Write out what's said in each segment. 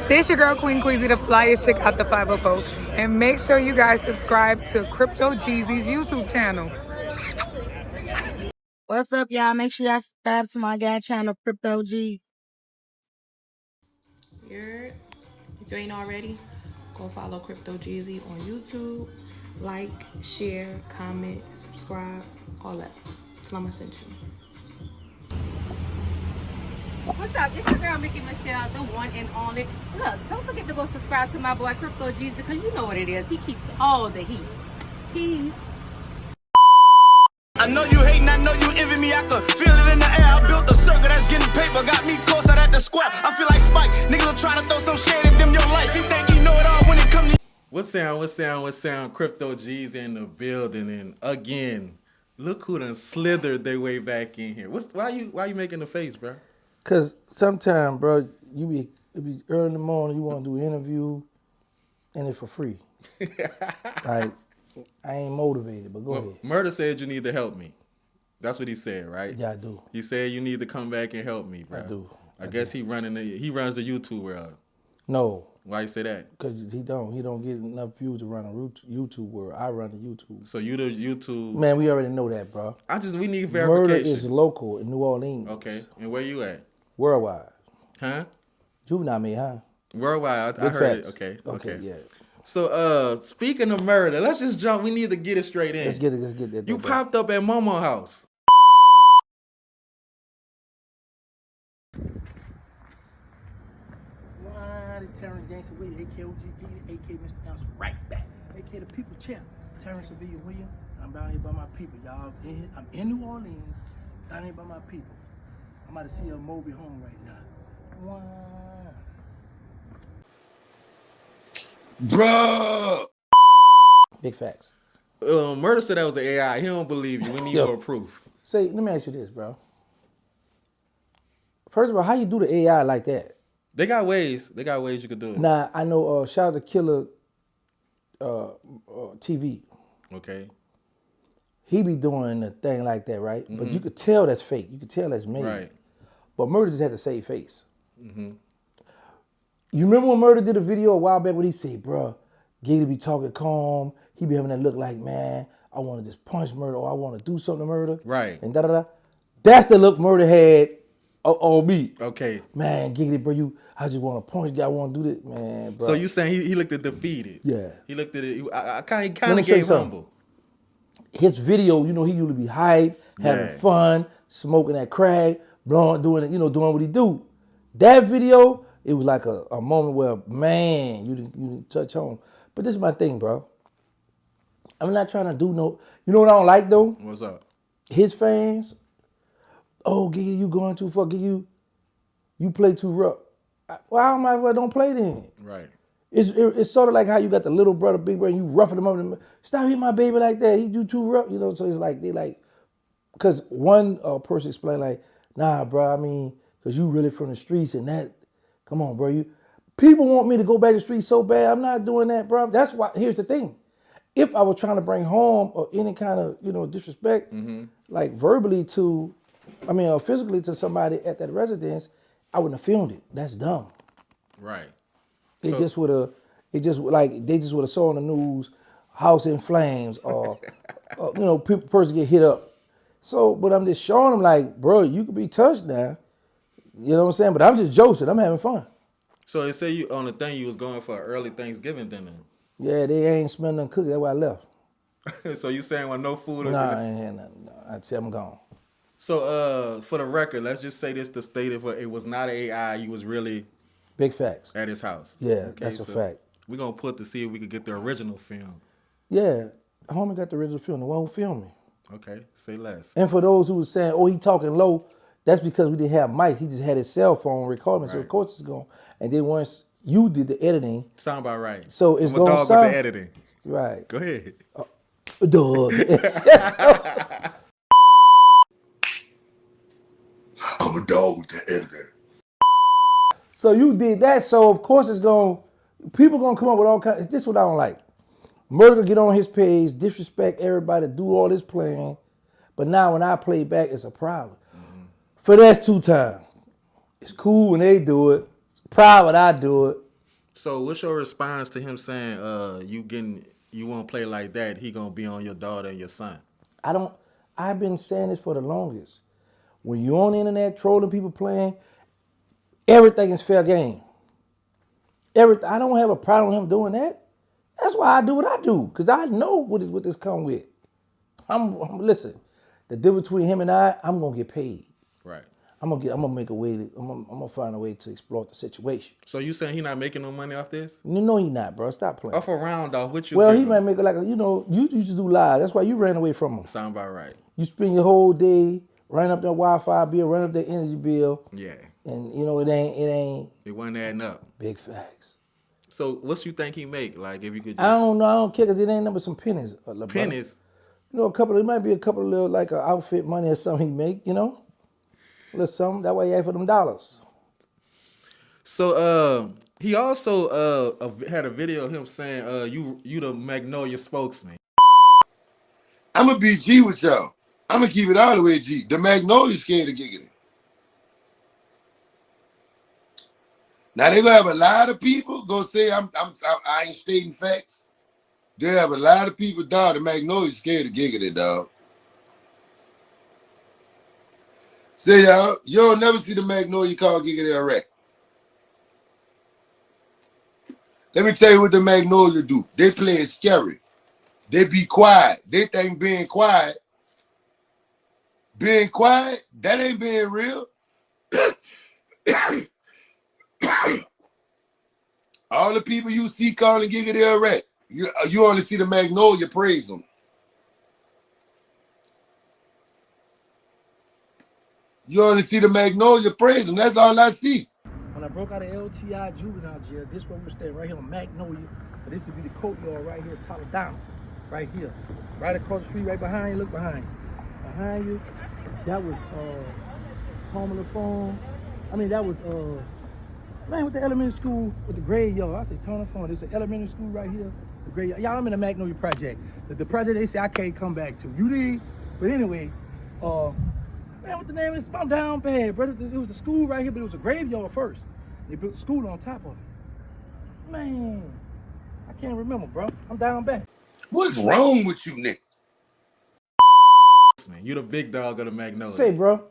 This your girl Queen Queasy, the flyest chick out the 504. And make sure you guys subscribe to Crypto Geezy's YouTube channel. What's up, y'all? Make sure y'all subscribe to my guy channel, Crypto G. If you ain't already, go follow Crypto Geezy on YouTube. Like, share, comment, subscribe, all that. Tell them I sent you. What's up? It's your girl Mickey Michelle, the one and only. Look, don't forget to go subscribe to my boy Crypto Geezy, because you know what it is. He keeps all the heat. Peace. I know you hating, I know you envy me, I could feel it in the air. I built a circle that's getting paper, got me close out at the square. I feel like Spike, niggas are trying to throw some shade at them, your life. You think you know it all when it comes to... What's sound? Crypto G's in the building, and again, look who done slithered their way back in here. Why you making the face, bro? Cause sometimes, bro, it be early in the morning, you want to do an interview, and it's for free. Like, I ain't motivated, but go ahead. Murda said you need to help me. That's what he said, right? Yeah, I do. He said you need to come back and help me, bro. I do. I guess he runs the YouTube world. No. Why you say that? Cause he don't get enough views to run a YouTube world. I run the YouTube. So you the YouTube... Man, we already know that, bro. We need verification. Murda is local in New Orleans. Okay, and where you at? Worldwide. Huh? Juvenile me, huh? Worldwide. I heard facts. it. Okay. Yeah. So, speaking of murder, let's just jump. We need to get it straight in. Let's get that. You popped up at Momo's house. It's Terrance Gangsta with you, AK OGB, AK Mr. Ounce, right back. AK the people champ, Terrance Sevilla William. I'm down here by my people, y'all. I'm in New Orleans, down here by my people. I'm about to see a Moby home right now. Wow. Bruh! Big facts. Murda said that was an AI. He don't believe you. We need more proof. Say, let me ask you this, bro. First of all, how you do the AI like that? They got ways you could do it. Now, I know shout out to Killer TV. Okay. He be doing a thing like that, right? Mm-hmm. But you could tell that's fake. You could tell that's made. Right. But Murda just had to save face. Mm-hmm. You remember when Murda did a video a while back when he said, bruh, Geezy be talking calm. He be having that look like, man, I want to just punch Murda or I want to do something to Murda. Right. And da-da-da. That's the look Murda had on me. Okay. Man, Geezy, bro, I just want to punch you. I want to do this, man, bro. So you saying he looked at defeated? Yeah. He looked at it. I kind of gave humble. His video, he usually be hype, having fun, smoking that crack, blowing, doing what he do. That video, it was like a moment where, man, you didn't touch home. But this is my thing, bro. I'm not trying to do you know what I don't like though? What's up? His fans, oh, Geezy, you going too far, you play too rough. Well, I might as well don't play then. Right. It's sort of like how you got the little brother, big brother, and you roughing him up. Stop hitting my baby like that. He do too rough, So it's like because one person explained like, nah, bro. I mean, because you really from the streets and that. Come on, bro. People want me to go back to the streets so bad. I'm not doing that, bro. That's why. Here's the thing. If I was trying to bring harm or any kind of disrespect, like verbally physically to somebody at that residence, I wouldn't have filmed it. That's dumb. Right. They just would have saw on the news, house in flames, or person get hit up. So, but I'm just showing them like, bro, you could be touched now. You know what I'm saying? But I'm just joking. I'm having fun. So they say you on the thing you was going for early Thanksgiving dinner. Yeah, they ain't smelling nothing cooking. That's why I left. So you saying with no food? Nah, I ain't had nothing. No, I'd say I'm gone. So for the record, let's just say this to state it was not an AI. You was really big facts at his house. Yeah, okay, that's a fact. We're gonna put to see if we could get the original film. Yeah, homie got the original film. The one who filmed me. Okay, say less. And for those who was saying, oh, he talking low, that's because we didn't have mics. He just had his cell phone recording, so of course it's going. And then once you did the editing, sound about right. So it's going to sound with the editing. Right. Go ahead. I'm a dog with the editing. So you did that, so of course people gonna come up with all kinds. This is what I don't like. Murda gonna get on his page, disrespect everybody, do all this playing, but now when I play back, it's a problem. For that's 2 times. It's cool when they do it. It's private I do it. So what's your response to him saying you won't play like that, he gonna be on your daughter and your son? I've been saying this for the longest. When you're on the internet trolling people playing, everything is fair game. I don't have a problem with him doing that. That's why I do what I do, because I know what this come with. Listen, the difference between him and I'm gonna get paid. Right. I'm gonna make a way I'm gonna find a way to exploit the situation. So you saying he not making no money off this? No, he not, bro. Stop playing. Off a round off, what you Well, give he him? might make it like you used to do live. That's why you ran away from him. Sound about right. You spend your whole day running up that Wi-Fi bill, running up that energy bill. Yeah. And it ain't. It wasn't adding up. Big facts. So what you think he make? Like if you could just... I don't know. I don't care because it ain't number some pennies. Pennies? It might be a couple of little like an outfit money or something he make, A little something. That way he ask for them dollars. So he also had a video of him saying you the Magnolia spokesman. I'm going to be G with y'all. I'm going to keep it all the way G. The Magnolia scared of giggling. Now they gonna have a lot of people go say I ain't stating facts. They have a lot of people, dog. The Magnolia scared of giggling, dog. Say y'all, you'll never see the Magnolia call giggling a rat. Let me tell you what the Magnolia do. They play it scary. They be quiet. They think being quiet, that ain't being real. All the people you see calling giggity a rat, you only see the Magnolia praise them. You only see the Magnolia praise them. That's all I see. When I broke out of LTI juvenile jail, this one was staying right here on Magnolia. But this would be the courtyard right here, Toledano. Right here. Right across the street, right behind you. Look behind you. Behind you, that was home on the phone. I mean, that was man, with the elementary school with the graveyard. I said, turn the phone. There's an elementary school right here. The graveyard. Y'all, I'm in the Magnolia project. The project they say I can't come back to. You did. But anyway, man, what the name of this? I'm down bad, brother. It was the school right here, but it was a graveyard first. They built the school on top of it. Man, I can't remember, bro. I'm down bad. What's wrong with you, Nick? You the big dog of the Magnolia. Say, bro.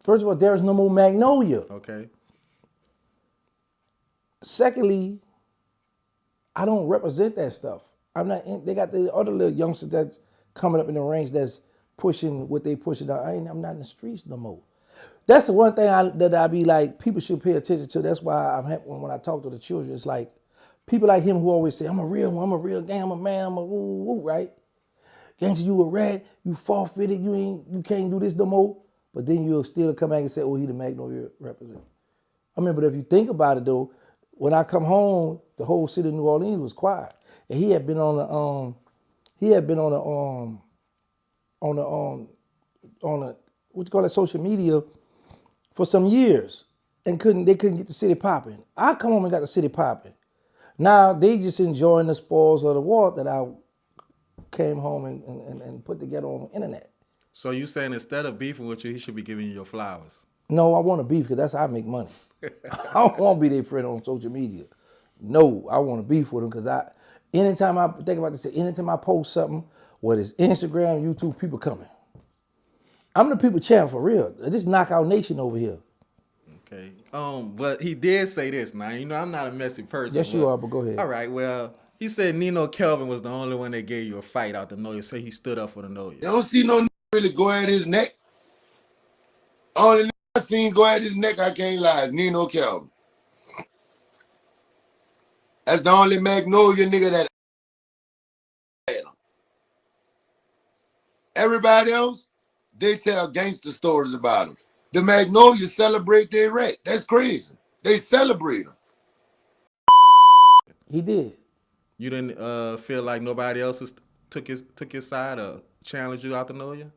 First of all, there is no more Magnolia. Okay. Secondly, I don't represent that stuff. I'm not. They got the other little youngsters that's coming up in the ranks that's pushing what they pushing out. I'm not in the streets no more. That's the one thing that I be like, people should pay attention to. That's why I'm happy when I talk to the children. It's like people like him who always say, I'm a real one, I'm a real gang, I'm a man, I'm a woo woo, right? Gangster, you a rat, you forfeited, you can't do this no more. But then you'll still come back and say, oh, he the Magnolia representative. I mean, but if you think about it though, when I come home, the whole city of New Orleans was quiet. And he had been on the what you call it, social media for some years and they couldn't get the city popping. I come home and got the city popping. Now they just enjoying the spoils of the war that I came home and put together on the internet. So you saying instead of beefing with you, he should be giving you your flowers? No, I want to beef because that's how I make money. I don't want to be their friend on social media. No, I want to beef with them because anytime I think about this, anytime I post something, whether it's Instagram, YouTube, people coming. I'm the people champ for real. This knockout nation over here. Okay. But he did say this. Now, I'm not a messy person. Yes, you are, but go ahead. All right, well, he said Nino Kelvin was the only one that gave you a fight out the Noya. Say he stood up for the Noya. You don't see no really go at his neck. Only I seen go at his neck, I can't lie, Nino Kelvin. That's the only Magnolia nigga that had him. Everybody else, they tell gangster stories about him. The Magnolia celebrate their rat. That's crazy. They celebrate him. He did. You didn't feel like nobody else took his side or challenged you out the Noya?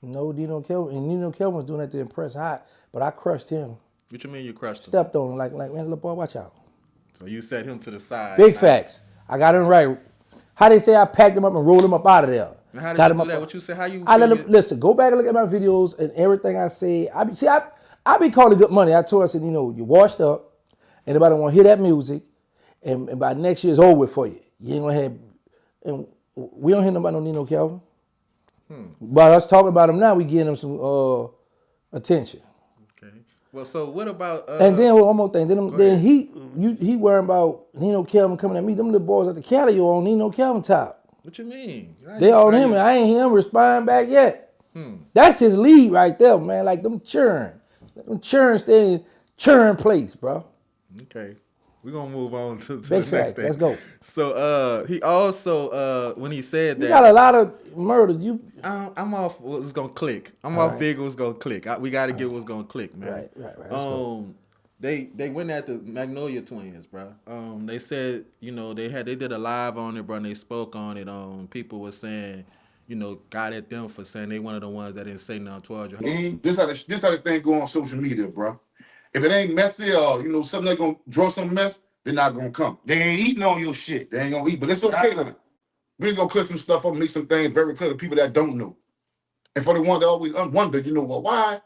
No, Nino Kelvin. And Nino Kelvin was doing that to impress Hot, but I crushed him. What you mean you crushed him? Stepped on him like man, little boy, watch out. So you set him to the side. Big facts. I got him right. How they say I packed him up and rolled him up out of there. Now how did got you him do up that? What you said? How you? I let him listen. Go back and look at my videos and everything I say. I be calling good money. I told her, I said, you washed up. Anybody want to hear that music, and by next year it's over for you. You ain't gonna have, and we don't hear nobody no Nino Calvin. But us talking about him now, we getting him some attention. Okay. Well, so what about? And then one more thing. Then ahead. he worrying about Nino Calvin coming at me. Them little boys at the Cali on Nino Calvin top. What you mean? They on him, and I ain't hear him respond back yet. That's his lead right there, man. Like them churn stay in churn place, bro. Okay. We're gonna move on to the Big next facts. thing. Let's go. So he also when he said You that got a lot of murder. You I'm off what's gonna click. I'm off figure what's gonna click. We gotta get what's gonna click, man. Right. Let's go. They went at the Magnolia Twins, bro. They said, they did a live on it, bro, and they spoke on it. People were saying, got at them for saying they one of the ones that didn't say nothing towards you. This how the thing go on social media, bro. If it ain't messy or something that's gonna draw some mess, they're not gonna come. They ain't eating on your shit. They ain't gonna eat, but it's okay to them. We're just gonna clear some stuff up, make some things very clear to people that don't know. And for the ones that always wonder, why?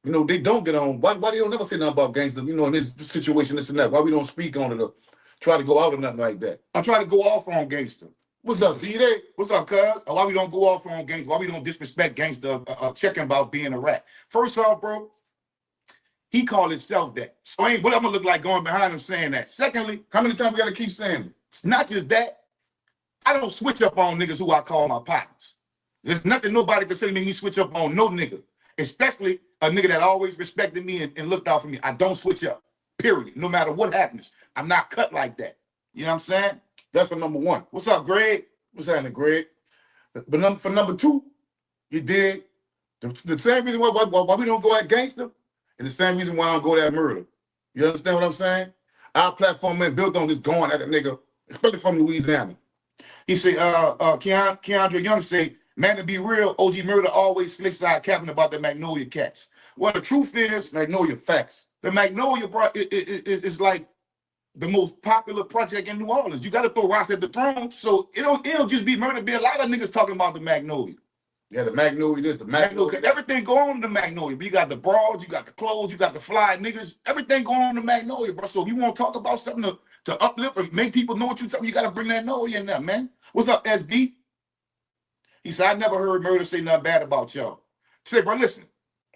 They don't get on. Why they don't never say nothing about gangster? In this situation, this and that. Why we don't speak on it or try to go out or nothing like that? I try to go off on gangster. What's up, D-Day? What's up, cuz? Why we don't go off on gangster? Why we don't disrespect gangster? Checking about being a rat. First off, bro, he called himself that. So ain't what I'm gonna look like going behind him saying that. Secondly, how many times we gotta keep saying it? It's not just that. I don't switch up on niggas who I call my partners. There's nothing nobody can say to me switch up on no nigga, especially a nigga that always respected me and looked out for me. I don't switch up, period. No matter what happens. I'm not cut like that. You know what I'm saying? That's for number one. What's up, Greg? What's happening, Greg? But for number two, you did the same reason why we don't go at gangster is the same reason why I don't go at murder. You understand what I'm saying? Our platform man built on this going at a nigga, especially from Louisiana. He said, Keandre Young say, man, to be real, OG Murda always slick side capping about the Magnolia cats. Well, the truth is, Magnolia facts. The Magnolia is like the most popular project in New Orleans. You got to throw rocks at the throne. So it don't just be Murda. Be a lot of niggas talking about the Magnolia. Yeah, the Magnolia, this, the Magnolia. Everything go on in the Magnolia. But you got the broads, you got the clothes, you got the fly niggas. Everything go on in the Magnolia, bro. So if you want to talk about something to uplift and make people know what you're talking, you got to bring that Magnolia in there, man. What's up, SB? He said, I never heard Murda say nothing bad about y'all. Say, bro, listen.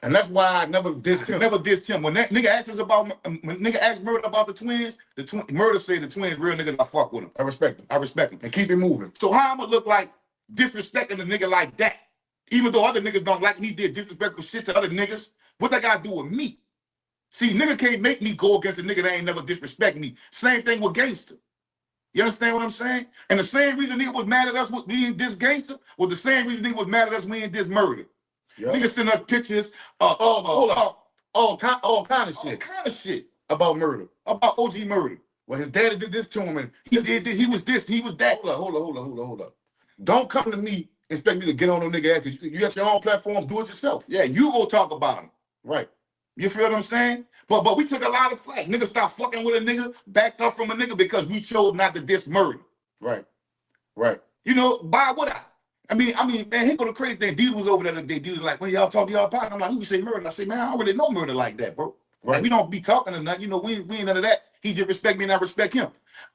And that's why I never dissed him. When that nigga asked us about, when nigga asked Murda about the twins, Murda said the twins real niggas, I fuck with him. I respect him. And keep it moving. So how I'm gonna look like disrespecting a nigga like that? Even though other niggas don't like me, did disrespectful shit to other niggas. What that got to do with me? See, nigga can't make me go against a nigga that ain't never disrespect me. Same thing with gangster. You understand what I'm saying? And the same reason nigga was mad at us with being this gangster was the same reason nigga was mad at us when this murder. Yep. Niggas send us pictures all kind of shit about murder, about OG murder. Well, his daddy did this to him, and he did this, he was this, he was that. Hold up. Don't come to me expect me to get on no nigga ass, because you got your own platform, do it yourself. Yeah, you go talk about him. Right. You feel what I'm saying? But we took a lot of flack. Niggas stopped fucking with a nigga, backed up from a nigga because we chose not to diss murder. Right. Why would I? I mean, man, here go the crazy thing. Deedle was over there today. Deedle was like, when y'all talk to y'all partner, I'm like, who say murder? I say, man, I don't really know murder like that, bro. Right. Like, we don't be talking or nothing. We ain't none of that. He just respect me and I respect him.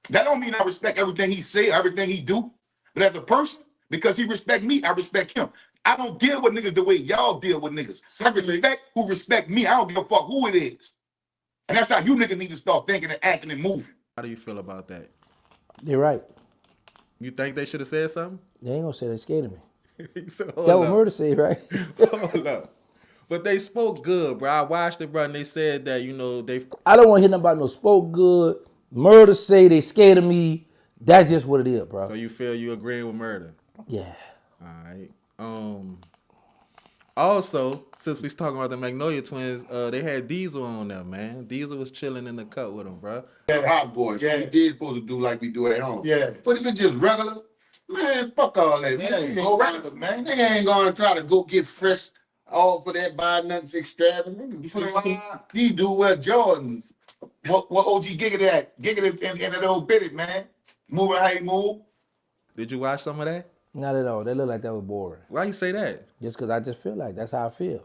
That don't mean I respect everything he say, everything he do. But as a person, because he respect me, I respect him. I don't deal with niggas the way y'all deal with niggas. I respect who respect me. I don't give a fuck who it is. And that's how you niggas need to start thinking and acting and moving. How do you feel about that? They're right. You think they should have said something? They ain't gonna say they scared of me. So, that what Murda said, right? Hold up. But they spoke good, bro. I watched it, bro, and they said that, they... I don't want to hear nothing about no spoke good. Murda say they scared of me. That's just what it is, bro. So you feel you agreeing with Murda? Yeah. All right. Also, since we was talking about the Magnolia Twins, they had Diesel on there, man. Diesel was chilling in the cut with them, bro. Yeah, hot boys. Yeah, he did supposed to do like we do at home. Yeah. But if it's just regular, man, fuck all that. Man, go regular, man. They ain't gonna try to go get fresh all for that buy nothing extravagant. He do what Jordans. What OG Giggity at? Giggity in that old bitty, man. Moving how he move. Did you watch some of that? Not at all. They look like that was boring. Why you say that? Just because I just feel like that's how I feel.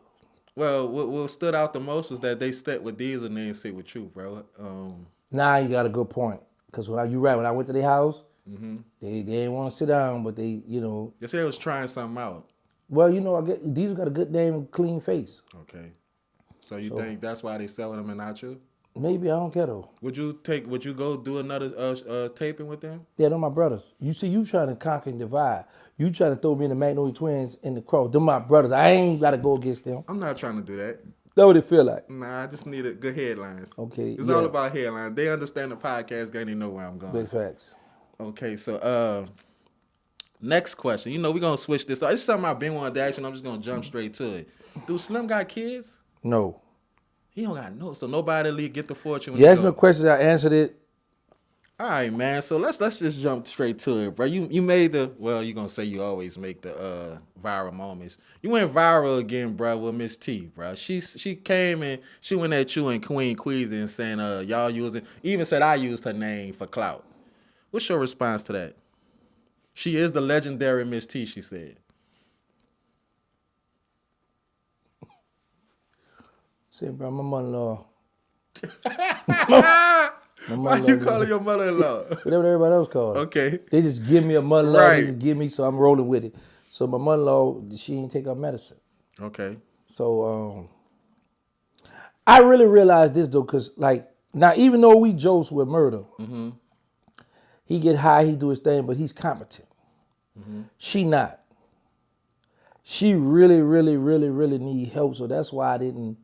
Well, what stood out the most was that they stepped with Diesel and they didn't sit with you, bro. Now you got a good point. Because when I went to their house, they didn't want to sit down, but they, They said they was trying something out. well, Diesel got a good name and clean face. Okay. So you think that's why they selling them and not you? Maybe, I don't care though. Would you go do another taping with them? Yeah, they're my brothers. You see, you trying to conquer and divide. You trying to throw me in the Magnolia Twins in the cross. They're my brothers. I ain't got to go against them. I'm not trying to do that. That's what it feel like. Nah, I just needed good headlines. Okay, It's yeah. all about headlines. They understand the podcast game. They know where I'm going. Big facts. Okay, so next question. We're going to switch this. It's something I've been wanting to ask you, and I'm just going to jump straight to it. Do Slim got kids? No. He don't got no. So nobody get the fortune when You he asked me go. a question, I answered it. All right, man. So let's just jump straight to it, bro. You made the you're gonna say you always make the viral moments. You went viral again, bro, with Miss T, bro. She came and she went at you and Queen Queasy and saying y'all using, even said I used her name for clout. What's your response to that? She is the legendary Miss T, she said. Say, bro, my mother-in-law. Why you calling your mother-in-law? Whatever everybody else called her. Okay. They just give me a mother-in-law. Right. They just give me, so I'm rolling with it. So my mother-in-law, she ain't take her medicine. Okay. So I really realized this though, cause now even though we jokes with Murda, he get high, he do his thing, but he's competent. She not. She really, really, really, really need help. So that's why I didn't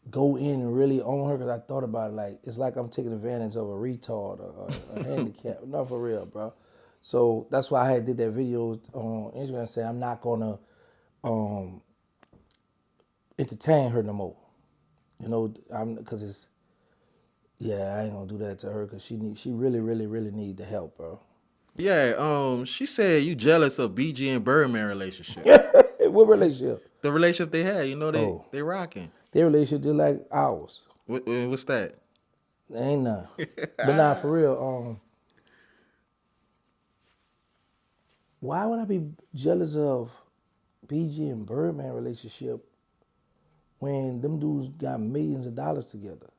go in and really own her, because I thought about it it's like I'm taking advantage of a retard or a handicap. Not for real, bro. So that's why I did that video on Instagram saying I'm not gonna entertain her no more. Because I ain't gonna do that to her, because she really, really, really need the help, bro. Yeah, she said you jealous of BG and Birdman relationship. What relationship? The relationship they had, they rocking. Their relationship just like ours. What's that? Ain't none. But nah, for real, why would I be jealous of BG and Birdman relationship when them dudes got millions of dollars together?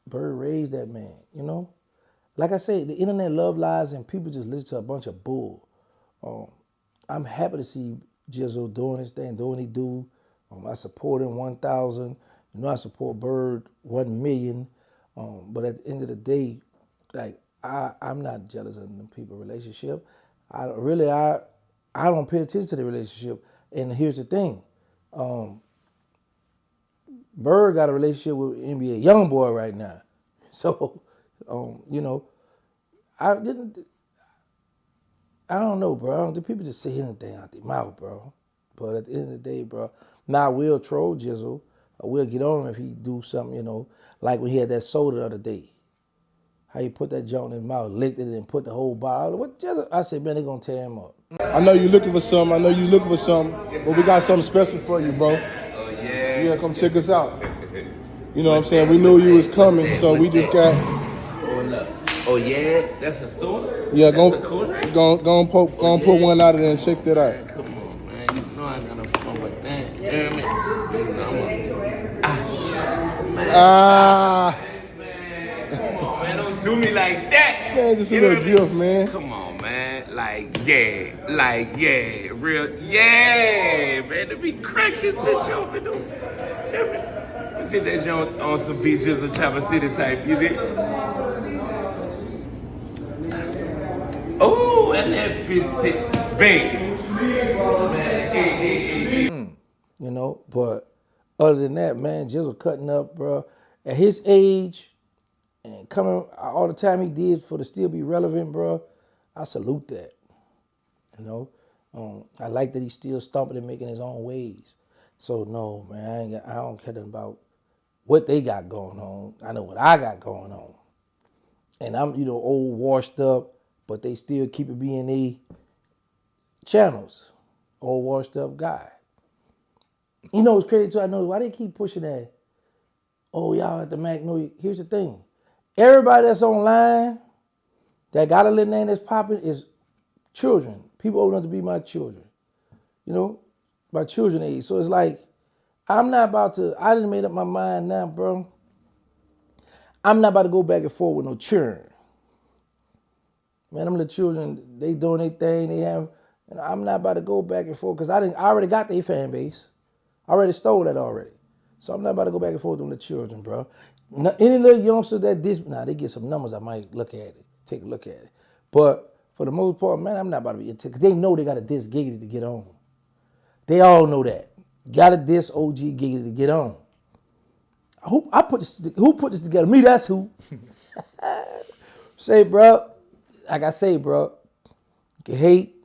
Bird raised that man, Like I say, the internet love lies and people just listen to a bunch of bull. I'm happy to see Jizzle doing his thing, doing what he do. I support him 1,000. I support Bird 1 million. But at the end of the day, I'm not jealous of them people relationship. I don't pay attention to the relationship. And here's the thing. Bird got a relationship with NBA YoungBoy right now. So, I don't know, bro. The people just say anything out their mouth, bro. But at the end of the day, bro, now I will troll Jizzle. I will get on him if he do something, like when he had that soda the other day. How you put that joint in his mouth, licked it, and put the whole bottle. What Jizzle? I said, man, they gonna tear him up. I know you're looking for something. But we got something special for you, bro. Oh, yeah. Yeah, come check us out. You know what I'm saying? We knew you was coming, so we just got... Oh, yeah? That's a soda? Yeah, go and put one out of there and check that out. Come on, man. You know I got no fun with that. You know what I mean? Come on, man. Don't do me like that. Man, just a little gift, man. Come on, man. Real, yeah, man. To be crashes this show for them. You see that joint on some beaches of Traverse City type, you see? Oh, and that bitch tip, baby. But other than that, man, Jizzle cutting up, bro. At his age, and coming all the time he did for to still be relevant, bro, I salute that. I like that he's still stomping and making his own ways. So no, man, I don't care nothing about what they got going on. I know what I got going on. And I'm, old, washed up, but they still keep it being the channels. Old, washed up guy. It's crazy too. I know why they keep pushing that. Oh, y'all at the Magnolia. Here's the thing. Everybody that's online that got a little name that's popping is children. People old enough to be my children. My children age. So it's like, I'm not about to, I done made up my mind now, bro. I'm not about to go back and forth with no children. Man, them little children, they doing their thing. They have, I'm not about to go back and forth because I already got their fan base. I already stole that already. So I'm not about to go back and forth with them little children, bro. Any little youngsters that they get some numbers, I might look at it, take a look at it. But for the most part, man, I'm not about to be into it because they know they got to diss Giggity to get on. They all know that. Got to diss OG Giggity to get on. Who put this together? Me, that's who. Say, bro, like I say, bro, you can hate,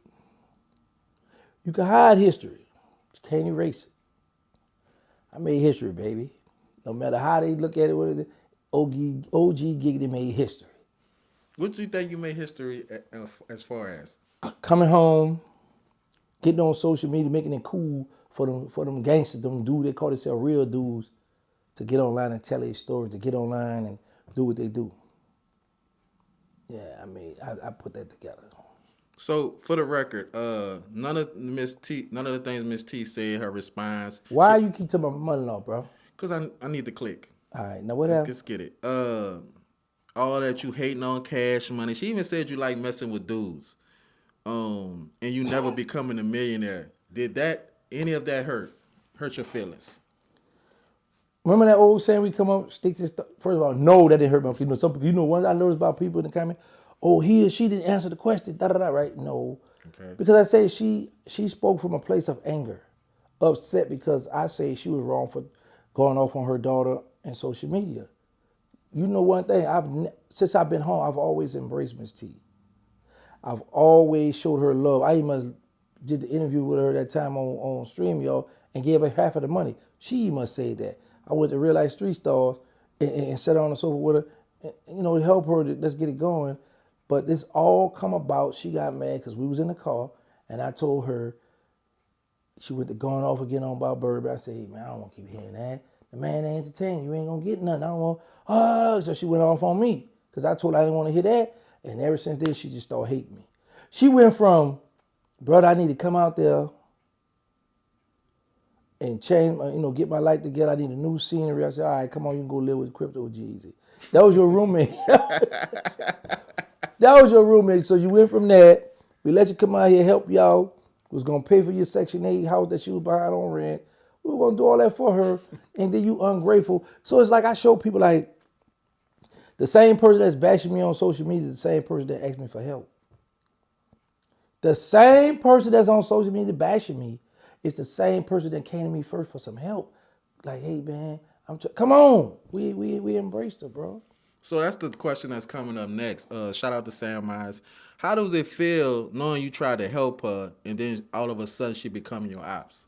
you can hide history, you can't erase it. I made history, baby. No matter how they look at it, what it is, OG Giggity made history. What do you think you made history as far as? Coming home, getting on social media, making it cool for them gangsters, them dudes, they call themselves real dudes, to get online and tell their stories, to get online and do what they do. Yeah, I mean, I put that together. So for the record, none of the things Miss T said, her response. Why you keep talking about mother-in-law, bro? Because I need to click. All right, now what happened? Let's get it. All that you hating on Cash Money. She even said you like messing with dudes. And you never becoming a millionaire. Did any of that hurt your feelings? Remember that old saying we come up, sticks and stuff? First of all, no, that didn't hurt my feelings. Some people, one I noticed about people in the comment, oh, he or she didn't answer the question, right? No. Okay. Because I say she spoke from a place of anger, upset because I say she was wrong for going off on her daughter and social media. You know one thing, since I've been home, I've always embraced Miss T. I've always showed her love. I even did the interview with her that time on StreamYard and gave her half of the money. She must say that. I went to Real Life Street Stars and sat on the sofa with her, and, to help her, let's get it going. But this all come about, she got mad because we was in the car, and I told her, she went to going off again on about Birdman. I said, hey, man, I don't want to keep hearing that. The man ain't entertaining. You ain't going to get nothing. I don't want, so she went off on me because I told her I didn't want to hear that. And ever since then, she just started hating me. She went from, brother, I need to come out there and change, get my life together. I need a new scenery. I said, all right, come on, you can go live with Crypto Geezy. That was your roommate. That was your roommate. So you went from that. We let you come out here, help y'all. Was going to pay for your Section 8 house that she was behind on rent. We were going to do all that for her. And then you ungrateful. So it's like I show people like the same person that's bashing me on social media is the same person that asked me for help. The same person that's on social media bashing me is the same person that came to me first for some help. Like, hey, man, come on. We embraced her, bro. So that's the question that's coming up next. Shout out to Sam Myers. How does it feel knowing you tried to help her and then all of a sudden she becoming your ops?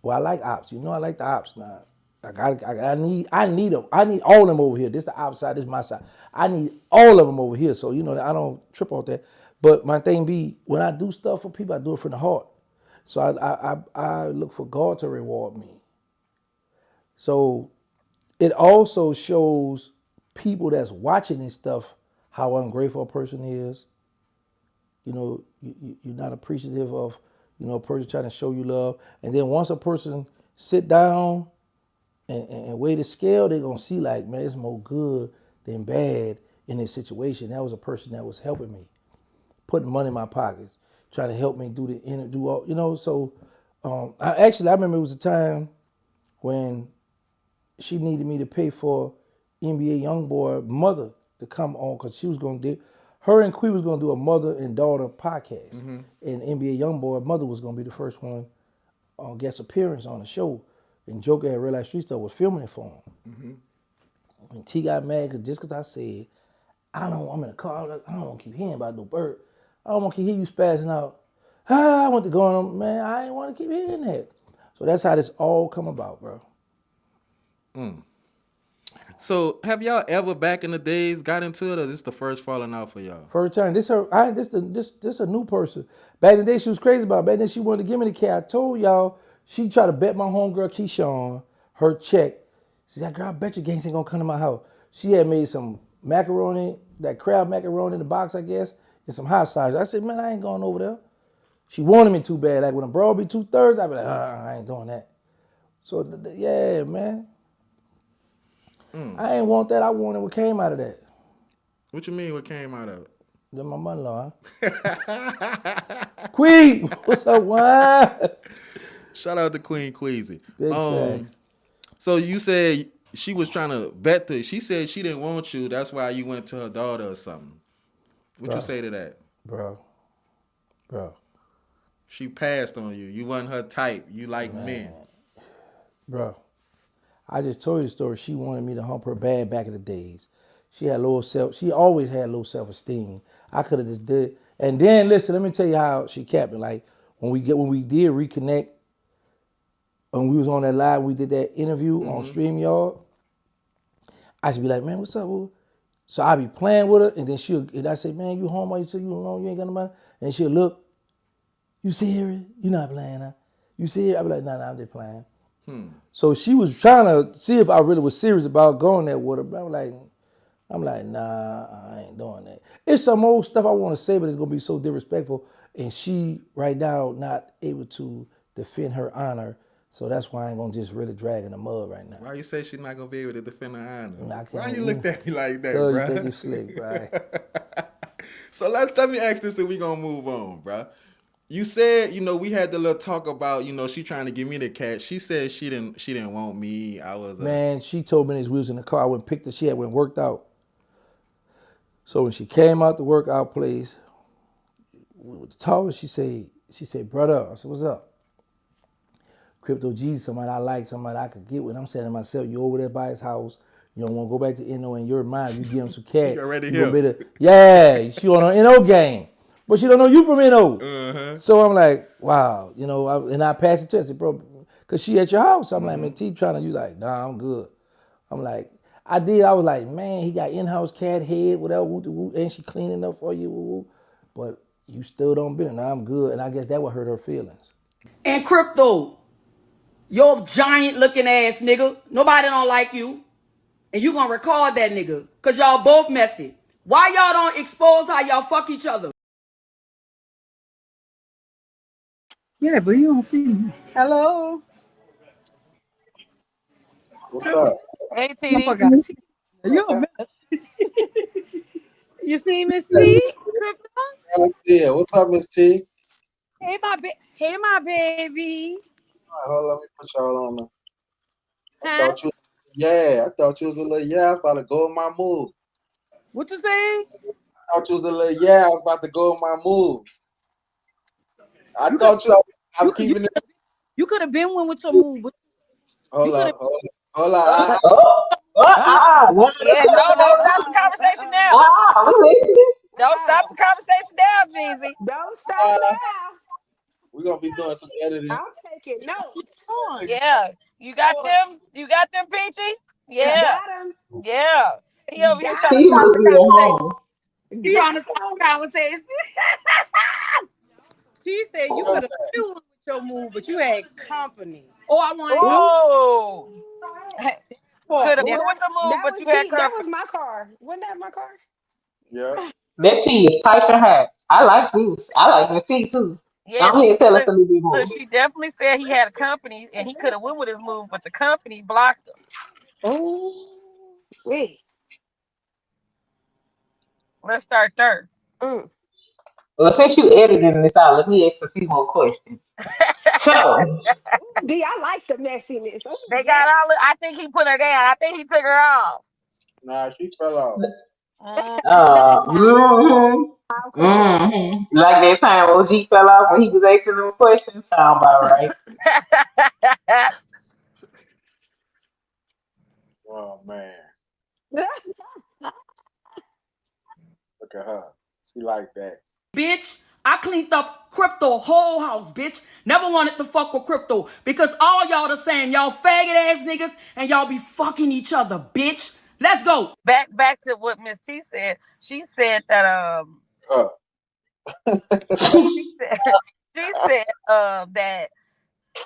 Well, I like ops. I like the ops now. I need them. I need all of them over here. This the ops side. This my side. I need all of them over here. So, I don't trip on that. But my thing be, when I do stuff for people, I do it from the heart. So I look for God to reward me. So it also shows people that's watching this stuff how ungrateful a person is. You're not appreciative of, a person trying to show you love. And then once a person sit down and weigh the scale, they're going to see like, man, it's more good than bad in this situation. That was a person that was helping me, putting money in my pockets, trying to help me do all, So I remember it was a time when she needed me to pay for NBA YoungBoy mother to come on because she was going to do, her and Quee was going to do a mother and daughter podcast. Mm-hmm. And NBA YoungBoy mother was going to be the first one on guest appearance on the show. And Joker at Real Life Street Star was filming it for him. Mm-hmm. And T got mad because I said, I'm in a car, I don't want to keep hearing about no bird. I don't want to keep hearing you spazzing out. I want to go on, man, I ain't want to keep hearing that. So that's how this all come about, bro. So have y'all ever back in the days got into it, or this is the first falling out for y'all? First time. This a new person. Back in the day she was crazy about it. Back then she wanted to give me the cat. I told y'all she tried to bet my homegirl Keyshawn her check. She said, girl, I bet your gangs ain't gonna come to my house. She had made some macaroni, that crab macaroni in the box, I guess, and some hot sauce. I said, man, I ain't going over there. She wanted me too bad. Like when a bro be 2/3, I'd be like, I ain't doing that. So yeah, man. I ain't want that. I wanted what came out of that. What you mean? What came out of it? Then my mother-in-law. Huh? Queen, what's up? What? Shout out to Queen Queasy. Big facts. So you said she was trying to bet the. She said she didn't want you. That's why you went to her daughter or something. What you say to that, bro? She passed on you. You wasn't her type. You like men, bro. I just told you the story. She wanted me to hump her bad back in the days. She had low self. She always had low self-esteem. I could have just did. And then listen, let me tell you how she kept it. Like when we did reconnect, and we was on that live, we did that interview on StreamYard. I should be like, man, what's up, boo? So I be playing with her, and then and I say, man, you home? You say you alone? You ain't got no money? And she'll look. You serious? You not playing, huh? You serious? I be like, nah, I'm just playing. So she was trying to see if I really was serious about going there with her. But I'm like, nah, I ain't doing that. It's some old stuff I want to say, but it's gonna be so disrespectful. And she right now not able to defend her honor. So that's why I ain't gonna just really drag in the mud right now. why you say she's not gonna be able to defend her honor? Why you looked at me like that, bro? bro? You think you slick, right? So let me ask this, and we gonna move on, bro. You said, we had the little talk about, she trying to give me the cat. She said she didn't want me. I was man. She told me this. We was in the car. I went and picked her. She had went and worked out. So when she came out the workout place, we were talking. She said, brother. I said, what's up? Crypto Geezy, somebody I like, somebody I could get with. I'm saying to myself, you over there by his house. You don't want to go back to NO in your mind. You give him some cat. You already here. Yeah, she on an NO game. But she don't know you from NO. Uh-huh. So I'm like, wow, and I passed it to her. I said, bro, because she at your house. I'm like, man, T trying to, you like, nah, I'm good. I'm like, I was like, man, he got in-house cat head, whatever, and she cleaning up for you, but you still don't been, nah, I'm good. And I guess that would hurt her feelings. And Crypto, your giant looking ass nigga, nobody don't like you. And you gonna record that nigga, cause y'all both messy. Why y'all don't expose how y'all fuck each other? Yeah, but you don't see me. Hello. What's up? Hey, TD. You a mess. You see Miss T? I see it. What's up, Miss T? Hey, my baby. All right, hold on, let me put y'all on the. Huh? I thought you was a little I was about to go in my move. What you say? I thought you was a little I was about to go in my move. I'm keeping it. You could have been one with your move. Hold on. Yeah, no, don't stop the conversation now. Don't stop the conversation now, Jeezy. Don't stop now. We're gonna be doing some editing. I'm taking notes. Yeah. You got them? You got them, Peachy? Yeah. Yeah. He over here trying to stop the conversation. He's trying to stop the conversation. She said you could have been with your move, but you had company. Oh, I wanted. Oh. Could have went with the move, but you had company. That was my car. Wasn't that my car? Yeah. That T is piping hot. I like this. I like the T too. Yeah, I'm here to tell us a little bit more. She definitely said he had a company and he could have went with his move, but the company blocked him. Oh, wait. Let's start third. Well, since you editing this out, let me ask a few more questions. So, D, I like the messiness. Oh, they got all. I think he put her down. I think he took her off. Nah, she fell off. Like that time OG fell off when he was asking them questions. Sound about right. Oh man. Look at her. She like that. Bitch, I cleaned up Crypto whole house, bitch. Never wanted to fuck with Crypto because all y'all the same. Y'all faggot ass niggas and y'all be fucking each other, bitch. Let's go. Back to what Miss T said. She said that she said that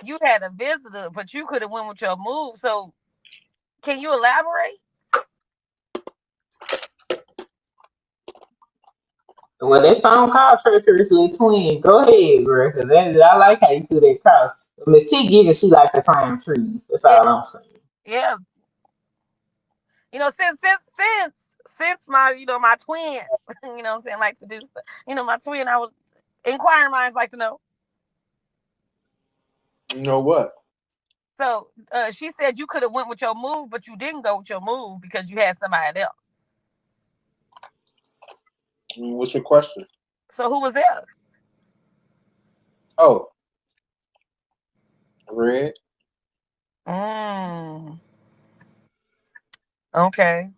you had a visitor, but you could have went with your move. So can you elaborate? Well, that song called Treacherously Twin. Go ahead, girl, because I like how you do that cross. Miss T given she like to climb trees. That's all I'm saying. Yeah. You know, since my, you know, my twin, you know what I'm saying, like to do stuff. You know, my twin, I was inquiring minds like to know. You know what? So she said you could have went with your move, but you didn't go with your move because you had somebody else. What's your question? So who was there? Oh, Red. Okay.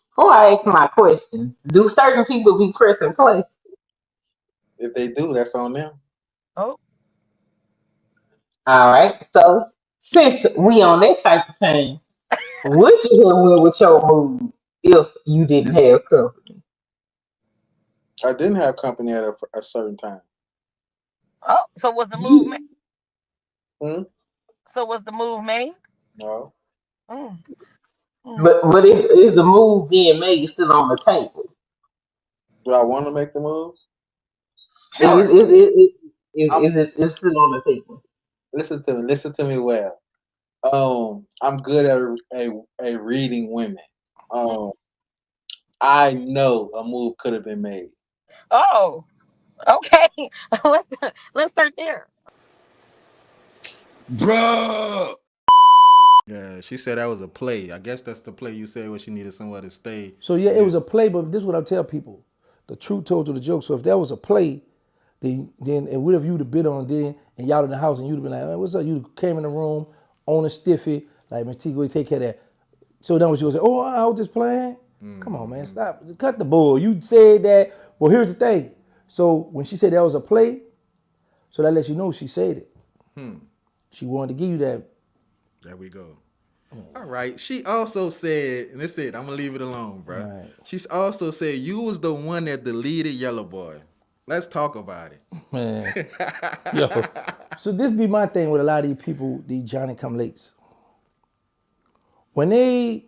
Before I ask my question, do certain people be pressing play? If they do, that's on them. Oh. All right. So since we on that type of thing, would you have went with your move if you didn't have company? I didn't have company at a certain time. Oh, so was the move made? Hmm? So was the move made? No. But is the move being made still on the table? Do I want to make the move? Sure. Is it still on the table? Listen to me. Listen to me well. I'm good at reading women. I know a move could have been made. Oh, okay. let's start there. Bruh. Yeah, she said that was a play. I guess that's the play you said when she needed somewhere to stay. So yeah, it was a play, but this is what I tell people: the truth told you the joke. So if that was a play, then and what if you'd have bid on it then, and y'all in the house, and you'd have been like, hey, "What's up?" You came in the room on a stiffy, like Miss T, go take care of that. So then she was say, "Oh, I was just playing." Come on, man, stop, cut the bull. You said that. Well, here's the thing. So when she said that was a play, so that lets you know she said it. She wanted to give you that. There we go. All right. She also said, and that's it. I'm gonna leave it alone, bro. Right. She's also said you was the one that deleted Yellow Boy. Let's talk about it, man. Yo, so this be my thing with a lot of these people, these Johnny come lates. When they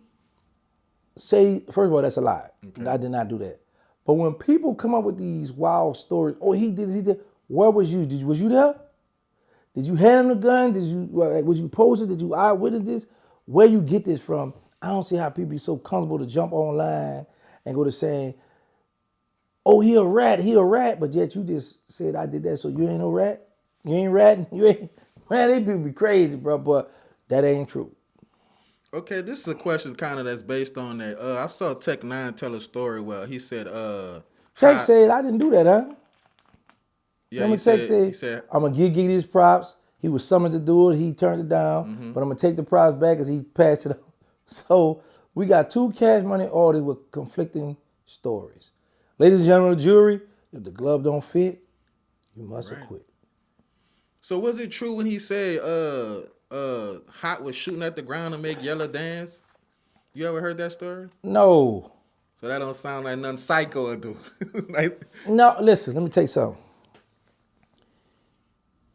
say, first of all, that's a lie. Okay. I did not do that. But when people come up with these wild stories, oh, he did. Where was you? Was you there? Did you hand him the gun? Was you posted? Did you eyewitness this? Where you get this from? I don't see how people be so comfortable to jump online and go to saying, oh, he a rat, but yet you just said I did that, so you ain't no rat? You ain't ratting? You ain't, man, they people be crazy, bro, but that ain't true. Okay, this is a question kind of that's based on that. I saw Tech Nine tell a story where he said, Tech said, I didn't do that, huh? Yeah, remember Tech said, I'm going to give Geezy his props. He was summoned to do it. He turned it down, but I'm going to take the props back as he passed it up. So we got two Cash Money artists with conflicting stories. Ladies and gentlemen of the jury, if the glove don't fit, you must acquit. So was it true when he said Hot was shooting at the ground to make Yellow dance? You ever heard that story? No. So that don't sound like nothing psycho would do. No, listen, let me tell you something.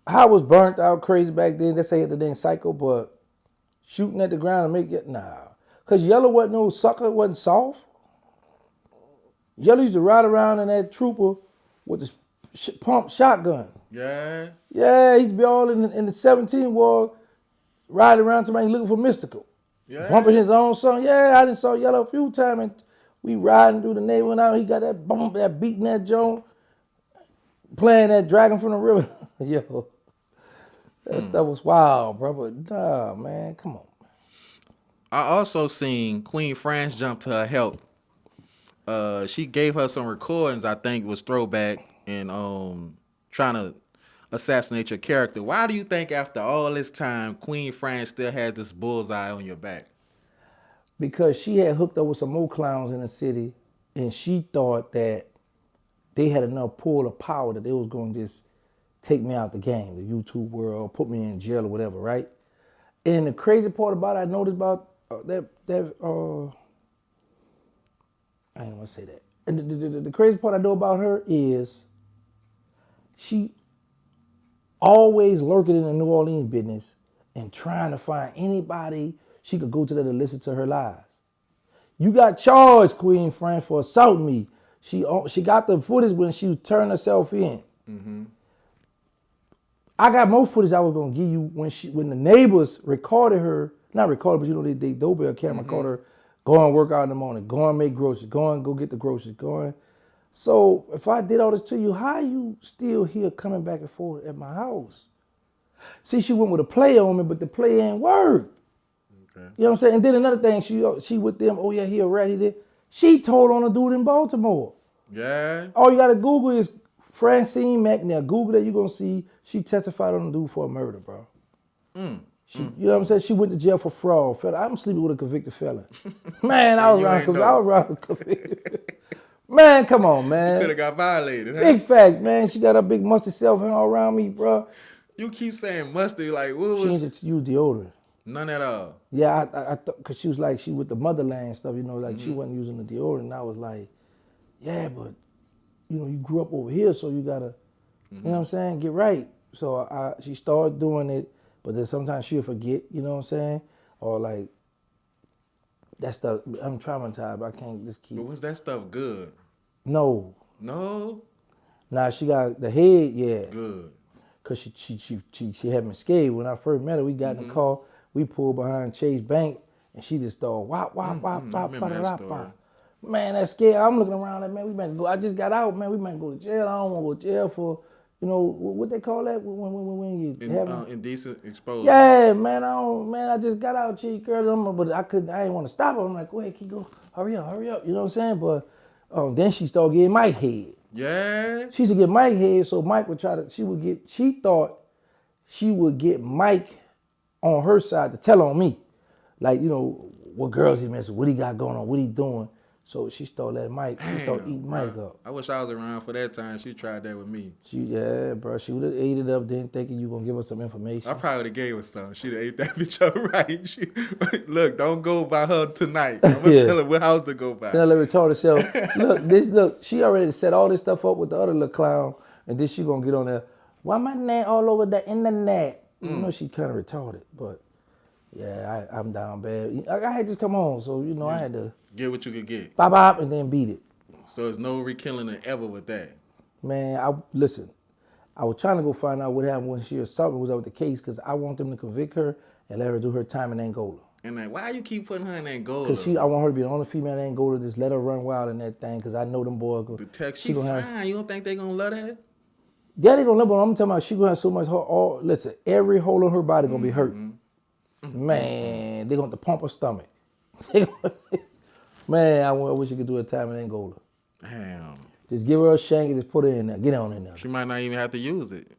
Hot was burnt out crazy back then. They say the name psycho, but shooting at the ground to make it, nah. Because Yellow wasn't no sucker, wasn't soft. Yellow used to ride around in that trooper with the pump shotgun. Yeah. Yeah, he'd be all in the 17 war, riding around somebody looking for Mystical. Yeah. Bumping his own song. Yeah, I done saw Yellow a few times, and we riding through the neighborhood now. He got that bump, that beating that joint, playing that Dragon from the River. Yo, that stuff was wild, bro. But nah, man, come on. I also seen Queen France jump to her help. She gave her some recordings, I think was throwback and trying to assassinate your character. Why do you think after all this time Queen France still has this bullseye on your back? Because she had hooked up with some more clowns in the city, and she thought that they had enough pull of power that they was going to just take me out the game, the YouTube world, put me in jail or whatever, right? And the crazy part about it, I noticed about I ain't gonna say that. And the crazy part I know about her is she always lurking in the New Orleans business and trying to find anybody she could go to that to listen to her lies. You got charged, Queen Fran, for assaulting me. She got the footage when she was turning herself in. Mm-hmm. I got more footage I was gonna give you when the neighbors recorded her not record her, but they doorbell camera caught her going to work out in the morning, going to make groceries, going to go get the groceries, going. So if I did all this to you, how you still here coming back and forth at my house? See, she went with a play on me, but the play ain't work. Okay. You know what I'm saying? And then another thing, she with them, oh yeah, he a rat, he did. She told on a dude in Baltimore. Yeah. All you gotta Google is Francine McNair. Google that, you're gonna see she testified on the dude for a murder, bro. You know what I'm saying? She went to jail for fraud. I'm sleeping with a convicted felon. Man, I was around convicted. Man, come on, man. You could have got violated, huh? Big fact, man. She got a big musty self all around me, bro. You keep saying musty, like what was? She didn't just use deodorant. None at all. Yeah, I thought, cause she was like, she with the motherland stuff, you know, like she wasn't using the deodorant. And I was like, yeah, but you know, you grew up over here, so you gotta, you know what I'm saying, get right. So she started doing it, but then sometimes she'll forget, you know what I'm saying, or like that stuff. I'm traumatized, but I can't just keep. But was that stuff good? No. No. Nah, she got the head, yeah. Good. Cause she had me scared when I first met her. We got in the car, we pulled behind Chase Bank, and she just started wop. Man, that's scary. I'm looking around like, man, we better go. I just got out, man. We might go to jail. I don't want to go to jail for, you know, what they call that when you have indecent exposure. Yeah, man. I just got out, chief girl. But I didn't want to stop her. I'm like, go ahead, keep going. Hurry up. You know what I'm saying? But then she started getting Mike head. Yeah. She used to get Mike head, so Mike would she thought she would get Mike on her side to tell on me. Like, you know, what girls he messing, what he got going on, what he doing. So she started letting eating Mike up. I wish I was around for that time. She tried that with me. Yeah, bro. She would have ate it up then thinking you going to give her some information. I probably would have gave her some. She'd have ate that bitch up right. Look, don't go by her tonight. I'm going to tell her what house to go by. Tell her retard herself. Look, she already set all this stuff up with the other little clown, and then she going to get on there. Why my name all over the internet? You know, she kind of retarded, but yeah, I'm down bad. I had just come home, so, you know, I had to get what you could get. Bop, and then beat it. So there's no rekilling it ever with that. Man, I was trying to go find out what happened when she assaulted was with the case, because I want them to convict her and let her do her time in Angola. And like, why you keep putting her in Angola? Because I want her to be the only female in Angola. Just let her run wild in that thing, because I know them boys. The text, she fine. You don't think they gonna love that? Yeah, they gonna love her. I'm talking about she gonna have so much hurt. Listen, every hole in her body gonna be hurt. Man, they gonna have to pump her stomach. Man, I wish you could do a time in Angola. Damn. Just give her a shank and just put her in there. Get on in there. She might not even have to use it.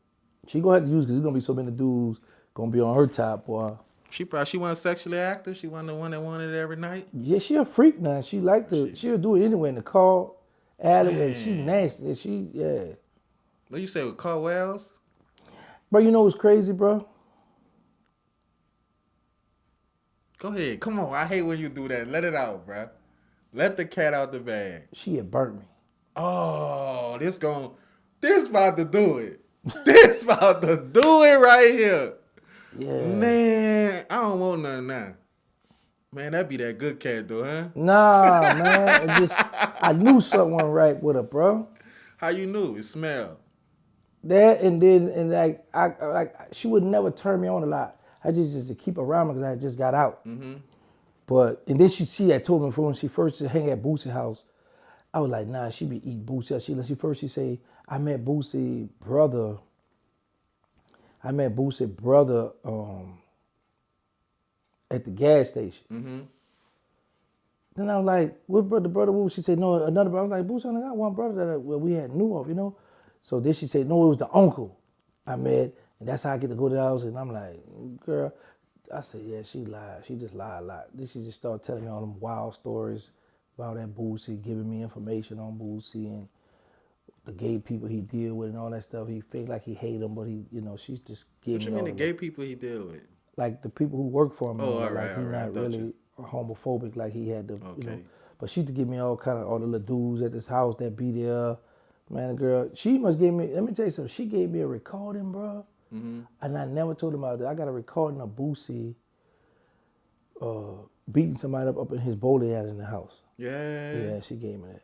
She gonna have to use it because there's gonna be so many dudes gonna be on her top, boy. She wasn't sexually active. She wasn't the one that wanted it every night. Yeah, she a freak now. She like to. She'll do it anyway in the car, alleyway. She nasty. What you say with Carl Wells? Bro, you know what's crazy, bro? Go ahead. Come on. I hate when you do that. Let it out, bro. Let the cat out the bag. She had burnt me. Oh, this about to do it. This about to do it right here. Yeah. Man, I don't want nothing now. Man, that be that good cat though, huh? Nah, man. I knew something wasn't right with her, bro. How you knew? It smelled. That and like she would never turn me on a lot. I just to keep around me because I just got out. Mm-hmm. But and then she had told me when she first hang at Boosie's house, I was like, nah, she be eating Boosie. She say, I met Boosie's brother. At the gas station. Mm-hmm. Then I was like, what brother? She said, no, another brother. I was like, Boosie, I only got one brother that we had knew of, you know. So then she said, no, it was the uncle I met, and that's how I get to go to the house. And I'm like, girl, I said, yeah, she lied. She just lied a lot. Then she just started telling me all them wild stories about that Boosie, giving me information on Boosie and the gay people he deal with and all that stuff. He fake like he hate them, but he, you know, she's just giving me. What you mean the gay people he deal with? Like the people who work for him. Oh, all like right, he's not really homophobic like he had to, you know. But she used to give me all the little dudes at this house that be there. Man, the girl, she must give me, let me tell you something, she gave me a recording, bro. Mm-hmm. And I never told him about that. I got a recording of Boosie beating somebody up in his bowling alley in the house. Yeah. Yeah, she gave me that.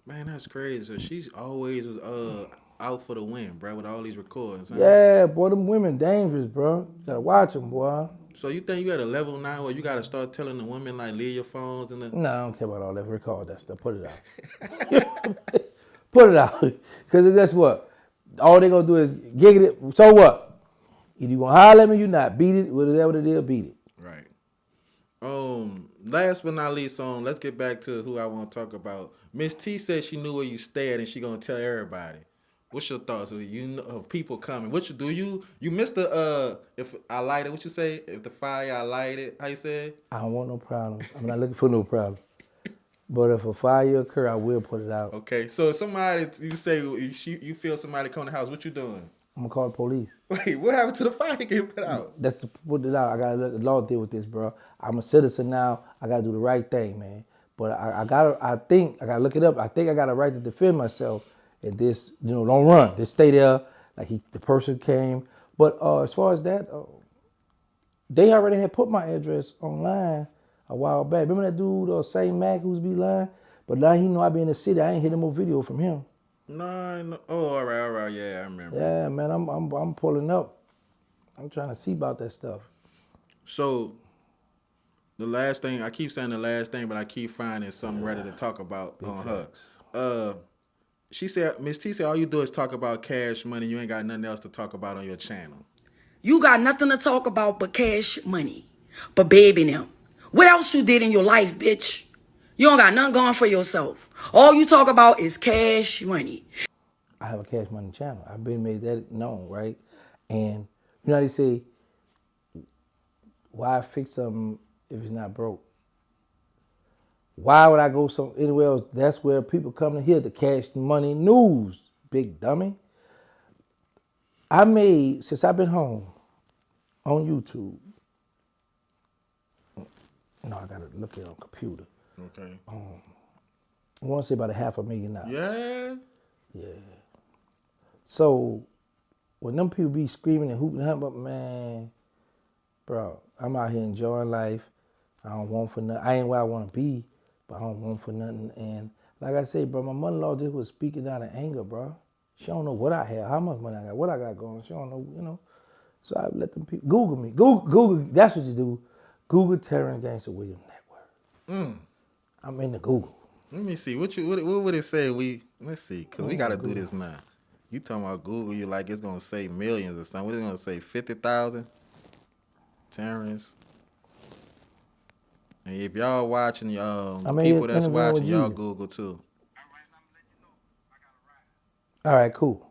Man, that's crazy. So she's always was out for the win, bro, with all these recordings. Huh? Yeah, boy, them women dangerous, bro. You gotta watch them, boy. So you think you at a level now where you gotta start telling the women like leave your phones in the? No, I don't care about all that. Record that stuff. Put it out. Put it out. Because guess what? All they gonna do is gig it. So what? Either you gonna holler at me, you not. Beat it. Whatever it is, beat it. Right. Last but not least, let's get back to who I want to talk about. Miss T said she knew where you stayed and she gonna tell everybody. What's your thoughts of of people coming? You missed the if I light it? What you say? If the fire I light it? How you say it? I don't want no problems. I'm not looking for no problems. But if a fire occur, I will put it out. Okay, so if somebody you say you feel somebody come to the house, what you doing? I'm gonna call the police. Wait, what happened to the fire getting put out? That's to put it out. I gotta let the law deal with this, bro. I'm a citizen now. I gotta do the right thing, man. But I think I gotta look it up. I think I got a right to defend myself. And this, don't run. Just stay there. Like the person came. But as far as that, they already had put my address online a while back. Remember that dude, Saint Mac, who's be lying? But now he know I be in the city. I ain't hit no more video from him. No. Oh, all right. Yeah, I remember. Yeah, man, I'm pulling up. I'm trying to see about that stuff. So, the last thing, I keep saying the last thing, but I keep finding something ready to talk about on her. She said, Miss T said, all you do is talk about Cash Money. You ain't got nothing else to talk about on your channel. You got nothing to talk about but Cash Money. But baby them. What else you did in your life, bitch? You don't got nothing going for yourself. All you talk about is Cash Money. I have a Cash Money channel. I've been made that known, right? And you know how they say, why fix something if it's not broke? Why would I go anywhere else? That's where people come to hear the Cash Money news, big dummy. Since I've been home on YouTube, no, I gotta look it on computer. Okay. I want to say about $500,000. Yeah? Yeah. So, when them people be screaming and hooting and but man, bro, I'm out here enjoying life. I don't want for nothing. I ain't where I want to be, but I don't want for nothing. And like I say, bro, my mother-in-law just was speaking out of anger, bro. She don't know what I have, how much money I got, what I got going. She don't know, So I let them people Google me. Google. That's what you do. Google Terrance Gangsta Williams Network. I'm in the Google. Let me see. What would it say? Let's see, because we got to do this now. You talking about Google, you like it's going to say millions or something. What is it going to say, 50,000? Terrance. And if y'all watching, people that's watching, y'all Google too. All right, cool.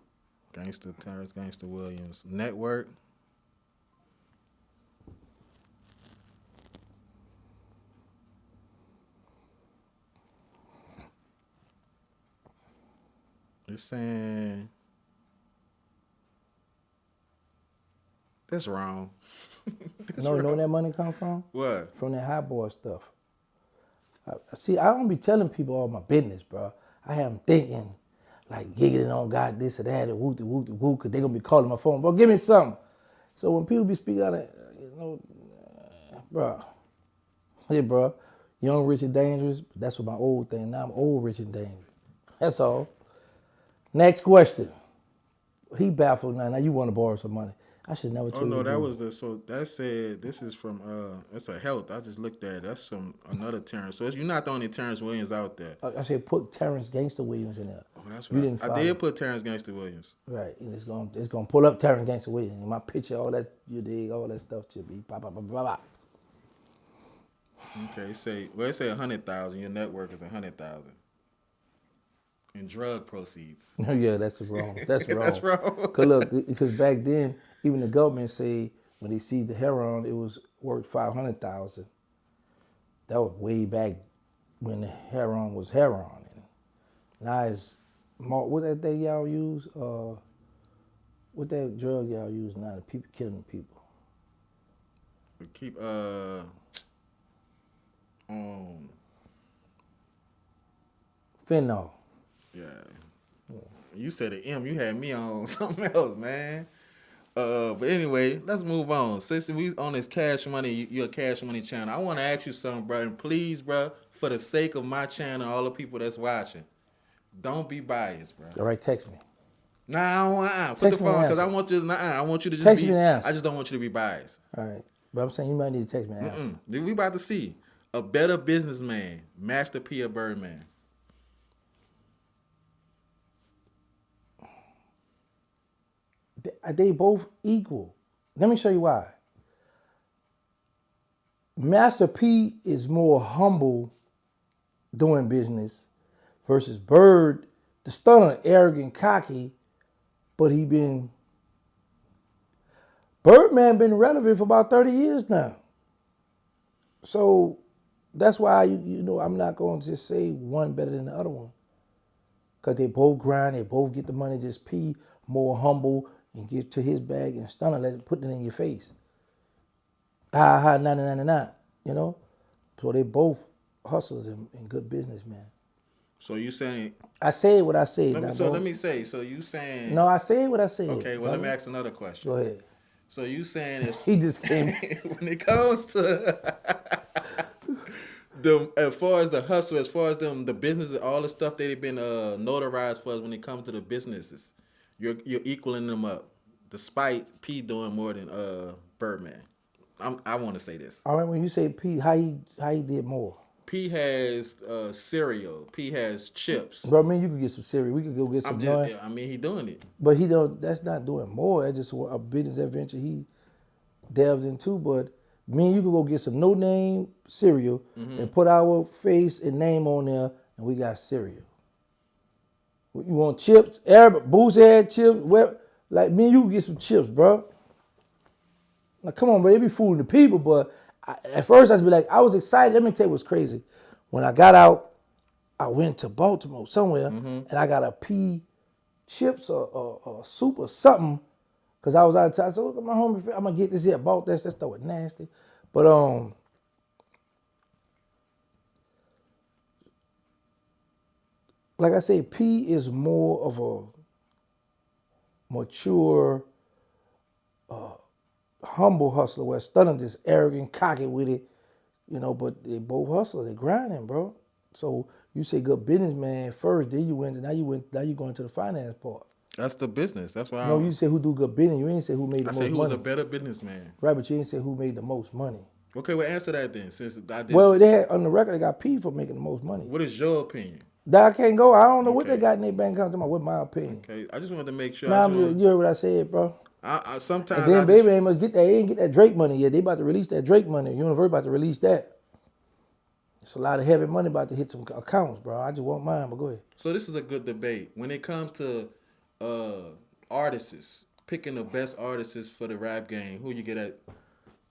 Terrance Gangsta Williams Network. It's saying that's wrong. Know where that money come from? What? From that hot boy stuff. See, I don't be telling people all my business, bro. I have them thinking, like, giggling on God, this or that, and whoop, because they going to be calling my phone. Bro, give me something. So when people be speaking out of, bro. Hey, bro, young, rich, and dangerous. That's what my old thing. Now I'm old, rich, and dangerous. That's all. Next question. He baffled now. Now you want to borrow some money. I should never tell you. Oh, no, that was that said, this is from, it's a health. I just looked at it. That's another Terrance. So you're not the only Terrance Williams out there. I said put Terrance Gangsta Williams in there. Oh, that's right. I did put Terrance Gangsta Williams. Right. And it's gonna pull up Terrance Gangsta Williams. And my picture, all that, you dig, all that stuff should be pop. Okay, it say 100,000. Your network is 100,000. In drug proceeds. Yeah, that's wrong. That's wrong. That's wrong. Because back then, even the government say when they seized the heroin, it was worth 500,000. That was way back when the heroin was heroin. Now it's more. What that thing y'all use? What that drug y'all use now? The people killing people. We keep fentanyl. Yeah. You said the M, you had me on something else, man. But anyway, let's move on. Since we on this Cash Money, your Cash Money channel, I want to ask you something, bro. And please, bro, for the sake of my channel, all the people that's watching, don't be biased, bro. All right, text me. Nah, put the phone, because I want you to just text be. Me I just don't want you to be biased. All right. But I'm saying you might need to text me and ask. We about to see a better businessman, Master P or Birdman. They both equal. Let me show you why. Master P is more humble doing business versus Bird, the stunner, arrogant, cocky, but Birdman been relevant for about 30 years now. So that's why I'm not going to just say one better than the other one. Because they both grind, they both get the money. Just P more humble and get to his bag, and stunner, let it put it in your face. Ha ha, 99, you know? So they both hustlers and good businessmen. So you saying? I said what I said. Let me say. So you saying? No, I said what I said. Okay, well, let me ask another question. Go ahead. So you saying is he just came when it comes to as far as the hustle, as far as the business, all the stuff they've been notarized for us when it comes to the businesses, you're equaling them up, despite P doing more than Birdman. I want to say this. All right, when you say P, how he did more? P has cereal. P has chips. Bro, I mean, you could get some cereal. We could go get some. He doing it. But that's not doing more. That's just a business adventure he delves into. But me and you could go get some no-name cereal and put our face and name on there, and we got cereal. You want chips? Boost had chips. Like me and you could get some chips, bro. Now, come on, bro. They be fooling the people, but at first I was be like, I was excited. Let me tell you what's crazy. When I got out, I went to Baltimore somewhere, and I got a P chips or soup or something, because I was out of town. So look at my homie, I'm going to get this here. I bought this. That stuff was nasty. But, like I say, P is more of a mature, humble hustler, where Stunner just arrogant, cocky with it, but they both hustle, they grinding, bro. So you say good businessman first, then you went, now you going to the finance part. That's the business. That's why. No, you say who do good business. You ain't say who made the most money. I say who was a better businessman. Right, but you ain't say who made the most money. Okay, well, answer that then. Since I did. Well, they had on the record they got P for making the most money. What is your opinion? That I can't go. I don't know what they got in their bank account. What my opinion? Okay, I just wanted to make sure. You heard what I said, bro. Sometimes. And then baby, they must get that. They ain't get that Drake money yet. They about to release that Drake money. Universal about to release that. It's a lot of heavy money about to hit some accounts, bro. I just want mine, but go ahead. So this is a good debate when it comes to artists, picking the best artists for the rap game. Who you get at?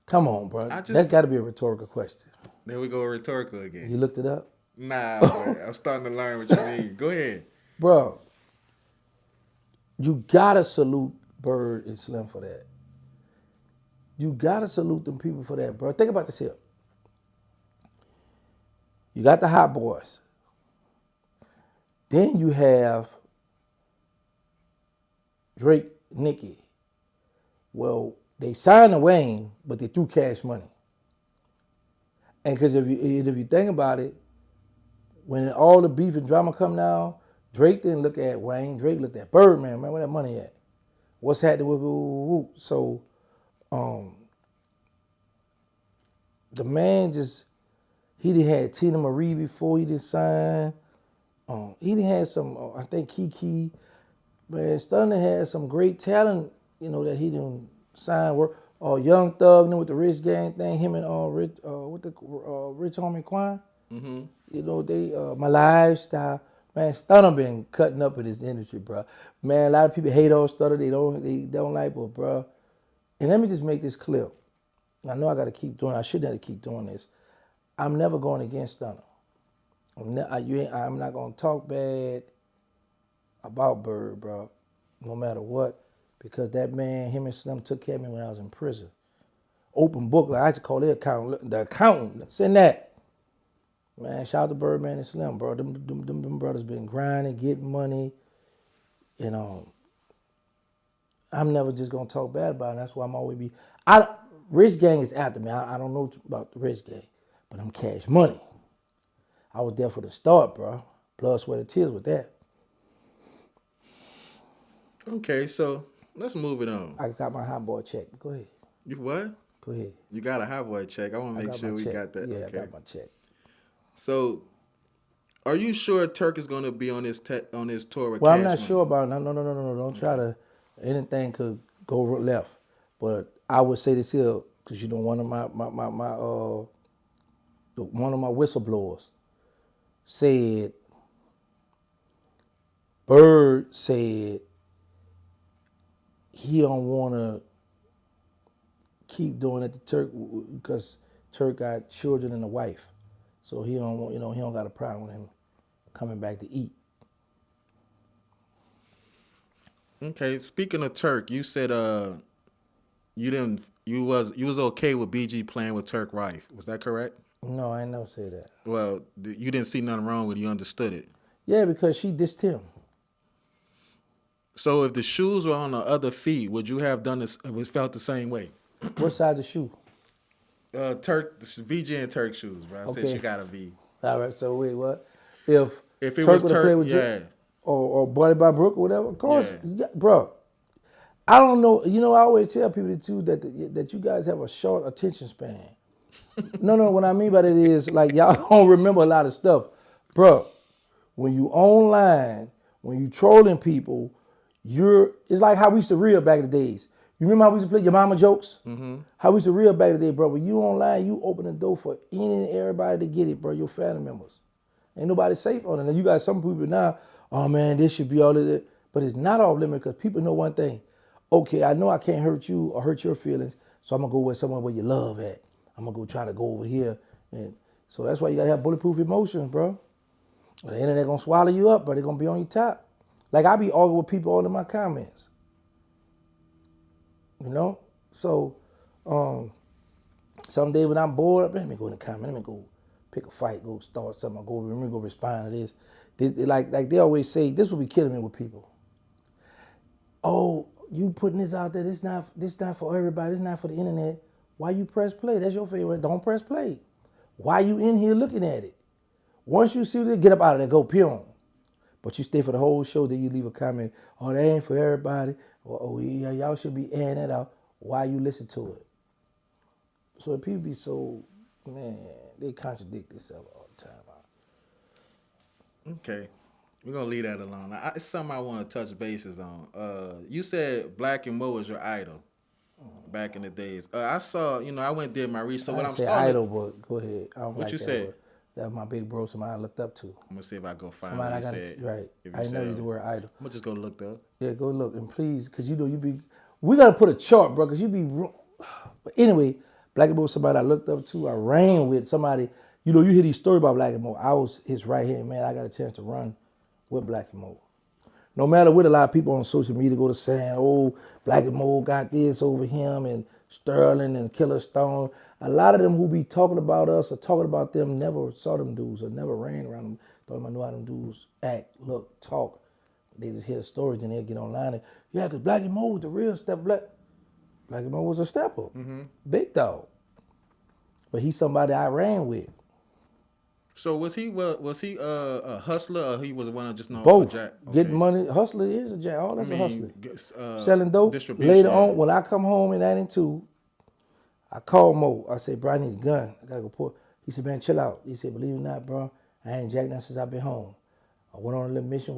Come on, bro. That's got to be a rhetorical question. There we go, rhetorical again. You looked it up? Nah, boy, I'm starting to learn what you mean. Go ahead. Bro, you got to salute Bird and Slim for that. You got to salute them people for that, bro. Think about this here. You got the Hot Boys. Then you have Drake, Nicki. Well, they signed to Wayne, but they threw Cash Money. And because if you think about it, when all the beef and drama come now, Drake didn't look at Wayne. Drake looked at Birdman. Man, where that money at? What's happening with So, the man he done had Tina Marie before he did sign. He done had some, I think Kiki. Man, Stunner had some great talent, that he done sign work. Young Thug, with the Rich Gang thing, him and Rich Homie Quan. Mm-hmm. My lifestyle. Man, Stunner been cutting up in this industry, bro. Man, a lot of people hate on Stunner. They don't like, but bro. And let me just make this clear. I know I got to keep doing. I should have to keep doing this. I'm never going against Stunner. I'm not gonna talk bad about Bird, bro. No matter what, because that man, him and Slim took care of me when I was in prison. Open book, like I used to call the accountant. Send that. Man, shout out to Birdman and Slim, bro. Them brothers been grinding, getting money. I'm never just gonna talk bad about it. That's why I'm always Rich Gang is after me. I don't know about the Rich Gang, but I'm Cash Money. I was there for the start, bro. Blood, sweat, and tears with that. Okay, so let's move it on. I got my hot boy check. Go ahead. You what? Go ahead. You got a hot boy check. I want to make sure we got that. Yeah, okay. I got my check. So, are you sure Turk is going to be on this on his tour with Well, Cash I'm not Money? sure about it. No. Don't try to. Anything could go left. But I would say this here because you know one of my one of my whistleblowers said Bird said he don't want to keep doing it to Turk because Turk got children and a wife, so he don't want, he don't got a problem with him coming back to eat. Okay, speaking of Turk, you said you was okay with BG playing with Turk wife. Was that correct? No, I ain't never say that. Well, you didn't see nothing wrong with it. You understood it. Yeah, because she dissed him. So if the shoes were on the other feet, would you have done this? Felt the same way? What size of shoe? Turk, the VJ and Turk shoes, bro. Okay. Since you gotta be. All right. So wait, what? If it Turk was would have Turk, played with yeah. or Buddy by Brook or whatever, of course, bro. I don't know. You know, I always tell people too that you guys have a short attention span. No. What I mean by that is like y'all don't remember a lot of stuff, bro. When you online, when you trolling people, it's like how we used to reel back in the days. You remember how we used to play your mama jokes? Mm-hmm. How we used to reel back in the day, bro. When you online, you open the door for any and everybody to get it, bro. Your family members. Ain't nobody safe on it. And you got some people now, oh man, this should be all of it. But it's not off limit because people know one thing. Okay, I know I can't hurt you or hurt your feelings, so I'm going to go with someone where you love at. I'm going to go try to go over here. And so that's why you got to have bulletproof emotions, bro. The internet going to swallow you up, but they're going to be on your top. Like, I be arguing with people all in my comments. You know? So, someday when I'm bored, let me go in the comment, let me go pick a fight, go start something, let me go respond to this. They always say, this will be killing me with people. Oh, you putting this out there, this not for everybody, this not for the internet. Why you press play? That's your favorite. Don't press play. Why you in here looking at it? Once you see it, get up out of there, go pew. But you stay for the whole show, then you leave a comment, oh, that ain't for everybody. Or, oh, yeah, y'all should be airing that out. Why you listen to it? So people be so, man, they contradict themselves all the time. Okay. We're going to leave that alone. It's something I want to touch bases on. You said Black and Mo was your idol back in the days. I saw, I went and did my research. I didn't say idol, but go ahead. I don't what like you that said? word. That was my big bro, somebody I looked up to. I'm going to see if I go find somebody what you said. Right. I never use the word idol. I'm going to just go look up. Yeah, go look. And please, because we got to put a chart, bro, because you be wrong. But anyway, Black and Mo was somebody I looked up to. I ran with somebody. You hear these stories about Black and Mo. I was his right hand man. I got a chance to run with Black and Mo. No matter what a lot of people on social media go to saying, oh, Black and Mo got this over him and Sterling and Killer Stone. A lot of them who be talking about us or talking about them never saw them dudes or never ran around them. Don't even know how them dudes act, look, talk. They just hear the stories and they'll get online and, yeah, because Black and Mo was the real step. Black and Mo was a stepper. Mm-hmm. Big dog. But he's somebody I ran with. So was he a hustler or he was one of just known both for jack? Okay. Getting money? Hustler is a jack. All that's a hustler. Selling dope. Later on, when I come home in 92, I called Mo. I said, bro, I need a gun. I gotta go pull. He said, man, chill out. He said, believe it or not, bro, I ain't jacked nothing since I've been home. I went on a little mission,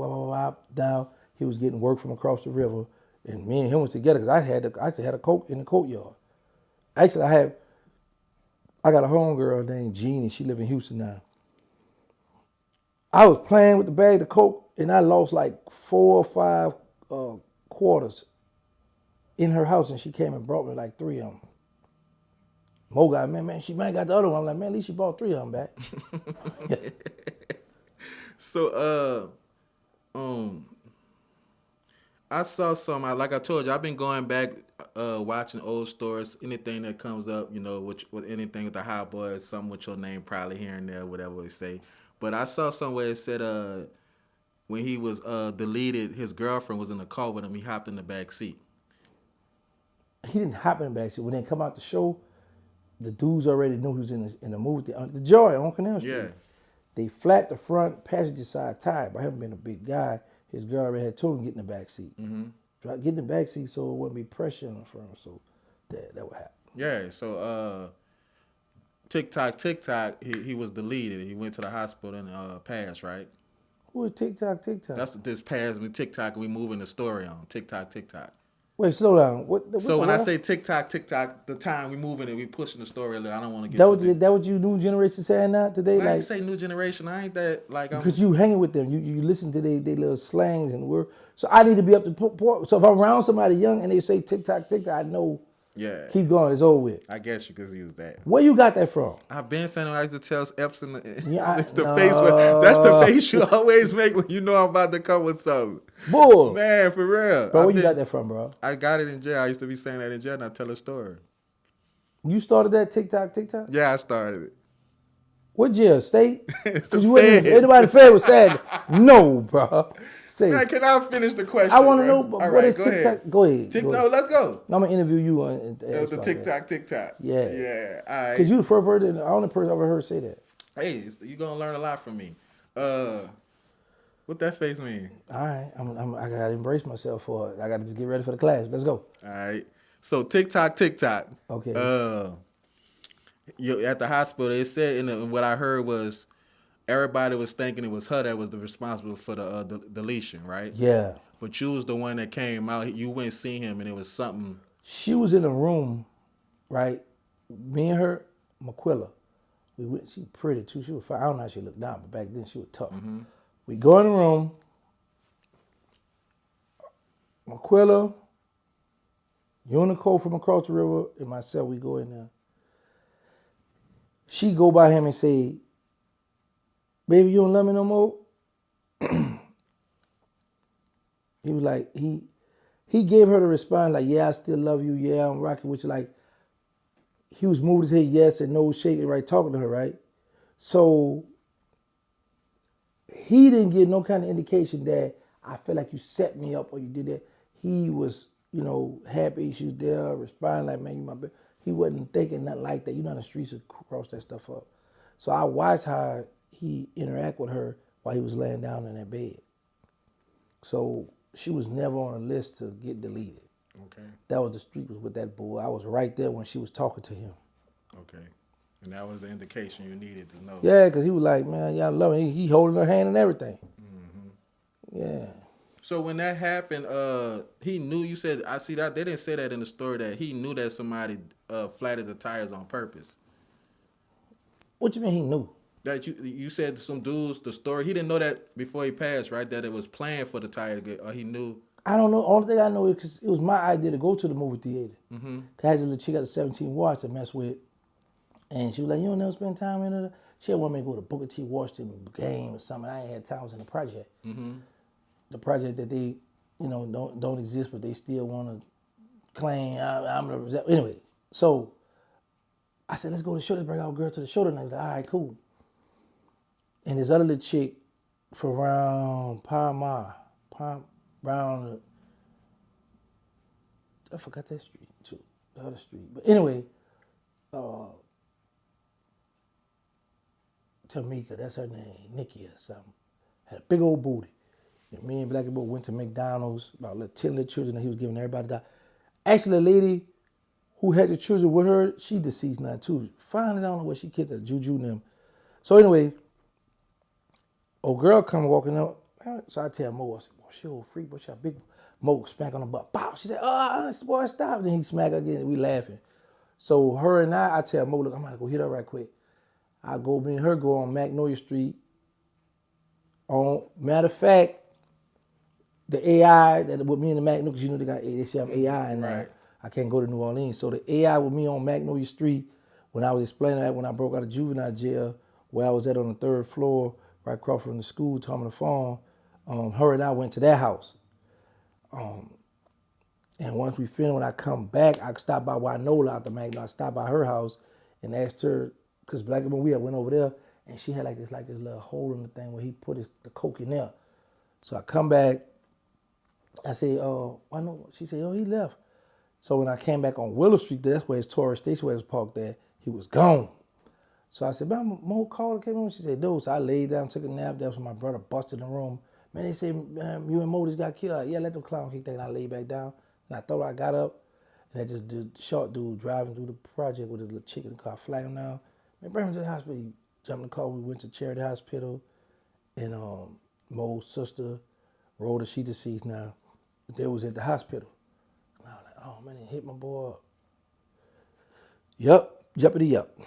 down. He was getting work from across the river, and me and him was together because I actually had a coat in the courtyard. Actually, I got a homegirl named Jeannie. She live in Houston now. I was playing with the bag of coke, and I lost like 4 or 5 quarters in her house, and she came and brought me like 3 of them. Mo got, man, she might got the other one. I'm like, man, at least she brought 3 of them back. So, I saw some. Like I told you, I've been going back, watching old stories. Anything that comes up, with anything with the hot boys, something with your name probably here and there, whatever they say. But I saw somewhere it said when he was deleted, his girlfriend was in the car with him. He hopped in the back seat. He didn't hop in the back seat. When they come out the show, the dudes already knew he was in the movie. The Joy on Canal Street. Yeah. They flat the front passenger side tire. By him being a big guy, his girl already had told him to get in the back seat. Mm-hmm. Get in the back seat so it wouldn't be pressure on the front. So that would happen. Yeah, so TikTok, he was deleted. He went to the hospital and passed, right? Who is TikTok? That's this passed me TikTok. We moving the story on TikTok. Wait, slow down. What So the when I what? say TikTok, the time we moving it, we pushing the story a little. I don't want to get That too what deep. that what you new generation saying now today? I ain't Like say new generation. I ain't that like because I'm. you hanging with them, you listen to they little slangs and word. So I need to be up to point. So if I'm around somebody young and they say TikTok, I know. Yeah. Keep going. It's over with. I guess you could use that. Where you got that from? I've been saying I like to tell F's in the. Yeah, That's the face. That's the face you always make when you know I'm about to come with something. Bull. Man, for real. Bro, where you got that from, bro? I got it in jail. I used to be saying that in jail, and I tell a story. You started that TikTok? Yeah, I started it. What jail? State? It's the You wouldn't. feds. Anybody fair was sad. No, bro. Say. Man, can I finish the question? I want to bro? know All what right, is go TikTok. ahead. Go ahead. No, let's go. I'm gonna interview you on The TikTok. Yeah. Yeah. All right. Cause you the first person, the only person I've ever heard say that. Hey, you gonna learn a lot from me. What that face mean? All right, I gotta embrace myself for it. I gotta just get ready for the class. Let's go. All right. So TikTok. Okay. You at the hospital. It said, what I heard was everybody was thinking it was her that was the responsible for the deletion, right? Yeah. But you was the one that came out. You went and see him, and it was something. She was in a room, right? Me and her, Maquilla. We went. She pretty too. She was fine. I don't know how she looked now, but back then she was tough. Mm-hmm. We go in the room. Maquilla, Unico from across the river, and myself. We go in there. She go by him and say, "Baby, you don't love me no more." He was like, he gave her the response like, "Yeah, I still love you. Yeah, I'm rocking with you." Like, he was moving his head yes and no, shaking, right, talking to her, right? So he didn't give no kind of indication that I feel like you set me up or you did that. He was, happy she was there, responding like, "Man, you my baby." He wasn't thinking nothing like that. You know, in the streets would cross that stuff up. So I watched how he interact with her while he was laying down in that bed. So she was never on a list to get deleted. Okay. That was the street was with that boy. I was right there when she was talking to him. Okay. And that was the indication you needed to know. Yeah, because he was like, "Man, y'all love him." He holding her hand and everything. Mm-hmm. Yeah. So when that happened, he knew. You said, I see that they didn't say that in the story that he knew that somebody flattened the tires on purpose. What you mean he knew? That you said some dudes, the story, he didn't know that before he passed, right? That it was planned for the tire to get, or he knew. I don't know. Only thing I know is 'cause it was my idea to go to the movie theater. Mm-hmm. I had a little chick at the 17 watch to mess with. And she was like, "You don't never spend time in it." She had wanted me to go to Booker T. Washington game or something. I ain't had time. I was in the project. Mm-hmm. The project that they, don't exist, but they still want to claim I'm the representative. Anyway, so I said, "Let's go to the show. Let's bring our girl to the show tonight." Like, all right, cool. And this other little chick from around around, I forgot that street too, the other street. But anyway, Tamika, that's her name, Nikki or something, had a big old booty. And me and Black Boy went to McDonald's, about 10 little children that he was giving everybody that. Actually, the lady who had the children with her, she deceased now too. Finally, I don't know where she killed her, Juju and them. So anyway, old girl come walking up. So I tell Mo, I said, "Boy, she old freak, but she a big." Mo smack on the butt. Pow! She said, "Oh, boy, stop." Then he smack her again, and we laughing. So her and I tell Mo, "Look, I'm gonna go hit her right quick." Me and her go on Magnolia Street. Matter of fact, the AI that with me and the Magnolia, because they say I'm AI and right. I can't go to New Orleans. So the AI with me on Magnolia Street, when I was explaining that when I broke out of juvenile jail, where I was at on the 3rd floor, right across from the school, talking on the phone, her and I went to that house. And once we finished, when I come back, I stopped by NOLA out the Magnolia. I stopped by her house and asked her, because Black woman, we had went over there, and she had like this little hole in the thing where he put the coke in there. So I come back, I say, "Why no?" She said, "Oh, he left." So when I came back on Willow Street, that's where his Taurus station was parked at, he was gone. So I said, "Man, Mo called, came on." She said, "No." So I laid down, took a nap. That's when my brother busted in the room. "Man, they say, you and Mo just got killed." "Yeah, let them clown kick that." And I laid back down. And I thought I got up. And that just the short dude driving through the project with a little chick in the car, flag him down. Man, bring him to the hospital. He jumped in the car. We went to Charity Hospital, and Mo's sister, Rhoda, she deceased now. They was at the hospital. And I was like, oh man, they hit my boy up. Yup, Jeopardy up.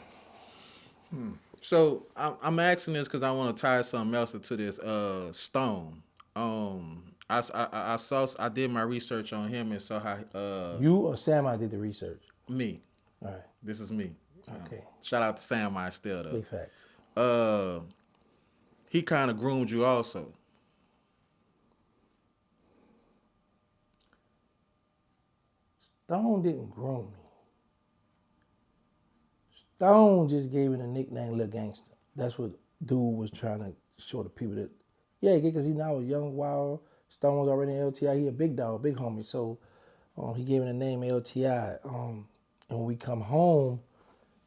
So I'm asking this because I want to tie something else into this. Stone. I did my research on him and saw how. You or Sam, I did the research. Me. All right. This is me. Okay. Shout out to Sam I still though. Big facts. He kind of groomed you also. Stone didn't groom me. Stone just gave me the nickname Lil Gangsta. That's what dude was trying to show the people that, yeah, because he now a young, wild. Stone was already in LTI. He a big dog, big homie. So he gave me the name LTI. And when we come home,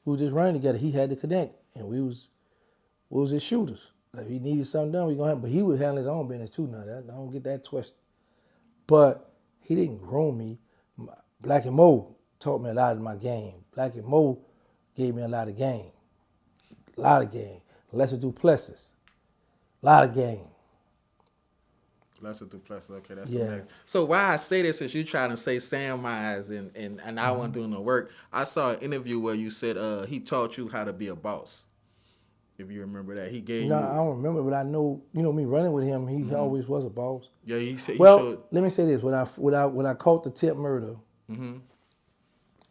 we were just running together. He had to connect, and we was his shooters. Like, if he needed something done, we gonna have. But he would handle his own business too. Now, I don't get that twisted. But he didn't groom me. Black and Mo taught me a lot of my game. Black and Mo gave me a lot of game. A lot of game. Lesser Duplessis. A lot of game. Lesser Duplessis. Okay, that's Yeah. the next. So why I say this is you trying to say Sam Myers and I wasn't doing the work. I saw an interview where you said he taught you how to be a boss. If you remember that, he gave No, you. I don't remember, but I know, me running with him, he always was a boss. Yeah, he said. Well, let me say this: when I caught the tip murder, Mm-hmm.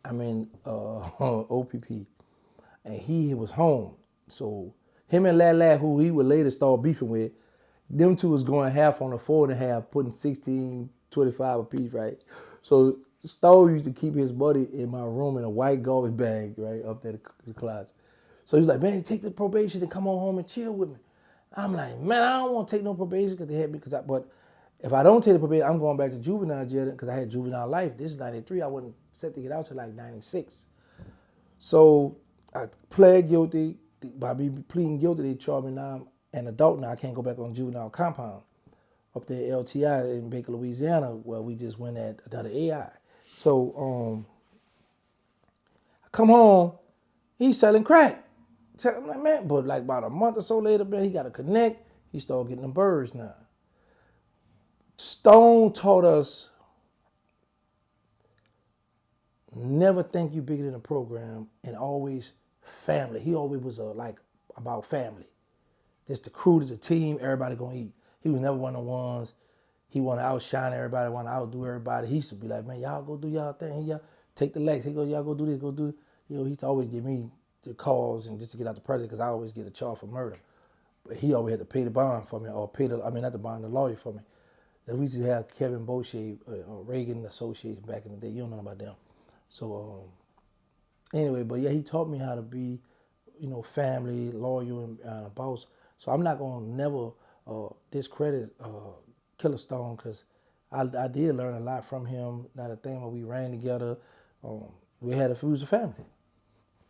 I'm in OPP, and he was home. So him and Lad, who he would later start beefing with, them two was going half on a 4.5, putting 16, 25 apiece, right? So Stowe used to keep his buddy in my room in a white garbage bag, right, up there in the closet. So he's like, man, take the probation and come on home and chill with me. I'm like, man, I don't want to take no probation because they had me. But if I don't take the probation, I'm going back to juvenile jail because I had juvenile life. This is 93. I wasn't set to get out till like 96. So I pled guilty. By me pleading guilty, they charged me now. I'm an adult now. I can't go back on juvenile compound up there at LTI in Baker, Louisiana, where we just went at another AI. So I come home, he's selling crack. I'm like, man, but like about a month or so later, man, he got to connect. He started getting them birds now. Stone taught us never think you bigger than a program and always family. He always was like about family. Just the crew, the team, everybody gonna eat. He was never one of the ones. He want to outshine everybody, want to outdo everybody. He used to be like, man, y'all go do y'all thing. Y'all take the legs. He goes, y'all go do this, go do it. He used to always give me the calls and just to get out the project because I always get a charge for murder. But he always had to pay the bond for me or not the bond, the lawyer for me. We used to have Kevin Boucher, Reagan Associates back in the day. You don't know about them. So anyway, but yeah, he taught me how to be, family, loyal, and a boss. So I'm not gonna never discredit Killer Stone because I did learn a lot from him. Not a thing when we ran together. We was a family.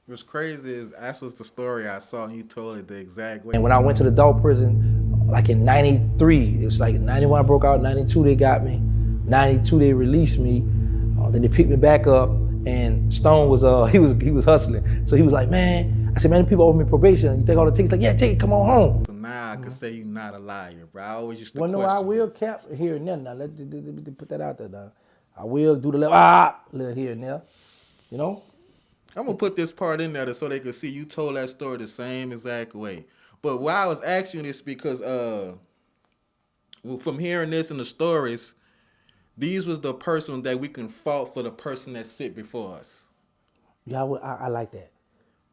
What's crazy is that was the story I saw, and you told it the exact way. And when I went to the adult prison, like in 93, it was like 91 I broke out, 92 they got me, 92 they released me, then they picked me back up, and Stone was he was hustling. So he was like, man, I said, man, people offer me probation. You take all the tickets? Like, yeah, take it, come on home. So now I can say you're not a liar, bro. I always used to Well, no, question. I will cap here and there. Now, let's put that out there now. I will do the little here and there, I'm gonna put this part in there so they can see you told that story the same exact way. But why I was asking this because from hearing this in the stories, these was the person that we can fault for the person that sit before us. Yeah, I like that.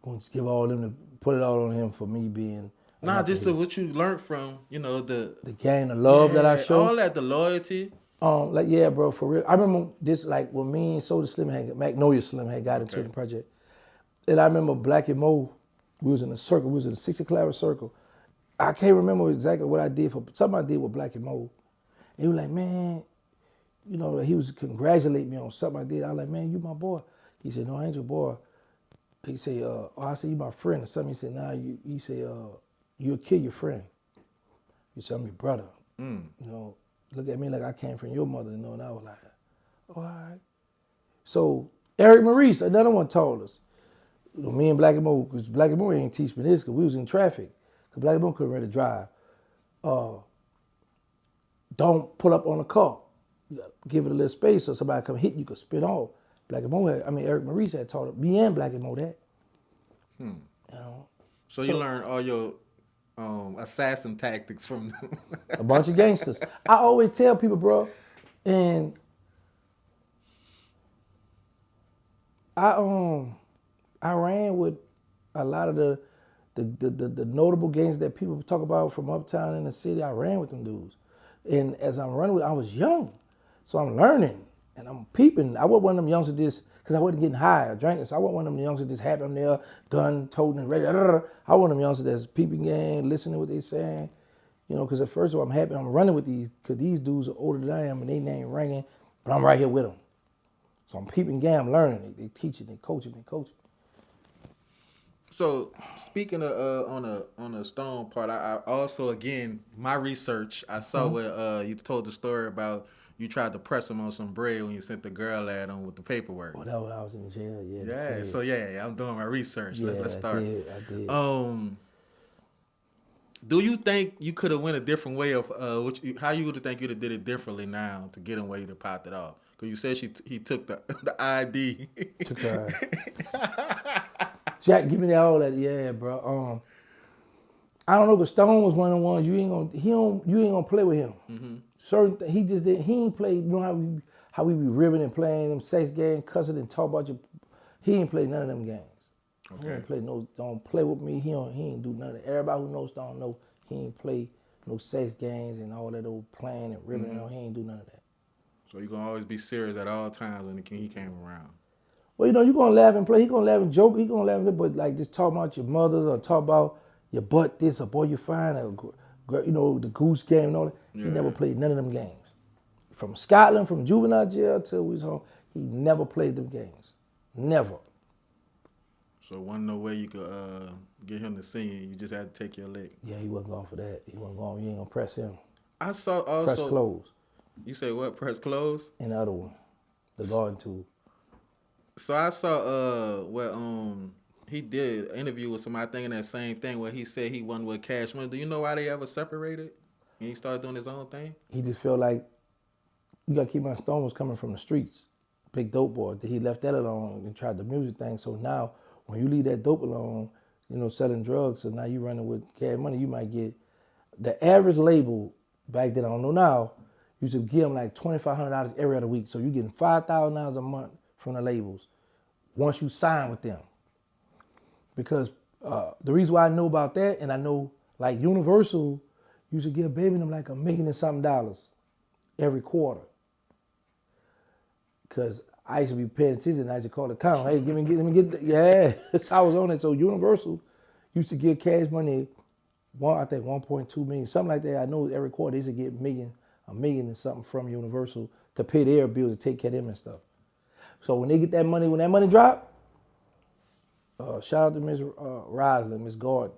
I'm gonna just give all them to put it all on him for me being. Nah, just what you learned from, the game, the love that I show. All that, the loyalty. Yeah, bro, for real. I remember this, like, when me and Magnolia Slim had got into the project. And I remember Black and Mo, we was in a circle, we was in a 60 claret circle. I can't remember exactly what I did something I did with Black and Mo. And he was like, man, he was congratulating me on something I did. I was like, man, you my boy. He said, no, I ain't your boy. He said, I said, you my friend or something. He said, nah, he said, you'll kill your friend. He said, I'm your brother. Look at me like I came from your mother, and I was like, oh, all right. So Eric Maurice, another one told us. Me and Black and Mo, because Black and Mo ain't teach me this because we was in traffic. Because Black and Mo couldn't really drive. Don't pull up on a car. You gotta give it a little space so somebody come hit you, could spin off. Eric Maurice had taught me and Black and Mo that. You know? So you learned all your assassin tactics from a bunch of gangsters. I always tell people, bro, and I ran with a lot of the notable gangs that people talk about from uptown in the city. I ran with them dudes. And as I'm running with, I was young. So I'm learning and I'm peeping. I wasn't one of them youngsters just, because I wasn't getting high or drinking. So I wasn't one of them youngsters just happy I'm there, gun, toting, and ready. I was one of them youngsters that's peeping gang, listening to what they saying. You know, because at first of all, I'm happy I'm running with these, because these dudes are older than I am and they name ringing, but I'm right here with them. So I'm peeping gang, I'm learning. They teaching, they coaching me. So speaking of on the Stone part, I also again my research I saw where you told the story about you tried to press him on some bread when you sent the girl ad on with the paperwork. Oh, that was I was in jail, yeah. Yeah. So I'm doing my research. Yeah, Let's start. I did. Do you think you could have went a different way of how you would think you'd have did it differently now to get him where you'd have popped it off? Because you said he took the ID. Took her. Jack, give me all that, yeah, bro. I don't know, but Stone was one of the ones you ain't gonna play with him. Mm-hmm. Certain he just didn't. He ain't played. You know how we be ribbing and playing them sex games, cussing and talk about your. He ain't played none of them games. Okay. He ain't play no. Don't play with me. He ain't do none of that. Everybody who knows Stone know he ain't play no sex games and all that old playing and ribbing. Mm-hmm. He ain't do none of that. So you're gonna always be serious at all times when he came around. Well, you know, you're gonna laugh and play. He gonna laugh and joke. He gonna laugh and play, but like just talk about your mothers or talk about your butt this or boy you fine or you know the goose game and all that. Yeah. He never played none of them games. From Scotland, from juvenile jail till we was home, he never played them games. Never. So wasn't no way you could get him to sing. You just had to take your lick. Yeah, he wasn't going for that. He wasn't going. You ain't gonna press him. I saw also press close. You say what? Press close? And the other one, the garden tool. So I saw where he did an interview with somebody thinking that same thing where he said he wasn't with Cash Money. Do you know why they ever separated? And he started doing his own thing? He just felt like you gotta keep my Stone was coming from the streets. Big dope boy. He left that alone and tried the music thing. So now when you leave that dope alone, you know, selling drugs, so now you running with Cash Money, you might get the average label back then, I don't know now, used to give them like $2,500 every other week. So you're getting $5,000 a month from the labels once you sign with them. Because the reason why I know about that, and I know like Universal used to give Baby them like $1 million and something every quarter. Because I used to be paying attention and I used to call the count. Hey, let me get yeah. So I was on it. So Universal used to give Cash Money, I think 1.2 million, something like that. I know every quarter they used to get $1 million and something from Universal to pay their bills to take care of them and stuff. So when they get that money, when that money drop, shout out to Miss Risley, Miss Gordon.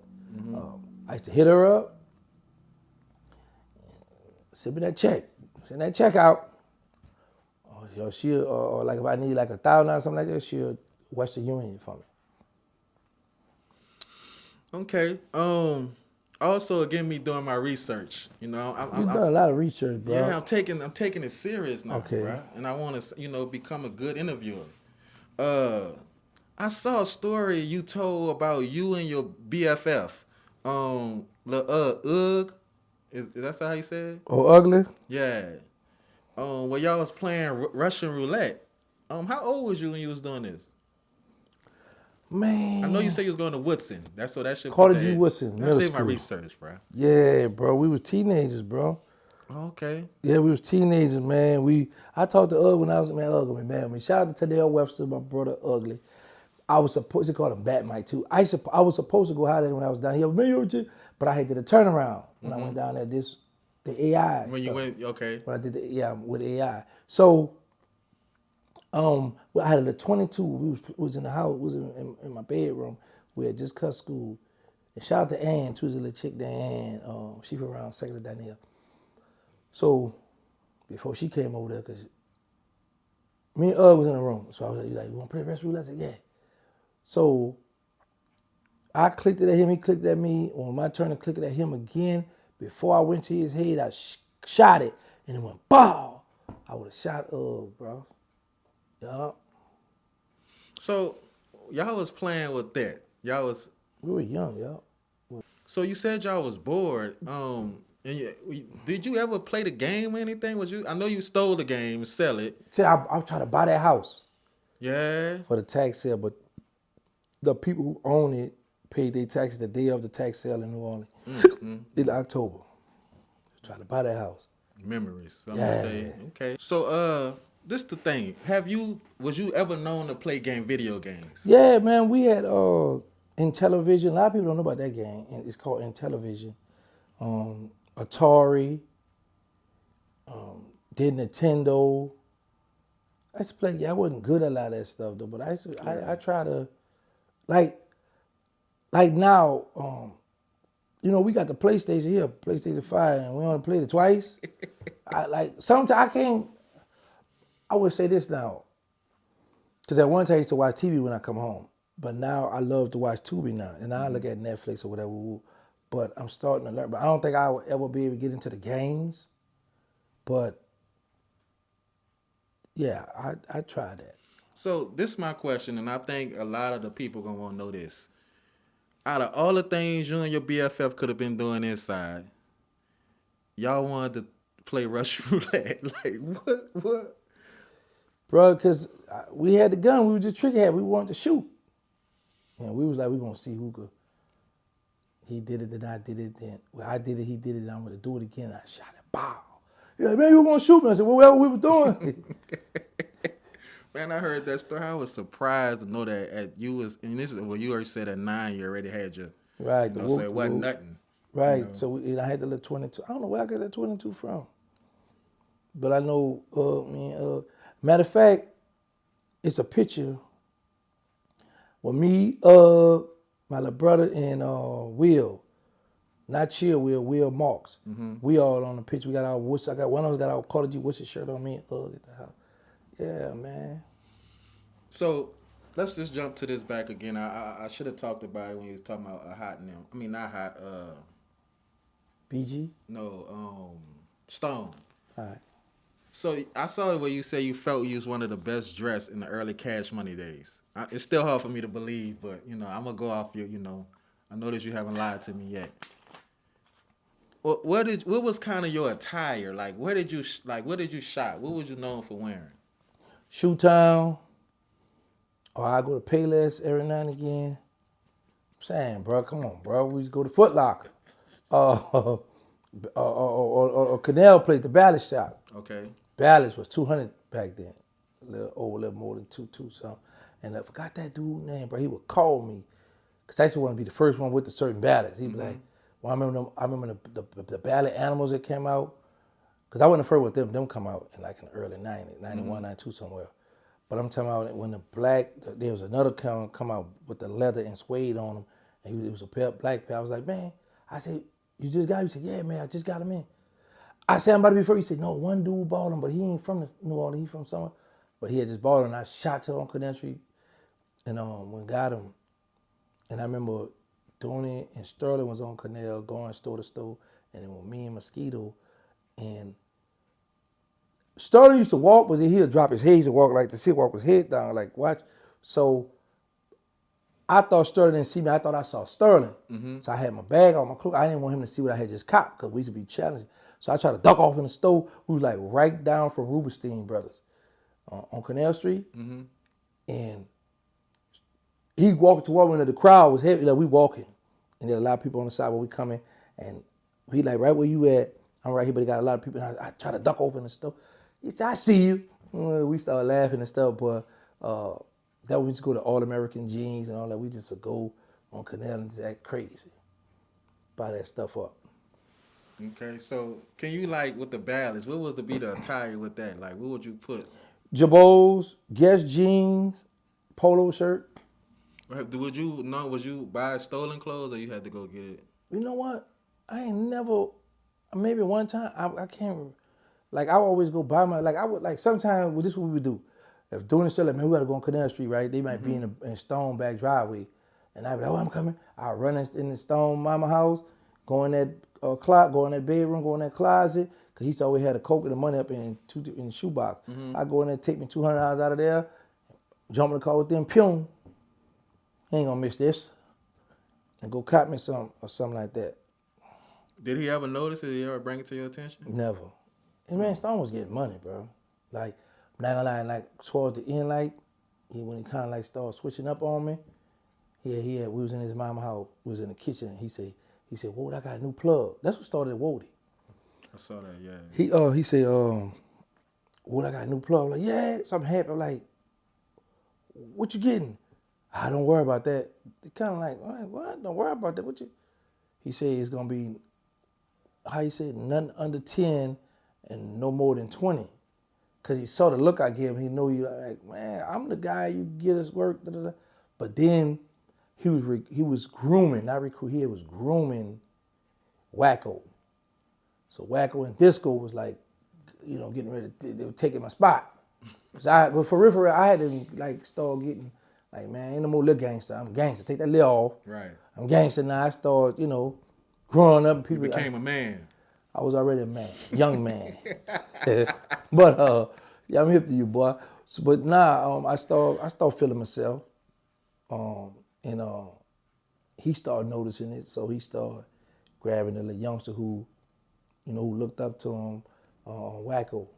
I used to hit her up, send me that check, send that check out. She'll, like if I need like $1,000 or something like that, she'll Western Union for me. Okay. Also, again, me doing my research. You know, You've done a lot of research, bro. Yeah, I'm taking it serious now, okay, bro. And I want to, become a good interviewer. I saw a story you told about you and your BFF. Ugg. Is that how you said it? Oh, Ugly? Yeah. Where y'all was playing Russian roulette. How old was you when you was doing this? Man, I know you said you was going to Woodson. That's so that shit. Carter G. Woodson. I did my research, bro. Yeah, bro. We were teenagers, bro. Okay. Yeah, we was teenagers, man. I talked to Ugg when I was Ugly, man. Shout out to Tadell Webster, my brother Ugly. I was supposed to call him Bat Mike too. I was supposed to go holler at him when I was down here, but I had to the turnaround when I went down there. The AI. When you went, okay. When I did with AI. So, I had a 22. We was in the house. Was in my bedroom. We had just cut school. And shout out to Ann, too, was a little chick there, Ann. She from around Second Danielle. So, before she came over there, because Me and was in the room. So I was like, you want to play the rest roulette? I said, yeah. So I clicked it at him. He clicked at me. On my turn to click it at him again. Before I went to his head, I shot it. And it went, bow. I would have shot bro. Yup. So y'all was playing with that. Y'all was. We were young, y'all. So you said y'all was bored. Did you ever play the game or anything? Was you? I know you stole the game, sell it. See, I tried to buy that house. Yeah. For the tax sale, but the people who own it paid their taxes the day of the tax sale in New Orleans in October. Try to buy that house. Memories. So I'm gonna say, okay. So this the thing. Was you ever known to play video games? Yeah, man. We had in television. A lot of people don't know about that game. And it's called in television. Atari. Did Nintendo. I used to play. Yeah, I wasn't good at a lot of that stuff though. But I try to like now. We got the PlayStation here, PlayStation 5, and we only played it twice. Sometimes I can't. I would say this now, because at one time I used to watch TV when I come home, but now I love to watch Tubi now, and now I look at Netflix or whatever. But I'm starting to learn. But I don't think I will ever be able to get into the games. But yeah, I tried that. So this is my question, and I think a lot of the people gonna want to know this. Out of all the things you and your BFF could have been doing inside, y'all wanted to play Russian roulette. Like what? Bro, because we had the gun, we were just trigger happy. We wanted to shoot. And we was like, we gonna see who could. He did it, then I did it, then I did it, he did it, and I'm gonna do it again. I shot it, bow. He's like, man, you were gonna shoot me. I said, well, whatever we were doing. Man, I heard that story. I was surprised to know that and this is what you already said at 9, you already had your, right. So it wasn't nothing. Right. So I had the little 22. I don't know where I got that 22 from. But I know, matter of fact, it's a picture with me, my little brother, and Will. Not Chill Will Marks. We all on the picture. We got our Worcester. One of us got our Call of Duty Worcester shirt on me. At the house. Yeah, man. So let's just jump to this back again. I should have talked about it when you was talking about a hot now. I mean, not hot. BG? No, Stone. All right. So I saw it where you say you felt you was one of the best dressed in the early Cash Money days. It's still hard for me to believe, but I'm gonna go off your. I know that you haven't lied to me yet. What was kind of your attire? Like, what did you shop? What was you known for wearing? Shoe Town. Or I go to Payless every now and again. I'm saying, bro, come on, bro. We just go to Foot Locker. Or Canal Place, the Balance shop. Okay. Balance was $200 back then. A little more than two something. And I forgot that dude's name, bro. He would call me. Because I used to want to be the first one with the certain ballads. He'd be like, well, I remember the ballad Animals that came out. Because I wasn't the first with them. Them come out in the early 90s, 91, 92 somewhere. But I'm talking about when there was another come out with the leather and suede on them. And it was a black pair. I was like, man, I said, you just got him? He said, yeah, man, I just got him in. I said, I'm about to be first. He said, no, one dude bought him, but he ain't from New Orleans. He from somewhere. But he had just bought him, and I shot to him on Canal Street. And we got him. And I remember doing it, and Sterling was on Canal, going store to store. And then with me and Mosquito, and Sterling used to walk, but then he'll drop his head. He used to walk like this. He'd walk his head down, like, watch. So I thought Sterling didn't see me. I thought I saw Sterling. So I had my bag on my cloak. I didn't want him to see what I had just copped because we used to be challenging. So I tried to duck off in the store. We was like right down from Rubenstein Brothers on Canal Street. And he walked toward me. The crowd was heavy. Like, we walking. And there were a lot of people on the side where we coming. And he like, right where you at? I'm right here, but he got a lot of people. And I try to duck off in the store. He said, I see you. We started laughing and stuff, but that we just go to All American Jeans and all that. We just would go on Canal and just act crazy. Buy that stuff up. Okay, so can you with the ballads, what was the attire with that? Like, what would you put? Jabos, Guess jeans, polo shirt. Would you buy stolen clothes or you had to go get it? You know what? I ain't never, maybe one time, I can't remember. I always go buy I would, sometimes, this is what we would do. If doing the shit like, man, we gotta go on Canal Street, right? They might be in Stone back driveway. And I'd be like, oh, I'm coming. I'll run in the Stone mama house, go in that go in that bedroom, go in that closet, because he always had a Coke and the money up in the shoebox. I go in there, take me $200 out of there, jump in the car with them, pew. He ain't gonna miss this. And go cop me some or something like that. Did he ever notice it? Did he ever bring it to your attention? Never. And man, Stone was getting money, bro. Like, I'm not gonna lie, like towards the end, like, when he kind of like started switching up on me, we was in his mama house, we was in the kitchen, and he said, Whoa, I got a new plug. That's what started Wody. I saw that, yeah. He said, Whoa, I got a new plug. I'm like, yeah, so I'm happy. I'm like, what you getting? I don't worry about that. They kind of like, what? Don't worry about that. What you? He said it's gonna be, how he said, nothing under 10 and no more than 20. Cause he saw the look I gave him. He know you like, man, I'm the guy you get us work. Da, da, da. But then he was grooming, not recruit. He was grooming Wacko. So Wacko and Disco was like, getting ready. They were taking my spot. But for real, I had to like start getting like, man, ain't no more little gangster. I'm gangster. Take that lil off. Right. I'm gangster now. I started, growing up. You became a man. I was already a man, young man. But yeah, I'm hip to you, boy. So, but now I start feeling myself, and he started noticing it. So he started grabbing the little youngster who looked up to him, Wacko.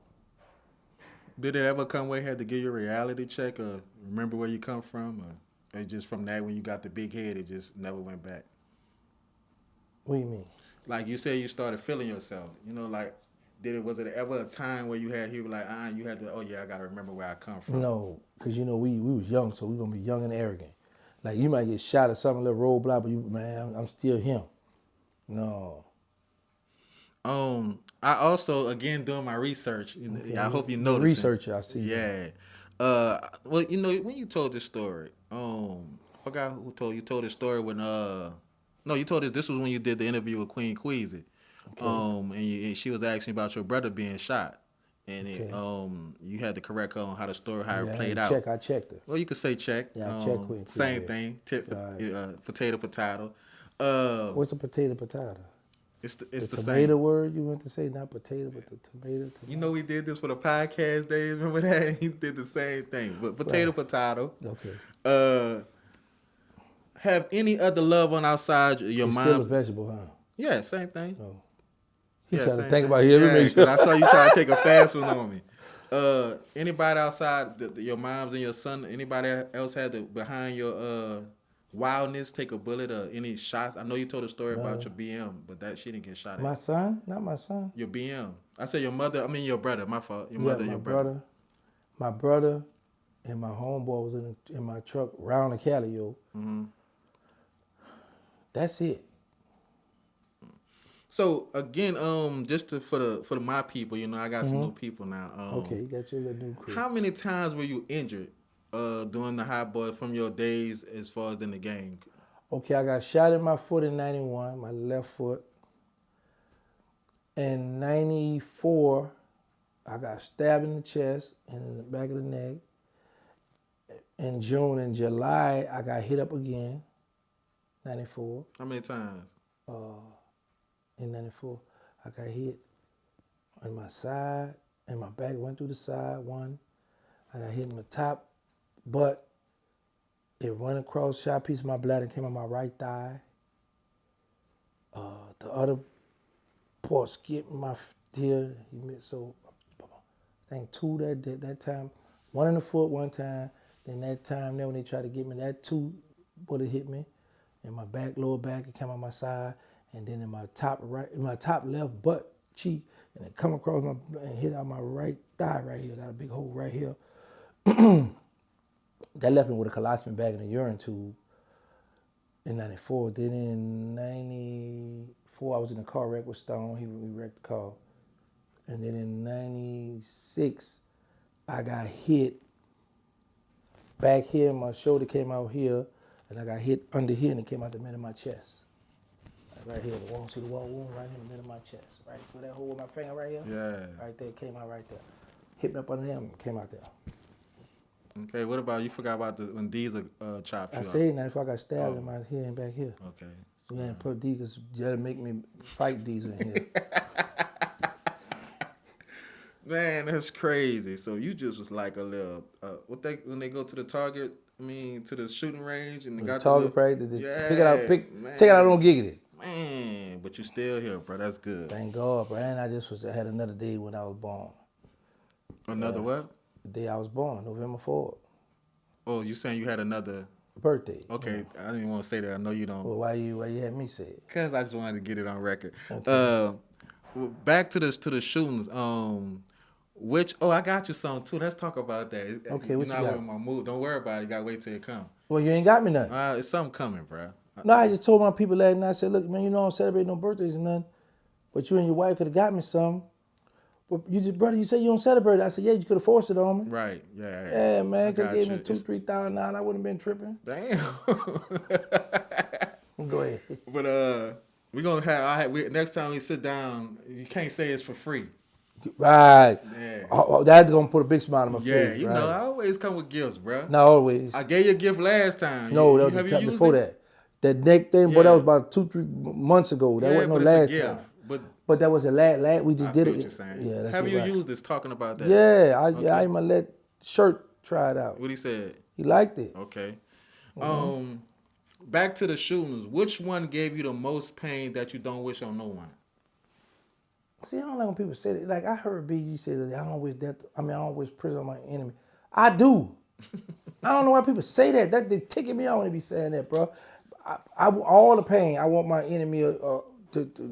Did it ever come where you had to give you a reality check or remember where you come from? Or just from that when you got the big head, it just never went back? What do you mean? Like you said, you started feeling yourself. Like, was it ever a time where you had you had to, oh yeah, I got to remember where I come from? No, because we was young, so we going to be young and arrogant. Like you might get shot at some little roadblock, but man, I'm still him. No. I also, again, doing my research, Okay. I hope you The noticed. Researcher, I see. Yeah. Well, when you told this story, I forgot who told you told this story when no, you told this was when you did the interview with Queen Queasy. Okay. And she was asking about your brother being shot. And you had to correct her on how it played out. I checked it. Well, you could say check. Yeah, I checked Queen Same Queasy. thing. Potato. What's a potato? It's the tomato same word you went to say, not potato, but the tomato. We did this for the podcast days. Remember that? He did the same thing. But potato. Okay. Have any other loved one outside your It's mom? still a vegetable, huh? Yeah, same thing. Oh. He Yeah, trying to same think thing. about it. Yeah, because I saw you trying to take a fast one on me. Anybody outside your moms and your son? Anybody else had to behind your wildness take a bullet or any shots? I know you told a story about your BM, but she didn't get shot at. My son? Not my son. Your BM. I said your mother. I mean your brother. My fault. Your mother. Your brother. My brother and my homeboy was in my truck round the Cali, yo. Mm-hmm. That's it. So again, just for the my people, I got some new people now. Okay, you got your little new crew. How many times were you injured during the hot boy from your days as far as in the game? Okay, I got shot in my foot in 91, my left foot. In 94, I got stabbed in the chest and in the back of the neck. In June and July, I got hit up again. 94. How many times? In 94, I got hit on my side and my back went through the side, one. I got hit in the top butt. It went across, shot a piece of my bladder, came on my right thigh. The other part skipped my here. So I think two that time. One in the foot one time. Then that time when they tried to get me, that two bullet hit me in my back, lower back. It came on my side, and then in my top left butt cheek, and it come across and hit out my right thigh right here. Got a big hole right here. That left me with a colostomy bag and a urine tube in 94. Then in 94, I was in a car wreck with Stone. We wrecked the car. And then in 96, I got hit back here. My shoulder came out here, and I got hit under here, and it came out the middle of my chest. Right here, the wall, see the wall wound right in the middle of my chest. Right where that hole with my finger right here? Yeah. Right there, it came out right there. Hit me up under there and came out there. Okay, what about you? Forgot about when Diesel chopped I you up. said that if I got stabbed in my head and back here. Okay. So you ain't put D because you had to make me fight Diesel in here. Man, that's crazy. So you just was like a little when they go to the target, to the shooting range and they got the target little, practice, yeah, check it out on Giggity. Man, but you still here, bro. That's good. Thank God, bro. And I had another day when I was born. Another what? The day I was born, November 4th. Oh, you saying you had another birthday? Okay, I didn't want to say that. I know you don't. Well, why you had me say it? Cause I just wanted to get it on record. Okay. Back to the shootings. I got you some too. Let's talk about that. Okay, what you got? In my mood. Don't worry about it. You gotta wait till it come. Well, you ain't got me nothing. It's something coming, bro. No, I just told my people last night. I said, look, man, you know I don't celebrate no birthdays and nothing, but you and your wife could have got me some. But you said you don't celebrate it. I said, yeah, you could have forced it on me. Right. Yeah. Yeah, man, could have gave me $2,000-$3,000. I wouldn't have been tripping. Damn. Go ahead. But we're gonna next time we sit down, you can't say it's for free. Right. Yeah. That's gonna put a big smile on my face. Yeah, you right? know, I always come with gifts, bro. Not always. I gave you a gift last time. No, that was the time before that. That neck thing, but that was about 2-3 months ago. That wasn't no last time. But that was the last. We just did it. What you're saying. Yeah, that's have you right. used this talking about that? Yeah, I even let Shirt try it out. What he said? He liked it. Okay. Back to the shootings. Which one gave you the most pain that you don't wish on no one? See, I don't like when people say that. Like I heard BG say that I don't wish death. I don't wish prison on my enemy. I do. I don't know why people say that. That they ticking me off when they be saying that, bro. I all the pain. I want my enemy to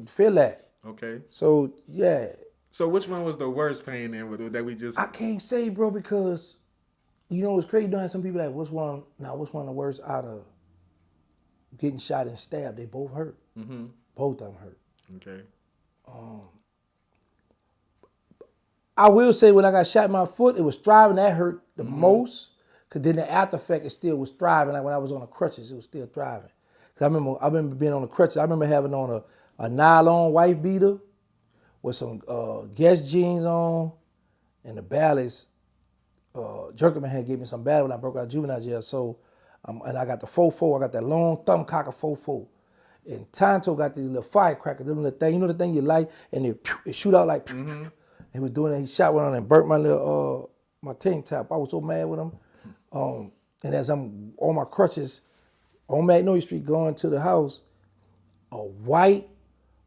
feel that. Okay. So yeah. So which one was the worst pain then that we just? I can't say, bro, because you know it's crazy. You don't have some people like what's one of the worst out of getting shot and stabbed? They both hurt. Mm-hmm. Both of them hurt. Okay. I will say when I got shot in my foot, it was thriving. That hurt the most. Cause then the after effect, it still was thriving. Like when I was on the crutches, it was still thriving. Cause I remember being on the crutches. I remember having on a nylon wife beater with some Guess jeans on and the ballads. Jerkerman had gave me some ballad when I broke out of juvenile jail. So, and I got the 4-4. I got that long thumb cocker 4-4. And Tonto got these little firecrackers, the little thing, you know the thing you light, and it shoot out like. He was doing that. He shot one on and burnt my little my tank top. I was so mad with him. And as I'm on my crutches on Magnolia Street going to the house, a white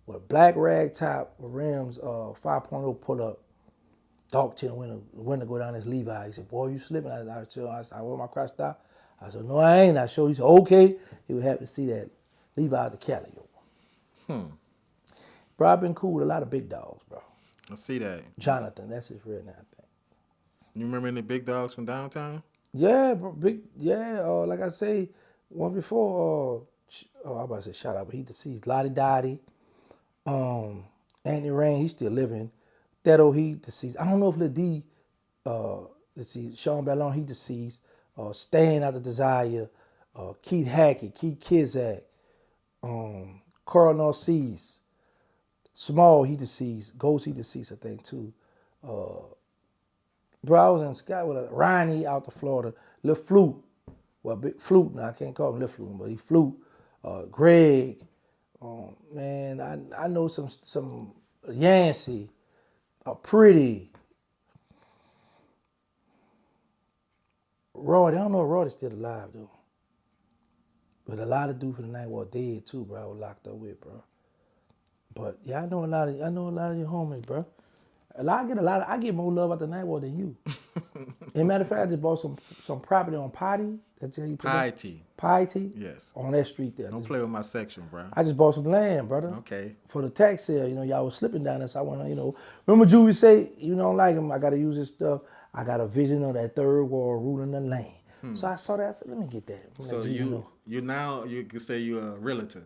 with black rag top with rims, 5.0 pull up, dark tin window go down this Levi. He said, "Boy, you slipping?" I wear my crotch stop. I said, "No, I ain't." I showed. He said, "Okay." He was happy to see that Levi the Cali. Bro, I've been cool with a lot of big dogs, bro. I see that. Jonathan, that's his real name, I think. You remember any big dogs from downtown? Yeah, bro, like I say, one before, I'm about to say shout out, but he deceased. Lottie Dottie, Anthony Rain, he's still living. Thedo, he deceased. I don't know if Lil D, deceased. Sean Ballon, he deceased. Stan out of Desire, Keith Hackett, Keith Kizak, Carl Narcisse, Small, he deceased. Ghost, he deceased, I think, too. Bro, I was in Scott with a Ronnie out to Florida. Lil Flute. Well, big Flute now. I can't call him Lil Flute, but he Flute. Greg. Man, I know some Yancey. Pretty. Rod. I don't know if Rod is still alive, though. But a lot of dudes from the night were dead, too, bro. I was locked up with, bro. But yeah, I know a lot of your homies, bro. I get more love out the night war than you. As a matter of fact, I just bought some property on Piety. That's how you put Piety. Piety? Yes. On that street there. Don't play with my section, bro. I just bought some land, brother. Okay. For the tax sale. You know, y'all was slipping down there, so I want to, remember Julie say, you don't like him, I got to use this stuff. I got a vision of that third world ruling the land. So I saw that, I said, let me get that. So you can say you're a realtor.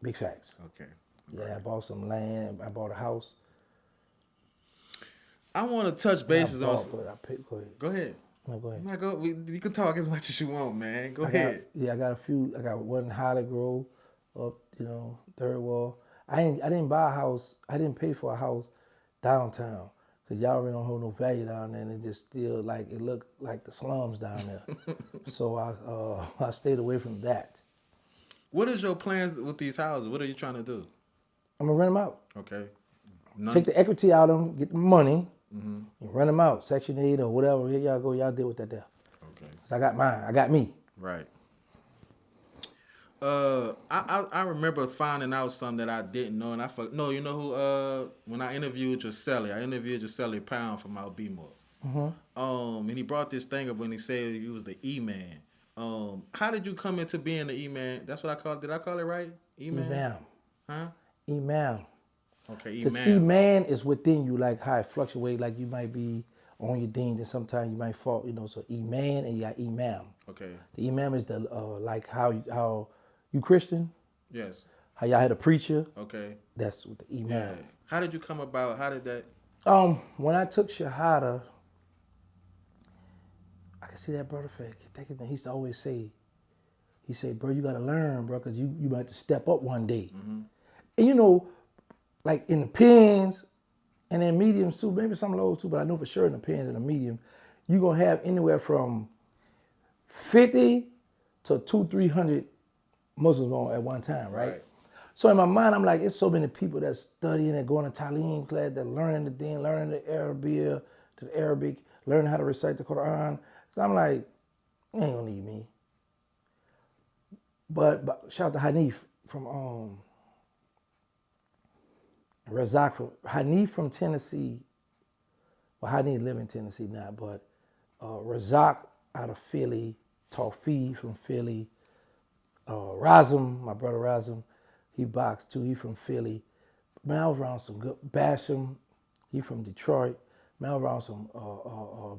Big facts. Okay. Yeah, I bought some land. I bought a house. I want to touch bases on. Go ahead. Go ahead. No, go ahead. You can talk as much as you want, man. Go ahead. I got a few. I got one Holly Grove up, third wall. I didn't buy a house. I didn't pay for a house downtown. Cause y'all really don't hold no value down there, and it just still like it looked like the slums down there. So I stayed away from that. What is your plans with these houses? What are you trying to do? I'm gonna rent them out. Okay. Take the equity out of them, get the money, and rent them out. Section 8 or whatever. Here y'all go. Y'all deal with that there. Okay. 'Cause I got mine. I got me. Right. I remember finding out something that I didn't know, and no, you know who? When I interviewed Joselli Pound from Mount B-More. And he brought this thing up when he said he was the E-Man. How did you come into being the E-Man? That's what I called. Did I call it right? E-Man. E-Man. Huh? E-Man. Okay, Because E-Man. E-Man is within you, like how it fluctuates. Like you might be on your dean, and sometimes you might fall. So E-Man and you got Imam. Okay. The Imam is the like how you Christian. Yes. How y'all had a preacher. Okay. That's what the Imam. Yeah. How did you come about? How did that? When I took Shahada, I could see that brother thinking that he used to always say, he said, bro, you gotta learn, bro, because you might have to step up one day. And like in the pens and in mediums too, maybe some lows too, but I know for sure in the pens and the medium, you're gonna have anywhere from 50 to 200-300 Muslims on at one time, right? So in my mind, I'm like, it's so many people that studying and going to Talim class, that learning the deen, learning the Arabic, learning how to recite the Quran. So I'm like, you ain't gonna need me. But shout out to Hanif from Hanif from Tennessee. Well, Hanif live in Tennessee now, but Razak out of Philly, Tawfi from Philly, Razum, my brother Razum, he boxed too. He from Philly. Man, I was around some good. Basham, he from Detroit. Man, I was around some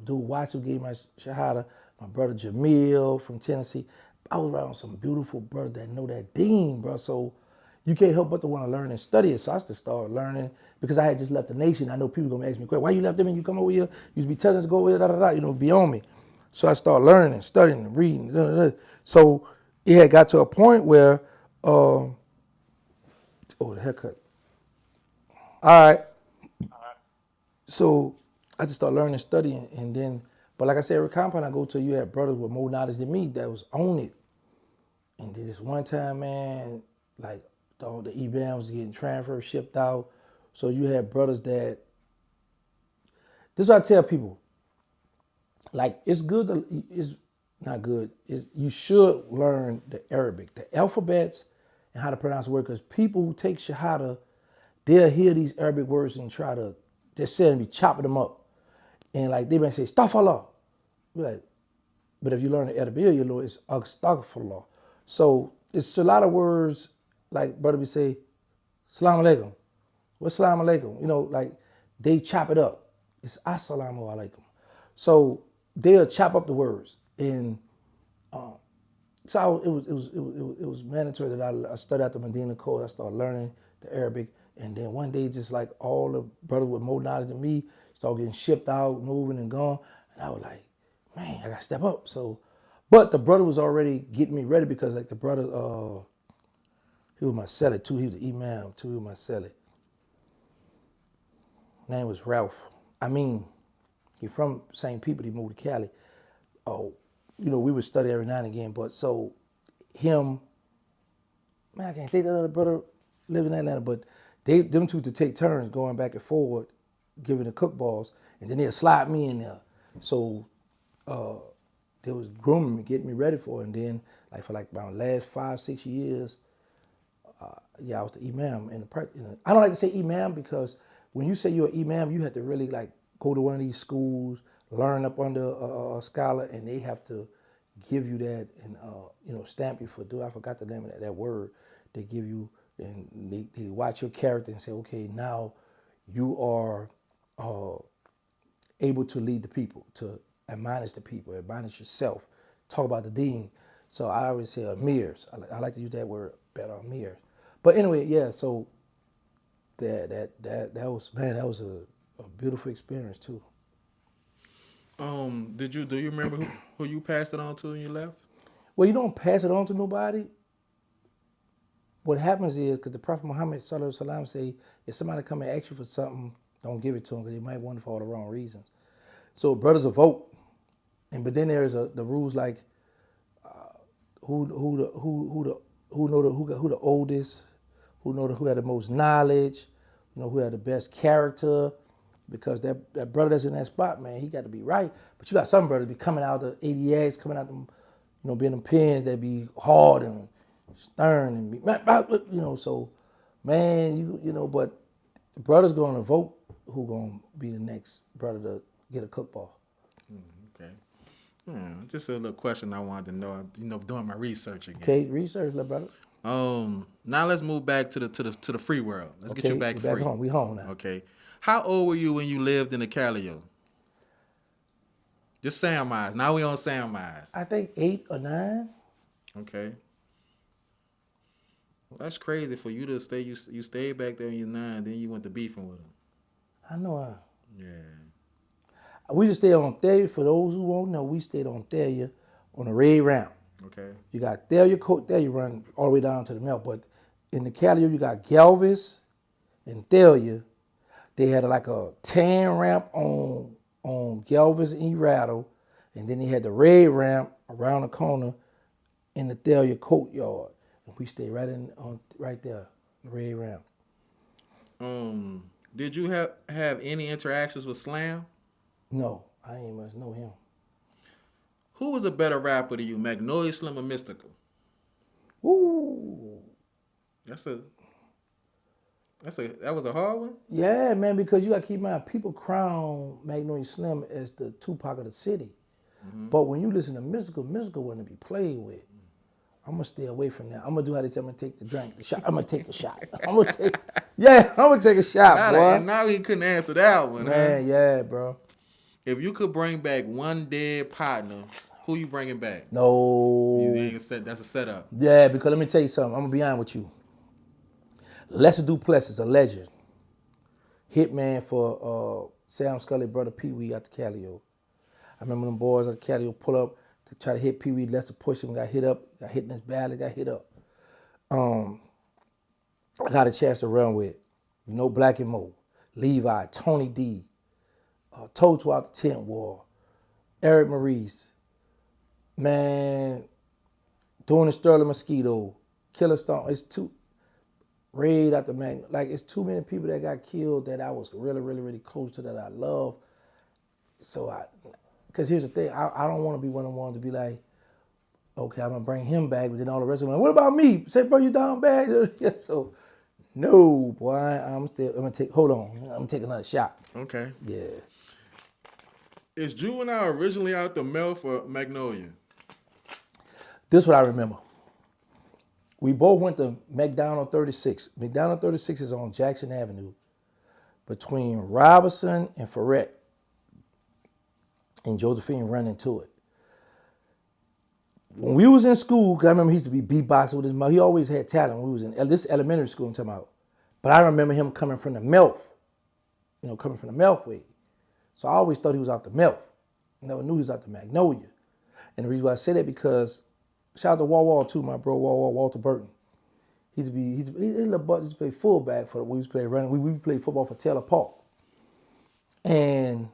dude Watts who gave my shahada. My brother Jamil from Tennessee. I was around some beautiful brothers that know that deen, bro. So you can't help but to want to learn and study it. So I just started learning because I had just left the nation. I know people gonna ask me, why you left them and you come over here? You used to be telling us to go over here, be on me. So I started learning and studying and reading. So it had got to a point where, the haircut. All right. So I just started learning and studying, and then, but like I said, every compound I go to, you had brothers with more knowledge than me that was on it. And then this one time, man, like all the E-Bam was getting transferred, shipped out. So you had brothers that, this is what I tell people, like it's good, it's not good, you should learn the Arabic, the alphabets, and how to pronounce the word, because people who take Shahada, they'll hear these Arabic words and try to, they're saying, be chopping them up. And like they might say, Astaghfirullah. Like, but if you learn the Arabic, you know it's Astaghfirullah. So it's a lot of words, like brother we say, Salaam alaikum. What's Salaam alaikum? Like they chop it up. It's Assalamu alaikum. So they'll chop up the words. And so it was mandatory that I studied at the Medina Code. I started learning the Arabic. And then one day, just like all the brothers with more knowledge than me, started getting shipped out, moving and gone. And I was like, man, I got to step up. So, but the brother was already getting me ready because like the brother, he was my celly too. He was the imam too. He was my celly. Name was Ralph. He from same people. He moved to Cali. We would study every now and again. But so him, man, I can't think of the other brother living in Atlanta, but them two to take turns going back and forward, giving the cook balls, and then they'll slide me in there. So they was grooming me, getting me ready for it. And then like for like about the last 5-6 years, I was the imam. I don't like to say imam because when you say you're an imam, you have to really like go to one of these schools, learn up under a scholar, and they have to give you that and stamp you for doing. I forgot the name of that word. They give you, and they watch your character and say, okay, now you are able to lead the people, to admonish the people, admonish yourself, talk about the deen. So I always say amirs. I like to use that word better, amirs. But anyway, yeah. So that was, man, that was a beautiful experience too. Do you remember who you passed it on to when you left? Well, you don't pass it on to nobody. What happens is, because the Prophet Muhammad sallallahu alaihi wasallam say, if somebody come and ask you for something, don't give it to them because they might want it for all the wrong reasons. So brothers will vote, but then there's the rules like who the oldest, who had the most knowledge, who had the best character, because that brother that's in that spot, man, he got to be right. But you got some brothers be coming out the ADX, coming out them, being them pins that be hard and stern and be, so man, but the brother's going to vote who going to be the next brother to get a cookball. Okay. Just a little question I wanted to know, doing my research again. Okay, research, little brother. Now let's move back to the free world. Let's get you back free. Back home. We home now. Okay. How old were you when you lived in the Calio? Just Sam Eyes. Now we on Sam Eyes. I think 8 or 9. Okay. Well, that's crazy for you to stay. You stayed back there when you 9, then you went to beefing with him. I know. Yeah. We just stayed on Thalia. For those who won't know, we stayed on Thalia on the red ramp. Okay. You got Thalia Court, there you run all the way down to the melt. But in the Calio, you got Galvez and Thalia. They had like a tan ramp on Galvez and Erattle, and then they had the red ramp around the corner in the Thalia courtyard. And we stayed right there, the red ramp. Did you have any interactions with Slam? No, I ain't much know him. Who was a better rapper to you, Magnolia, Slim, or Mystical? Ooh. That was a hard one? Yeah, man, because you got to keep in mind, people crown Magnolia Slim as the Tupac of the city. Mm-hmm. But when you listen to Mystical wasn't to be played with. I'm going to stay away from that. I'm going to do how they say I'm going to take the drink, the shot. I'm going to take the shot. I'm going to take a shot, boy. And now he couldn't answer that one, man, huh? Yeah, bro. If you could bring back one dead partner, who you bringing back? No. That's a setup. Yeah, because let me tell you something. I'm going to be honest with you. Lester Duplessis, a legend. Hitman for Sam Scully brother Pee Wee at the Calio. I remember them boys at the Calio pull up to try to hit Pee Wee. Lester pushed him, got hit in his belly, got hit up. I got a chance to run with, Black and Mo, Levi, Tony D, Toto out the Tent War, Eric Maurice, man, doing the Sterling Mosquito, Killer Stone. It's too. Raid at the man, like it's too many people that got killed that I was really, really, really close to that I love. So because here's the thing, I don't want to be one of the ones to be like, okay, I'm gonna bring him back, but then all the rest of them, what about me? Say, bro, you down bad? So, no, boy, I'm gonna take. Hold on, I'm gonna take another shot. Okay. Yeah. Is Juvenile originally out the melt for Magnolia? This is what I remember. We both went to McDonald 36. McDonald 36 is on Jackson Avenue between Robinson and Ferret. And Josephine ran into it. When we was in school, 'cause I remember he used to be beatboxing with his mouth. He always had talent when we was in this elementary school I'm talking about. But I remember him coming from the Melf, coming from the Melfway. So I always thought he was out the Melf. Never knew he was out the Magnolia. And the reason why I say that because shout out to Wall too, my bro Walter Burton. He's a little butt. He used to play fullback for we used to play running. We played football for Taylor Park. And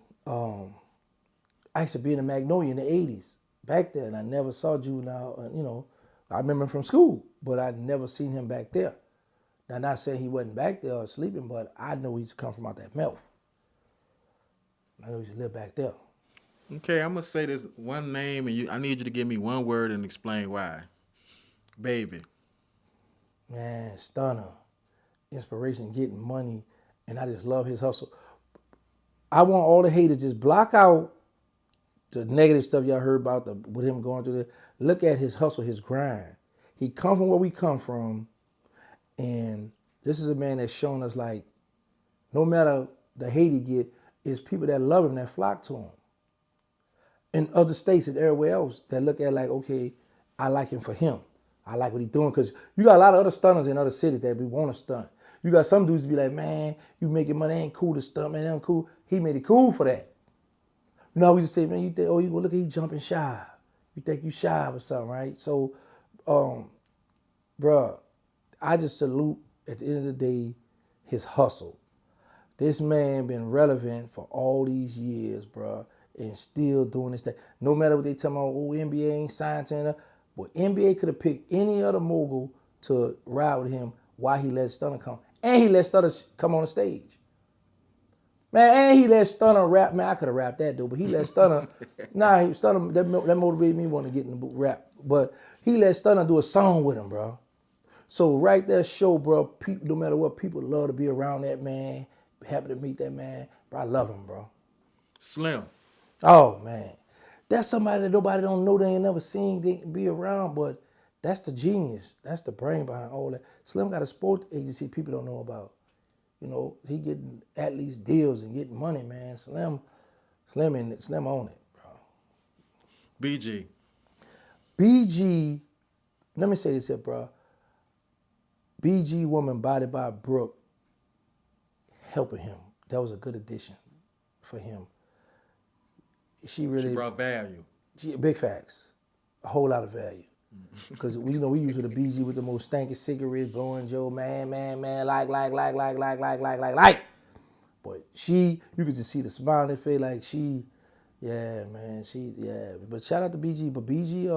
I used to be in the Magnolia in the 80s back there, and I never saw Juvenile. I remember him from school, but I'd never seen him back there. Now, not saying he wasn't back there or sleeping, but I know he used to come from out that Melf. I know he used to live back there. Okay, I'm gonna say this one name, and I need you to give me one word and explain why. Baby. Man, stunner, inspiration, getting money, and I just love his hustle. I want all the haters just block out the negative stuff y'all heard about with him going through there. Look at his hustle, his grind. He come from where we come from, and this is a man that's shown us like, no matter the hate he get, it's people that love him that flock to him. In other states and everywhere else that look at like, okay, I like him for him. I like what he's doing. Because you got a lot of other stunners in other cities that we want to stunt. You got some dudes be like, man, you making money, ain't cool to stunt, man, ain't cool. He made it cool for that. We used to say, man, you think, you go look at he jumping shy. You think you shy or something, right? So, bruh, I just salute at the end of the day his hustle. This man been relevant for all these years, bro, and still doing this thing. No matter what they tell me, oh, NBA ain't signed to him. But NBA could have picked any other mogul to ride with him while he let Stunner come. And he let Stunner come on the stage. Man, and he let Stunner rap. Man, I could have rapped that, dude, but he let Stunner. Stunner, that motivated me want to get in the rap. But he let Stunner do a song with him, bro. So right there show, bro, people, no matter what, people love to be around that man. Happy to meet that man. Bro, I love him, bro. Slim. Oh, man. That's somebody that nobody don't know, they ain't never seen, they be around, but that's the genius. That's the brain behind all that. Slim got a sports agency people don't know about. You know, he getting athletes deals and getting money, man. Slim on it, bro. BG. BG, let me say this here, bro. BG woman body by Brooke helping him. That was a good addition for him. She brought value. Big facts. A whole lot of value. Because we used to the BG with the most stanky cigarettes, blowing Joe, man, like. But you could just see the smile on her face, like But shout out to BG. But BG,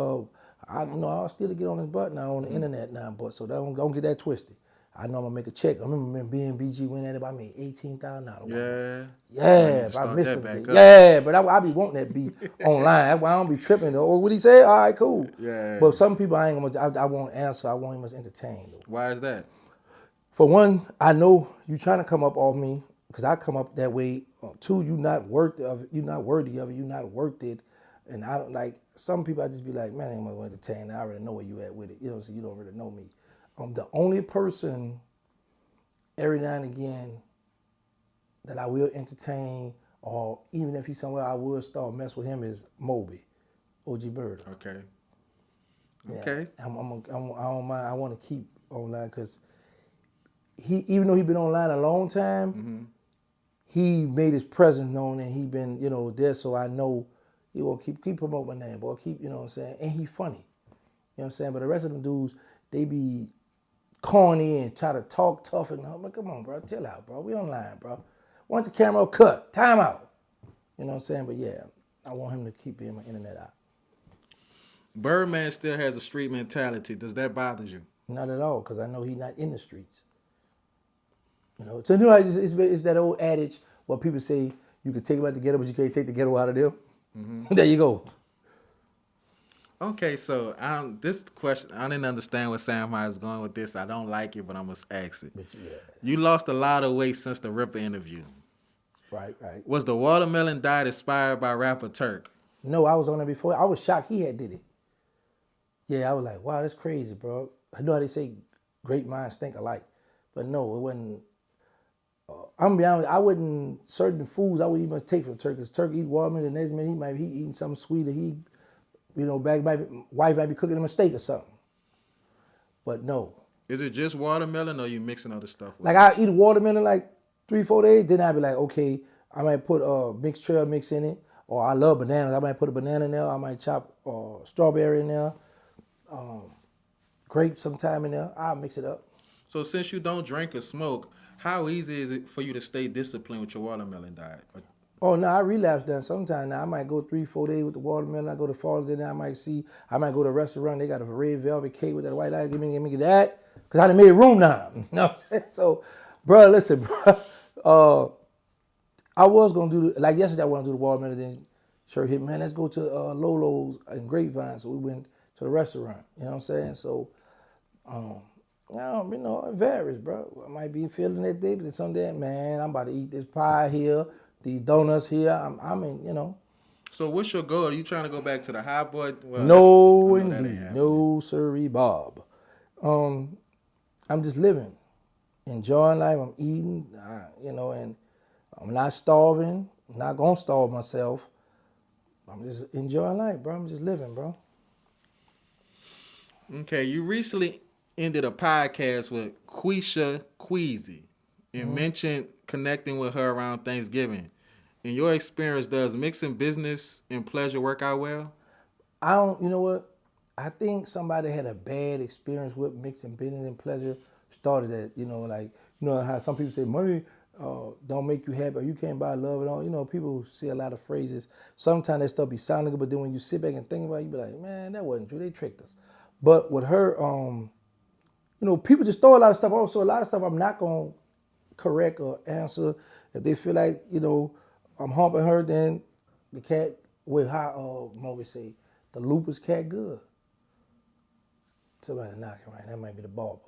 I'll still get on his butt now on the internet now, but so don't get that twisted. I know I'm gonna make a check. I remember being BG went at it, I made $18,000. Yeah, I missed that him. back Yeah, but I be wanting that beat online. That's why I don't be tripping. Or what he say? All right, cool. Yeah. But some people I won't answer. I won't even entertain. Though. Why is that? For one, I know you trying to come up off me because I come up that way. Two, you not worthy of it. You not worthy of it. You not worth it. And I don't like some people. I just be like, man, I ain't gonna entertain. I already know where you at with it. You know, so you don't really know me. The only person every now and again that I will entertain, or even if he's somewhere I will start mess with him, is Moby, OG Bird. Okay. Yeah, Okay. I don't mind. I want to keep online because even though he been online a long time, he made his presence known and he been there. So I know he will keep promoting my name, boy. Keep what I'm saying, and he funny. You know what I'm saying. But the rest of them dudes, they be corny and try to talk tough and I'm like, come on, bro, chill out, bro. We online, bro. Once the camera cut, time out. You know what I'm saying? But yeah, I want him to keep being my internet out. Birdman still has a street mentality. Does that bother you? Not at all, because I know he's not in the streets. So it's that old adage where people say you can take them out the ghetto, but you can't take the ghetto out of them. There you go. Okay, so this question, I didn't understand where Sam was going with this. I don't like it, but I must ask it. You lost a lot of weight since the Ripper interview. Right. Was the watermelon diet inspired by rapper Turk? No, I was on it before. I was shocked he had did it. Yeah, I was like, wow, that's crazy, bro. I know how they say great minds think alike. But no, it wasn't. I'm gonna be honest, I wouldn't, certain foods I wouldn't even take from Turk. Because Turk eat watermelon, the next minute he might be eating something sweet, or wife might be cooking a steak or something. But no. Is it just watermelon or you mixing other stuff with Like I eat watermelon like 3-4 days, then I'd be like, okay, I might put mixed trail mix in it. Or I love bananas. I might put a banana in there. I might chop strawberry in there. Grape sometime in there. I'll mix it up. So since you don't drink or smoke, how easy is it for you to stay disciplined with your watermelon diet? Oh no, I relapse then sometime. Now I might go 3-4 days with the watermelon. I go to Falls, then I might go to a restaurant. They got a red velvet cake with that white ice. Give me that, cause I done made room now. You know what I'm saying? So, bro, listen, bro. I was gonna do like yesterday. I wanted to do the watermelon. Then Shirt hit, man, let's go to Lolo's in Grapevine. So we went to the restaurant. You know what I'm saying? So, it varies, bro. I might be feeling that day, but some day, man, I'm about to eat this pie here, these donuts here. I'm in. So what's your goal? Are you trying to go back to the high boy? Well, no, indeed. No, sirree, Bob. I'm just living, enjoying life. I'm eating, and I'm not starving. I'm not going to starve myself. I'm just enjoying life, bro. I'm just living, bro. Okay, you recently ended a podcast with Quisha Queasy and mentioned connecting with her around Thanksgiving. In your experience, does mixing business and pleasure work out well? You know what? I think somebody had a bad experience with mixing business and pleasure. Started that, how some people say money, don't make you happy, or you can't buy love at all. You know, people say a lot of phrases. Sometimes that stuff be sounding good, but then when you sit back and think about it, you be like, man, that wasn't true. They tricked us. But with her, you know, people just throw a lot of stuff on. So a lot of stuff I'm not going to correct or answer. If they feel like, you know, I'm humping her, then the cat, with how Moby say, the loop is cat good. Somebody knocking right. That might be the barber.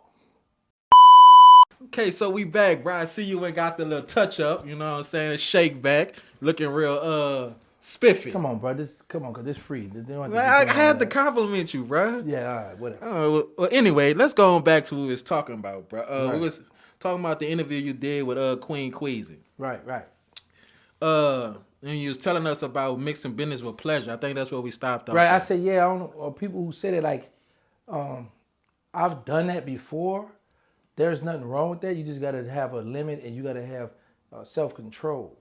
Okay, so we back, bro. I see you and got the little touch up, you know what I'm saying? Shake back, looking real spiffy. Come on, bro. Come on, cause this free. They don't have to Man, be I had to that. compliment you, bro. Yeah, all right, whatever. Well, anyway, let's go on back to what we was talking about, bro. Right. We was talking about the interview you did with Queen Queasy. Right. And you was telling us about mixing business with pleasure. I think that's where we stopped off. Right. At. I said, yeah. I don't know, people who said it like, I've done that before. There's nothing wrong with that. You just gotta have a limit, and you gotta have self-control.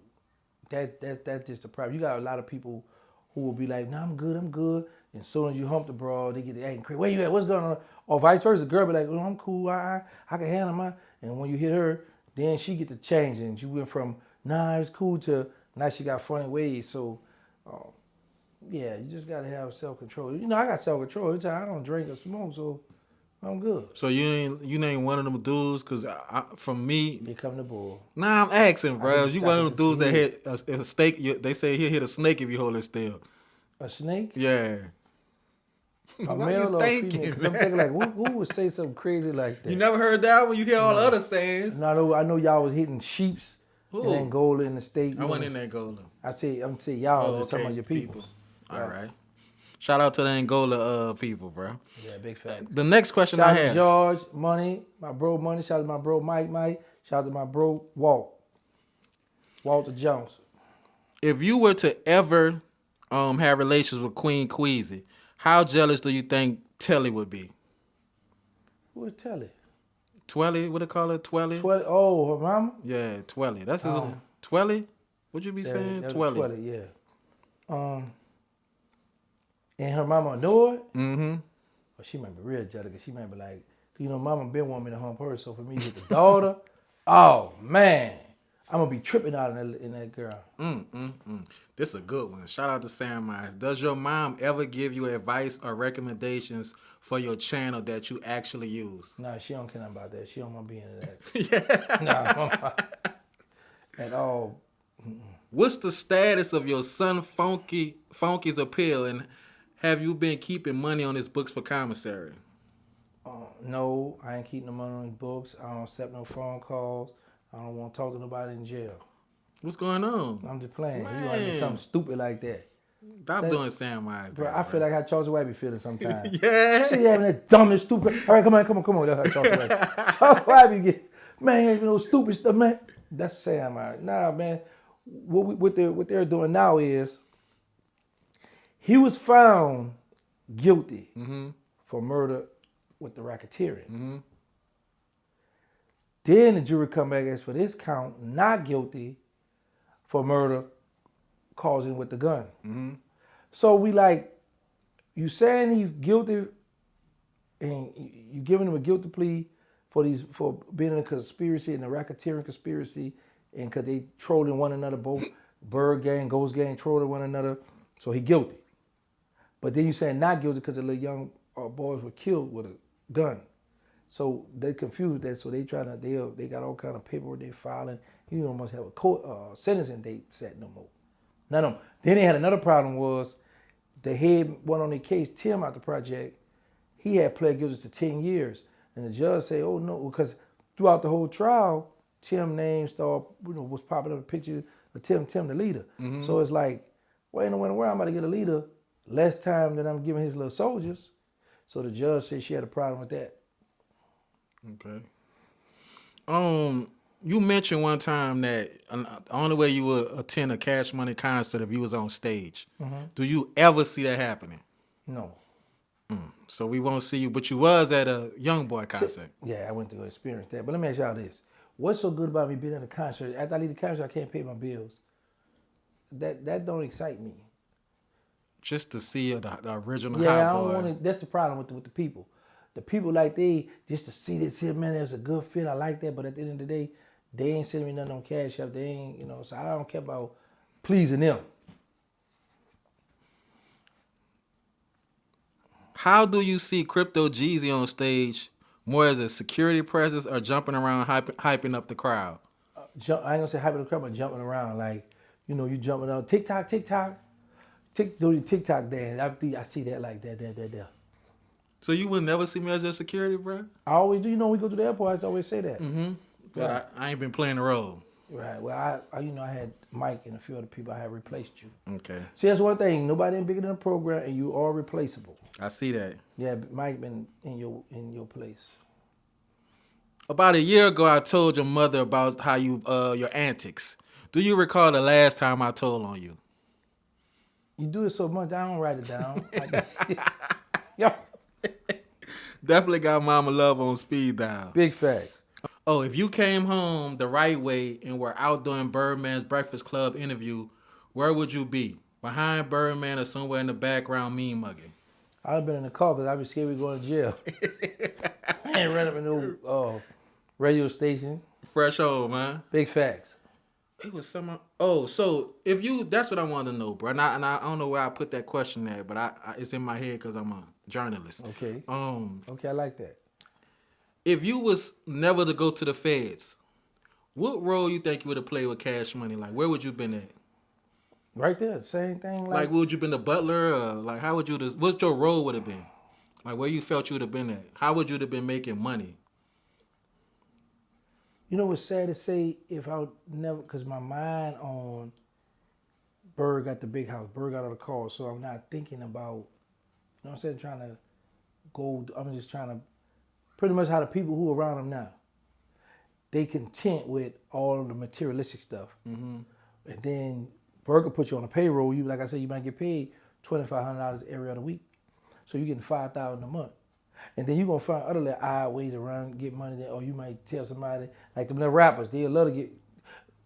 That's just the problem. You got a lot of people who will be like, "No, I'm good. And as soon as you hump the broad, they get acting crazy. Where you at? What's going on? Or vice versa. The girl be like, "Oh, I'm cool. I can handle my." And when you hit her, then she get to change, and you went from "Nah, it's cool" to now she got funny ways. So, yeah, you just gotta have self-control. You know, I got self-control. I don't drink or smoke, so I'm good. So you ain't one of them dudes, cause from me, become the bull. Nah, I'm asking, bro. You one of them dudes that hit a snake. They say he'll hit a snake if you hold it still. A snake? Yeah. A male or a female? I'm thinking like, who would say something crazy like that? You never heard that when you hear all the other sayings. No, I know y'all was hitting sheeps in Angola in the state. I wasn't in Angola. I'm saying y'all. Some of your people. All right. Shout out to the Angola people, bro. Yeah, big fact. The next question shout I have. have. George, Money, my bro Money. Shout out to my bro Mike. Shout out to my bro Walter Johnson. If you were to ever have relations with Queen Queasy, how jealous do you think Telly would be? Who is Telly? Twelly, what they call it? Twelly? Oh, her mama? Yeah, Twelly. That's his name. Twelly? What you be saying? Twelly. Twelly, yeah. And her mama know it? Mm-hmm. Well, she might be real jealous because she might be like, you know, mama been wanting me to hump her, so for me to get the daughter, oh, man. I'm going to be tripping out in that girl. This is a good one. Shout out to Sam Myers. Does your mom ever give you advice or recommendations for your channel that you actually use? No, she don't care about that. She don't want to be into that. No, at all. What's the status of your son Funky's appeal, and have you been keeping money on his books for commissary? No, I ain't keeping the money on his books. I don't accept no phone calls. I don't want to talk to nobody in jail. What's going on? I'm just playing. Man. You want to do something stupid like that. Stop doing Sam Myers. Bro, I feel like how Charles White be feeling sometimes. Yeah. She having that dumb and stupid. All right, come on. That's how Charles White. Charles White be getting, man, ain't no stupid stuff, man. That's Sam Myers. Nah, man. What they're doing now is he was found guilty for murder with the racketeering. Mm-hmm. Then the jury come back as for this count, not guilty for murder causing with the gun. Mm-hmm. So we like, you saying he's guilty and you giving him a guilty plea for being in a conspiracy, in a racketeering conspiracy, and because they trolling one another, both Bird Gang, Ghost Gang trolling one another, so he guilty. But then you saying not guilty because the little young boys were killed with a gun. So they confused that, so they got all kind of paperwork they filing. You don't must have a court sentencing date set no more. None of them. Then they had another problem was the head one on their case, Tim out the project, he had pled guilty to 10 years. And the judge said, oh no, because throughout the whole trial, Tim name was popping up a picture of Tim the leader. Mm-hmm. So it's like, wait a minute, where I'm about to get a leader less time than I'm giving his little soldiers. So the judge said she had a problem with that. Okay. You mentioned one time that the only way you would attend a Cash Money concert if you was on stage. Mm-hmm. Do you ever see that happening? No. So we won't see you, but you was at a Young Boy concert. Yeah, I went to go experience that. But let me ask y'all this. What's so good about me being at a concert? After I leave the concert, I can't pay my bills. That don't excite me. Just to see the original Yeah, Hot I don't Boy. want to. That's the problem with the people. The people like just to see this here, man, it was a good fit. I like that. But at the end of the day, They ain't sending me nothing on Cash App. They ain't, you know, so I don't care about pleasing them. How do you see Crypto Jeezy on stage more as a security presence or jumping around hyping up the crowd? I ain't gonna say hyping the crowd, but jumping around. Like, you know, you jumping on TikTok, do your TikTok dance. I see that like that. So you would never see me as your security, bro? I always do. You know, when we go to the airport, I always say that. Mm-hmm. But Right. I ain't been playing the role. Right. Well, I you know, I had Mike and a few other people. I had replaced you. Okay. See, that's one thing. Nobody ain't bigger than the program, and you are replaceable. I see that. Yeah, Mike been in your place. About a year ago, I told your mother about how your antics. Do you recall the last time I told on you? You do it so much, I don't write it down. Yeah. Definitely got Mama Love on speed dial. Big facts. Oh, if you came home the right way and were out doing Birdman's Breakfast Club interview, where would you be? Behind Birdman or somewhere in the background mean mugging? I'd have been in the car because I'd be scared we going to jail. I ain't run up in no radio station. Fresh home, man. Big facts. It was some. Oh, so if you, that's what I wanted to know, bro. And I don't know where I put that question at, but it's in my head because I'm a journalist. Okay. Okay, I like that. If you was never to go to the feds, what role you think you would have played with Cash Money? Like, where would you been at? Right there, same thing. Like, would you been the butler? Or like, how would you? What your role would have been? Like, where you felt you would have been at? How would you have been making money? You know what's sad to say? If I would never, because my mind on Bird got the big house, Bird got all the cars, so I'm not thinking about, you know what I'm saying, trying to go, I'm just trying to, pretty much how the people who are around him now, they content with all of the materialistic stuff. Mm-hmm. And then Bird could put you on a payroll, you, like I said, you might get paid $2,500 every other week. So you're getting $5,000 a month. And then you're going to find other little odd ways around get money there, or you might tell somebody, like them little rappers, they love to get,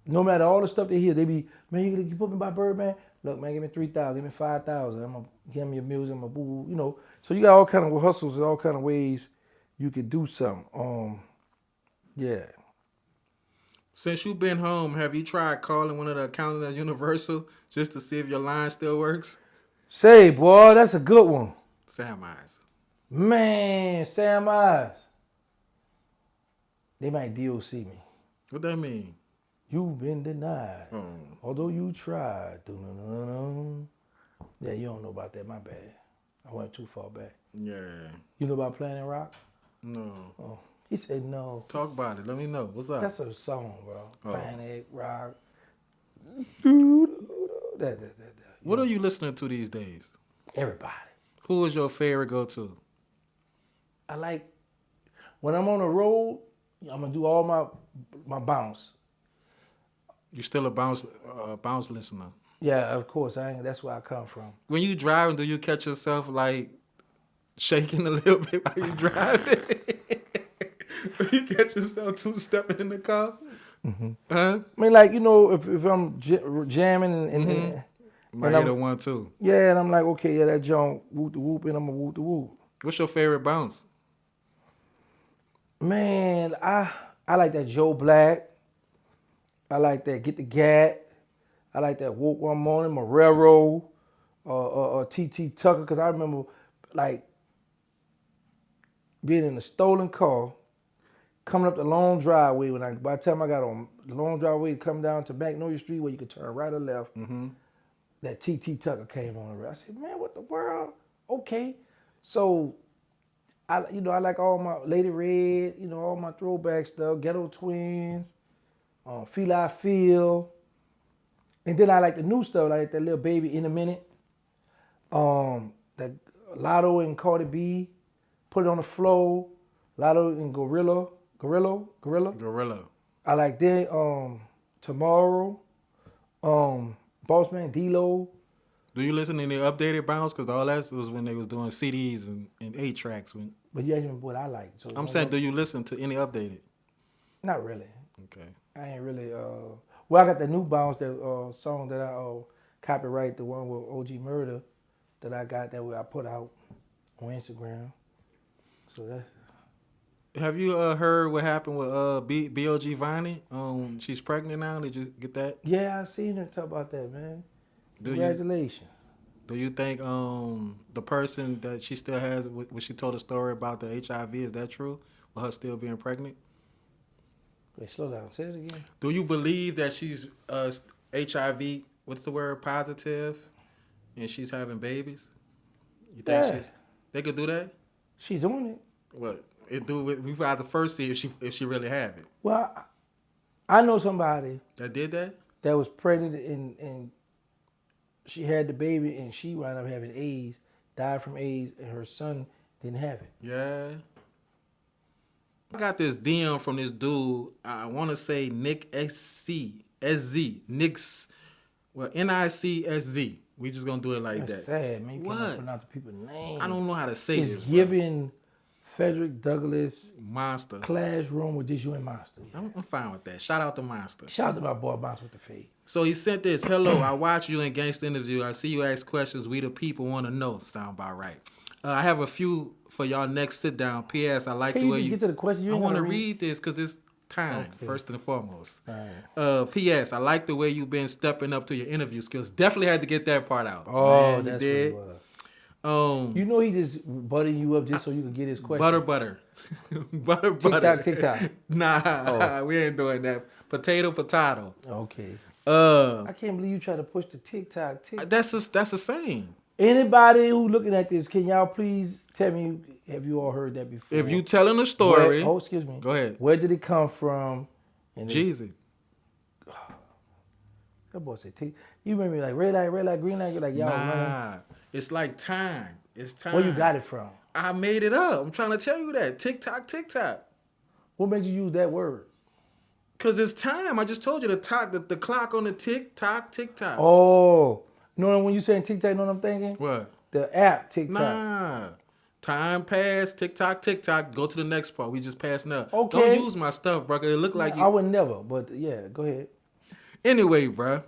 no matter all the stuff they hear, they be, man, you put me by Birdman? Look, man, give me $3,000, give me $5,000. I'm going to give me your music, I'm going to boo, you know. So you got all kind of hustles and all kind of ways you could do something. Yeah. Since you've been home, have you tried calling one of the accountants at Universal just to see if your line still works? Say, boy, that's a good one. Sam Eyes. Man, Sam Eyes. They might DOC me. What that mean? You've been denied. Although you tried. Yeah, you don't know about that. My bad. I went too far back. Yeah. You know about Planet Rock? No. Oh, he said no. Talk about it. Let me know. What's up? That's a song, bro. Oh. Planet Rock. What are you listening to these days? Everybody. Who is your favorite go-to? I like, when I'm on the road, I'm going to do all my bounce. You still a bounce listener? Yeah, of course. That's where I come from. When you driving, do you catch yourself like shaking a little bit while you driving? You catch yourself two-stepping in the car? Mm-hmm. Huh? I mean, like, you know, if I'm jamming and Might hit a 1-2. Yeah, and I'm like, okay, yeah, that joint, whoop the whoop, and I'm gonna whoop the whoop. What's your favorite bounce? Man, I like that Joe Black. I like that Get the Gat. I like that Woke One Morning, Marrero, TT Tucker, because I remember like being in a stolen car, coming up the long driveway. By the time I got on the long driveway, come down to Magnolia Street where you could turn right or left. Mm-hmm. That TT Tucker came on the road. I said, man, what the world? Okay, so I like all my Lady Red, all my throwback stuff, Ghetto Twins, Feel I Feel. And then I like the new stuff, like that little Baby in a Minute. That Lotto and Cardi B, Put It on the Floor, Lotto and Gorilla. I like that. Tomorrow, Boss Man D-Lo. Do you listen to any updated bounce? Because all that was when they was doing CDs and 8-tracks. But you asked me what I like. So I'm saying, do you listen to any updated? Not really. Okay. I ain't really. Well, I got the new bounce, that song that I copyright, the one with OG Murda that I got that I put out on Instagram. So that's. Have you heard what happened with BOG Viney? She's pregnant now. Did you get that? Yeah, I seen her talk about that, man. Congratulations. Do you think the person that she still has, when she told a story about the HIV, is that true? With her still being pregnant? Wait, slow down. Say it again. Do you believe that she's HIV? What's the word? Positive, and she's having babies? You think they could do that? She's doing it. What it do? We got to first see if she really have it. Well, I know somebody that did that. That was pregnant and she had the baby and she wound up having AIDS, died from AIDS, and her son didn't have it. Yeah. I got this DM from this dude. I want to say Nick SZ. Nick's, well, NICSZ. We just gonna do it like That's that. sad, man. You can't pronounce the people's names. I don't know how to say it's this. Giving Frederick Douglass Monster Classroom with this you and Monster. Yeah. I'm fine with that. Shout out to Monster. Shout out to my boy Monster with the fade. So he sent this. Hello, I watch you in Gangsta interview. I see you ask questions we the people want to know. Sound about right. I have a few for y'all next sit down. P.S. I like the way you get to the question. I want to read this because it's time first and foremost. P.S. I like the way you've been stepping up to your interview skills. Definitely had to get that part out. Oh, man, that's you did. what it was. You know he just butting you up just so you can get his question. Butter. butter. TikTok. Nah, we ain't doing that. Potato. Okay. I can't believe you try to push the TikTok. That's the same. Anybody who looking at this, can y'all please tell me, have you all heard that before? If you telling a story. Excuse me. Go ahead. Where did it come from? Geezy. That boy said, you remember like red light, green light, like y'all running? It's like time. It's time. Where you got it from? I made it up. I'm trying to tell you that. TikTok. What made you use that word? Because it's time. I just told you the clock on the TikTok. Oh. You know when you saying TikTok, you know what I'm thinking? What? The app TikTok. Nah. Time passed. TikTok. Go to the next part. We just passing up. Okay. Don't use my stuff, bro. It look like you. I would never, but yeah, go ahead. Anyway, bro.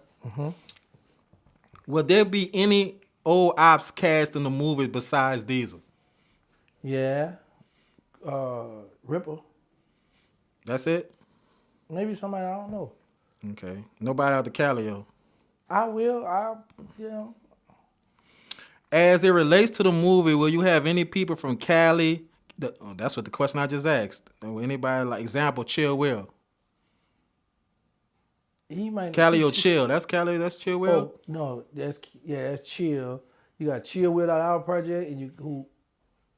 Will there be any old ops cast in the movie besides Diesel? Yeah. Ripple. That's it? Maybe somebody, I don't know. Okay. Nobody out the Calio. I will. As it relates to the movie, will you have any people from Cali? That's what the question I just asked. Anybody, like example, Chill Will? He might. Calio Chill. That's Cali. That's Chill Will. Oh no, that's Chill. You got Chill Will out our project, and who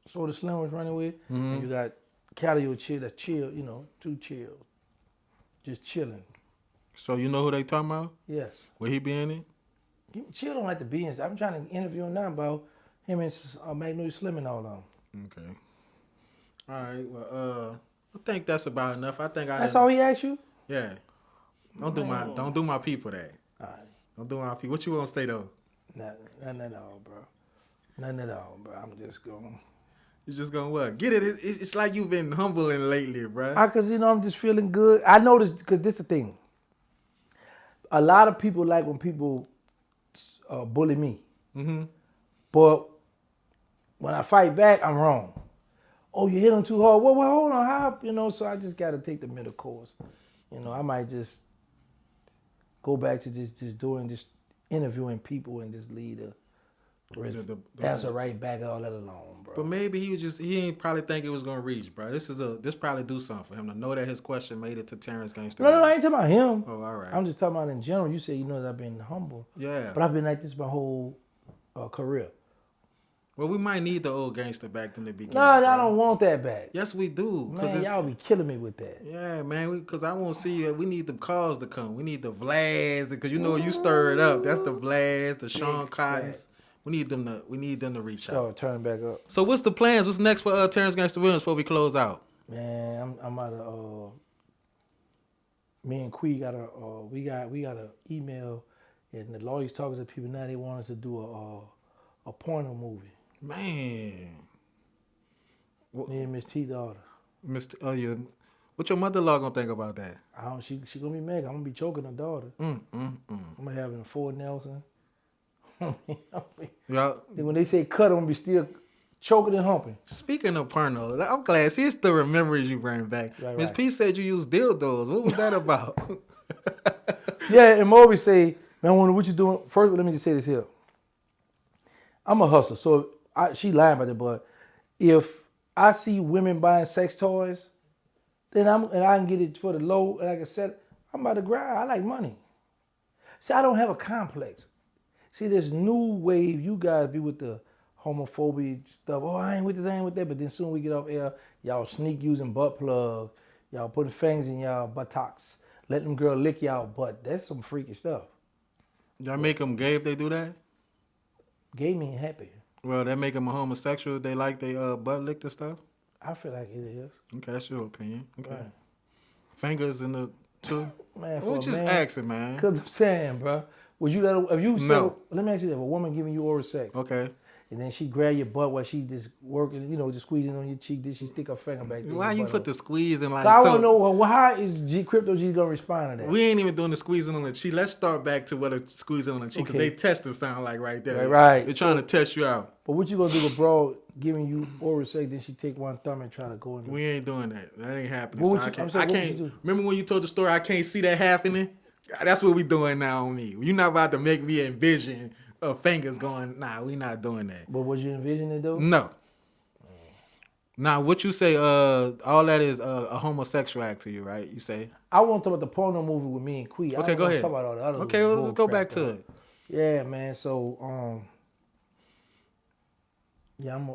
Soda Slim was running with, and you got Calio Chill. That's Chill. Two chills, just chilling. So you know who they talking about? Yes. Will he be in it? Chill don't like to be in. I'm trying to interview him now about him and Magnolia Slim and all of them. Okay. All right. Well, I think that's about enough. I think that's all he asked you. Yeah. Don't do my people that. All right. Don't do my people. What you want to say though? Nothing at all, bro. Nothing at all, bro. I'm just going. You just gonna what? Get it? It's like you've been humbling lately, bro. Cause I'm just feeling good. I noticed because this is the thing. A lot of people like when people bully me. But when I fight back, I'm wrong. Oh, you hit him too hard. Well, hold on, how? So I just got to take the middle course. I might just go back to just interviewing people and just leave the answer right back all that alone, bro. But maybe he ain't probably think it was gonna reach, bro. This probably do something for him to know that his question made it to Terrance Gangsta. No, I ain't talking about him. Oh, all right. I'm just talking about in general. You say that I've been humble. Yeah. But I've been like this my whole career. Well, we might need the old gangster back in the beginning. No, I don't want that back. Yes, we do. Man, y'all be killing me with that. Yeah, man, because I won't see you. We need the calls to come. We need the Vlads, because you stir it up. That's the Vlads, the Sean Cottons. We need them to reach out. Start turning back up. So what's the plans? What's next for Terrance Gangsta Williams before we close out? Man, I'm out of me and Quee got a email, and the lawyers talking to people now. They want us to do a porno movie. Man. Me and Miss T daughter. What your mother-in-law gonna think about that? She gonna be mad. I'm gonna be choking her daughter. I'm gonna have a Ford Nelson. Yeah. When they say cut, I'm gonna be still choking and humping. Speaking of porno, I'm glad. See, it's the memories you bring back. Right, Miss right. P said you used dildos. What was that about? Yeah, and Moby say, man, I wonder what you doing. First, let me just say this here. I'm a hustler, so she lying about it, but if I see women buying sex toys, then I can get it for the low, and I can sell it. I'm about to grind. I like money. See, I don't have a complex. See, this new wave, you guys be with the homophobia stuff. Oh, I ain't with this, I ain't with that. But then soon we get off air, y'all sneak using butt plugs. Y'all putting fingers in y'all buttocks. Let them girl lick y'all butt. That's some freaky stuff. Y'all make them gay if they do that? Gay mean happy. Well, that make them a homosexual if they like they butt licked and stuff? I feel like it is. Okay, that's your opinion. Okay. Right. Fingers in the two? Man, We just asking, man. Because I'm saying, bro. Would you if you No. let me ask you this, if a woman giving you oral sex. Okay. And then she grab your butt while she just working, just squeezing on your cheek. Then she stick her finger back there. Why you put the squeeze in like I so? want to know how is Crypto G gonna respond to that? We ain't even doing the squeezing on the cheek. Let's start back to what a squeezing on the cheek because Okay. they testing sound like right there. Right. They're trying to test you out. But what you gonna do with bro giving you oral sex? Then she take one thumb and try to go in. We ain't doing that. That ain't happening. What So would you- I I'm saying, can't. what would you do? Remember when you told the story? I can't see that happening. That's what we doing now on me. You're not about to make me envision fingers going. Nah, we not doing that. But was you envisioning though? No. Now, what you say? All that is a homosexual act to you, right? You say. I want to talk about the porno movie with me and Quee. Okay, go ahead. Talk about all the other. Okay, well, let's go bull back crap, to though. it. Yeah, man. So, yeah, I'm.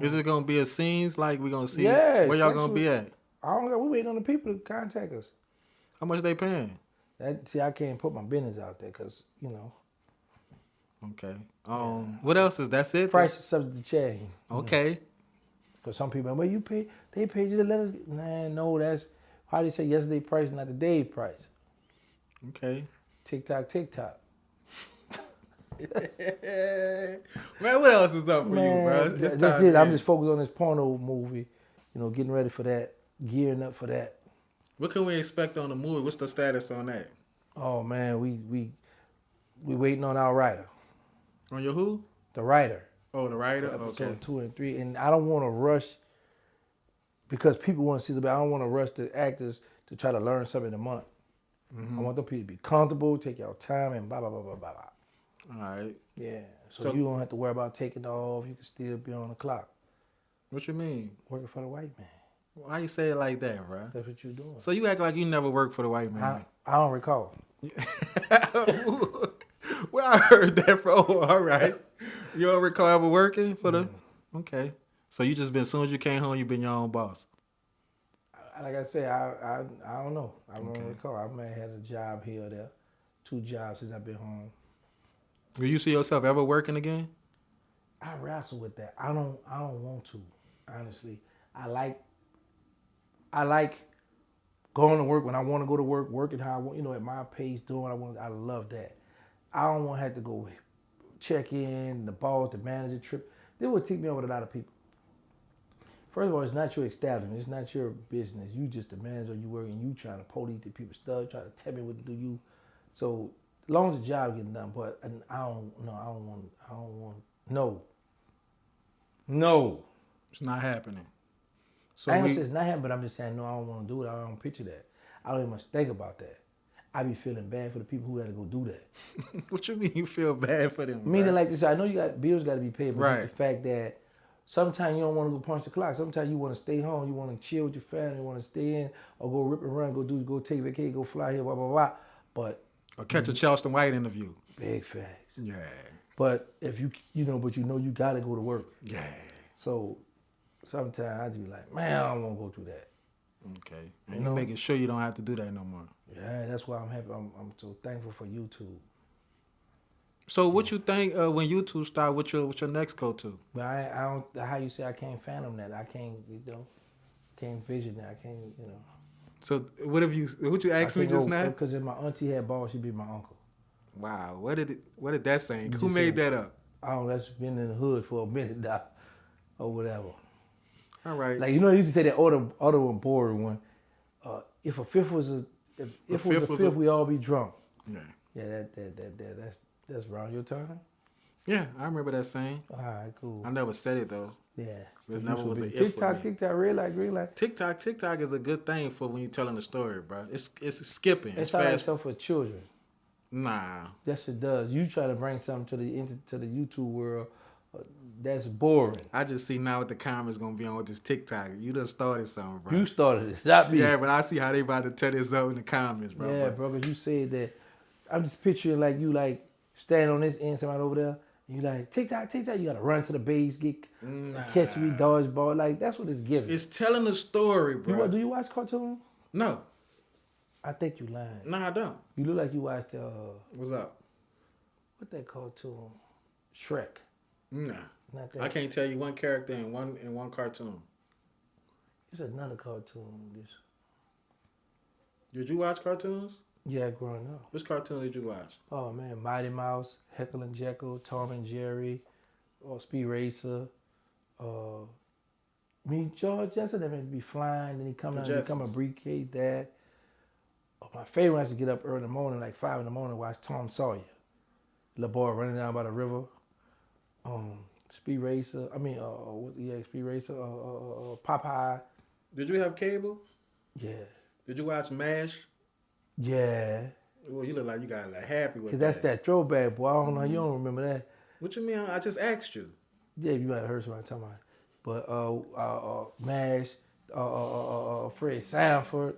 Is it gonna be a scenes like we gonna see? Yeah, Where y'all gonna be at? I don't know. We waiting on the people to contact us. How much they paying? See, I can't put my business out there because Okay. What else is that's it? price is subject to change. Okay. Because some people, well, they paid you to let us. Nah, no, that's how they say yesterday price, not today's price. Okay. TikTok. Man, what else is up for Man, you, bro? It's that's time it. to I'm end. just focused on this porno movie. Getting ready for that, gearing up for that. What can we expect on the movie? What's the status on that? Oh man, we waiting on our writer. On your who? The writer. Oh, the writer? Episode Okay. 2 and 3, and I don't want to rush because people want to see the. I don't want to rush the actors to try to learn something in a month. I want the people to be comfortable, take your time, and blah blah blah blah blah blah. All right. Yeah, so you don't have to worry about taking off. You can still be on the clock. What you mean? Working for the white man. Why you say it like that, bro? That's what you're doing. So you act like you never worked for the white man. I don't recall. Well, I heard that from. Oh, all right. You don't recall ever working for the? Okay. So you just been, as soon as you came home, you been your own boss. Like I say, I don't know. I don't recall. I may have had a job here or there, 2 jobs since I've been home. Will you see yourself ever working again? I wrestle with that. I don't want to, honestly. I like going to work when I want to go to work, working how I want, at my pace, doing what I want. I love that. I don't want to have to go check in, the boss, the manager trip. This would take me over with a lot of people. First of all, it's not your establishment. It's not your business. You just the manager. You working. You trying to police the people's stuff. Trying to tell me what to do. You. So as long as the job getting done, but I don't want. No. It's not happening. So I ain't gonna say it's not happening, but I'm just saying no. I don't want to do it. I don't picture that. I don't even much think about that. I be feeling bad for the people who had to go do that. What you mean you feel bad for them? Meaning bro? like this, I know you got bills got to be paid, but Right. just the fact that sometimes you don't want to go punch the clock. Sometimes you want to stay home. You want to chill with your family. You want to stay in or go rip and run, go take vacation, go fly here, blah blah blah. But Or catch a Charleston White interview. big facts. Yeah. But if you you got to go to work. Yeah. So sometimes I just be like, man, I don't want to go through that. Okay. And you making sure you don't have to do that no more. Yeah, that's why I'm happy. I'm so thankful for YouTube. So what you think when YouTube start? What your next go to? But I don't. How you say I can't fathom that? I can't. Can't vision that. I can't. So what you asked me just now? Because if my auntie had balls, she'd be my uncle. Wow. What did that say? Who just made said- that up? Oh, that's been in the hood for a minute now, or whatever. All right. Like they used to say that other one boring one. If a fifth was if it was a fifth, we all be drunk. Yeah. Yeah, that's around your turn. Yeah, I remember that saying. All right, cool. I never said it though. Yeah. It never was an if for me. TikTok, red light, green light. TikTok is a good thing for when you're telling a story, bro. It's skipping. It's fast. like stuff for children. Nah. Yes, it does. You try to bring something to the YouTube world, that's boring. I just see now what the comments gonna be on with this TikTok. You done started something, bro. You started it, not me. Yeah, but I see how they about to tear this up in the comments, bro. Yeah, bro, because you said that. I'm just picturing like you like standing on this end, somebody over there, and you like TikTok. You gotta run to the base, catch me, dodgeball. Like that's what it's giving. It's telling a story, bro. Do you watch cartoons? No. I think you lying. No, I don't. You look like you watched what's up? What that cartoon? Shrek. Nah. Not that. I can't tell you one character in one cartoon. It's another cartoon. Did you watch cartoons? Yeah, growing up. Which cartoon did you watch? Oh man, Mighty Mouse, Heckle and Jekyll, Tom and Jerry, Speed Racer. George Jetson, that meant to be flying, then he come out and become a briefcase dad. My favorite one is to get up early in the morning, like 5 in the morning, watch Tom Sawyer. Little boy running down by the river. Speed Racer. Speed Racer. Popeye. Did you have cable? Yeah. Did you watch MASH? Yeah. Well, you look like you got happy with that. That's that throwback, boy. I don't know. You don't remember that. What you mean? I just asked you. Yeah, you might have heard somebody talking about it. But MASH, Fred Sanford.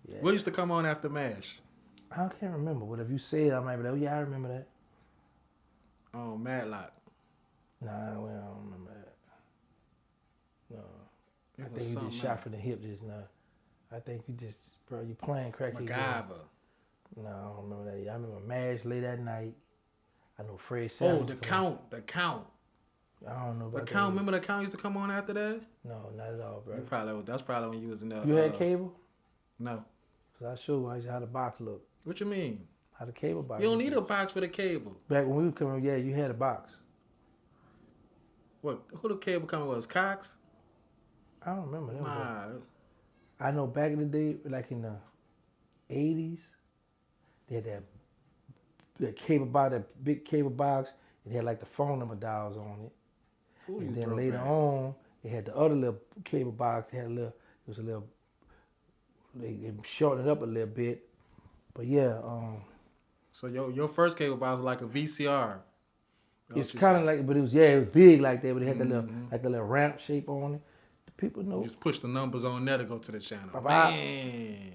Yeah. What used to come on after MASH? I can't remember. But if you say it, I might be like, oh yeah, I remember that. Oh, Matlock. Nah, I don't remember that. No. I think you just shot from the hip just now. I think you just, bro, you playing cracky. MacGyver. No, I don't remember that. I remember MASH late at night. I know Fred Sanford. Oh, The Count. I don't know about The Count. Remember The Count used to come on after that? No, not at all, bro. That's probably when you was in the... You had cable? No. Cause I showed you how the box looked. What you mean? How the cable box. You don't need a box for the cable. Back when we were coming, yeah, you had a box. What? Who the cable coming was? Cox? I don't remember them. Nah. I know back in the day, like in the 80s, they had that cable box, that big cable box. It had like the phone number dials on it. Ooh, and then later on, they had the other little cable box. They shortened it up a little bit. But yeah. So your first cable box was like a VCR. It's kind of like, but it was big like that. But it had the little ramp shape on it. The people know. You just push the numbers on there to go to the channel. Man.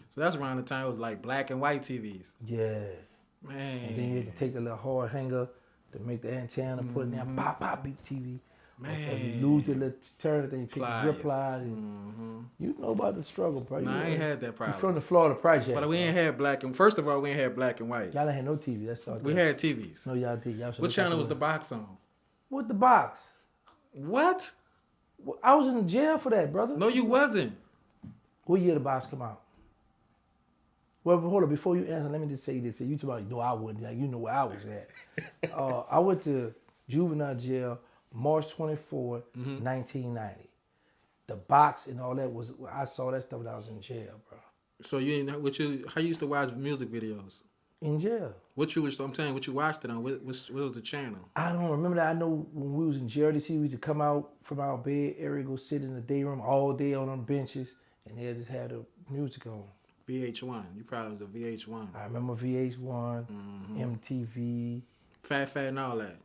So that's around the time it was like black and white TVs. Yeah. Man. And then you can take the little hard hanger to make the antenna, put it in there, pop, big TV. Man. And you lose the little turn, then you pick the grip plies. You know about the struggle, bro. Nah, I ain't had that problem. You from the Florida Project. But we ain't had black and... First of all, we ain't had black and white. Y'all ain't had no TV. That's all. We had TVs. No, y'all did. What channel was the box on? What the box? What? I was in jail for that, brother. No, you wasn't. What year the box come out? Well, hold on. Before you answer, let me just say this. You talk about, I wouldn't. Like, you know where I was at. I went to juvenile jail March 24, 1990. The box and all that was, I saw that stuff when I was in jail, bro. So how you used to watch music videos? In jail. I'm saying, what you watched it on? What was the channel? I don't remember that. I know when we was in jail, we used to come out from our bed area, go sit in the day room all day on them benches, and they just had the music on. VH1. You probably was a VH1. I remember VH1, MTV. Fat and all that.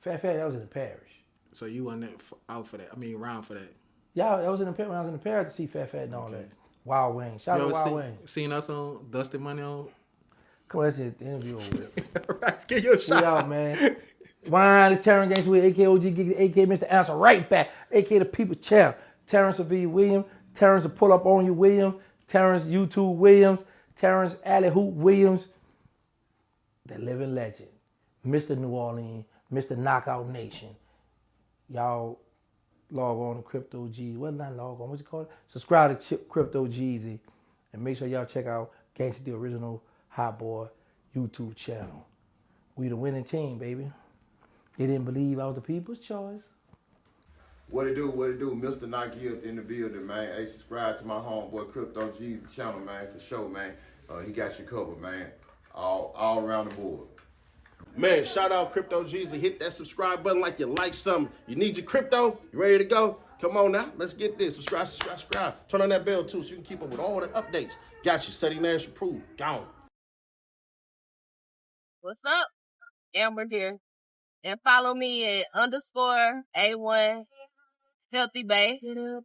Fat, that was in the parish. So you went out for that. I mean, around for that. Yeah, I was in the parish when I was in the parish to see Fat and all that. Wild Wing. Shout out to Wild Wing. Seen us on Dusty Money on? Come on, let's get the interview over with. Right, give you a shot. We out, man. Wine, the Terrance Gangsta with AK OG, AK Mr. Answer right back. AK the people champ. Terrance V. Williams. Terrance to pull up on you, Williams. Terrance YouTube Williams. Terrance Alley Hoop Williams. The living legend. Mr. New Orleans. Mr. Knockout Nation. Y'all log on to Crypto Geezy. Well, not log on. What's it called? Subscribe to Crypto Geezy. And make sure y'all check out Gangsta the Original Hot Boy YouTube channel. We the winning team, baby. They didn't believe I was the people's choice. What it do? Mr. Nike up in the building, man. Hey, subscribe to my homeboy Crypto Geezy channel, man, for sure, man. He got you covered, man. All around the board. Man, shout out Crypto Geezy. Hit that subscribe button like you like something. You need your crypto? You ready to go? Come on now. Let's get this. Subscribe. Turn on that bell too so you can keep up with all the updates. Got you. Setting Nash approved. Gone. What's up? Amber here. And follow me at _A1 Healthy Bay.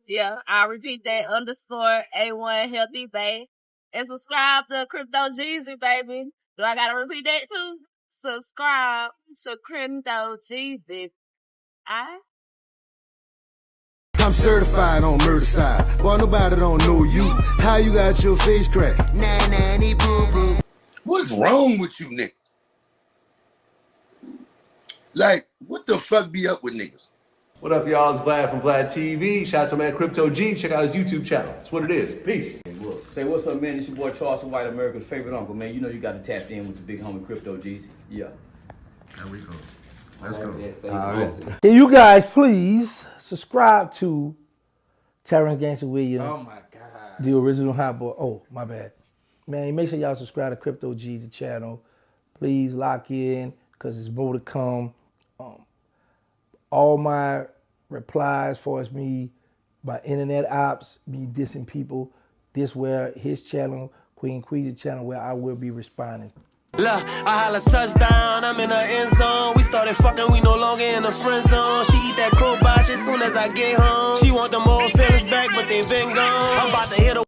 Yeah, I'll repeat that _A1 Healthy Bay. And subscribe to Crypto Geezy, baby. Do I gotta repeat that too? Subscribe to Crypto Geezy. I'm certified on murder side. Boy, nobody don't know you. How you got your face cracked? Nanny boo boo. What's wrong with you niggas? Like, what the fuck be up with niggas? What up, y'all? It's Vlad from Vlad TV. Shout out to my man Crypto G. Check out his YouTube channel. That's what it is. Peace. Say what's up, man. It's your boy Charleston White, America's favorite uncle, man. You know you got to tap in with the big homie Crypto G. Yeah. There we go. Let's go. All right. Can you guys please subscribe to Terrance Gangsta Williams? Oh my God. The original hot boy. Oh, my bad. Man, make sure y'all subscribe to Crypto G, the channel. Please lock in, because there's more to come. All my replies for us, me, my internet ops, me dissing people, this where his channel, Queen Queezy's channel, where I will be responding. Look, I holla touchdown, I'm in the end zone. We started fucking, we no longer in the friend zone. She eat that crowbar as soon as I get home. She want them old feelings back, but they been gone. I'm about to hit her.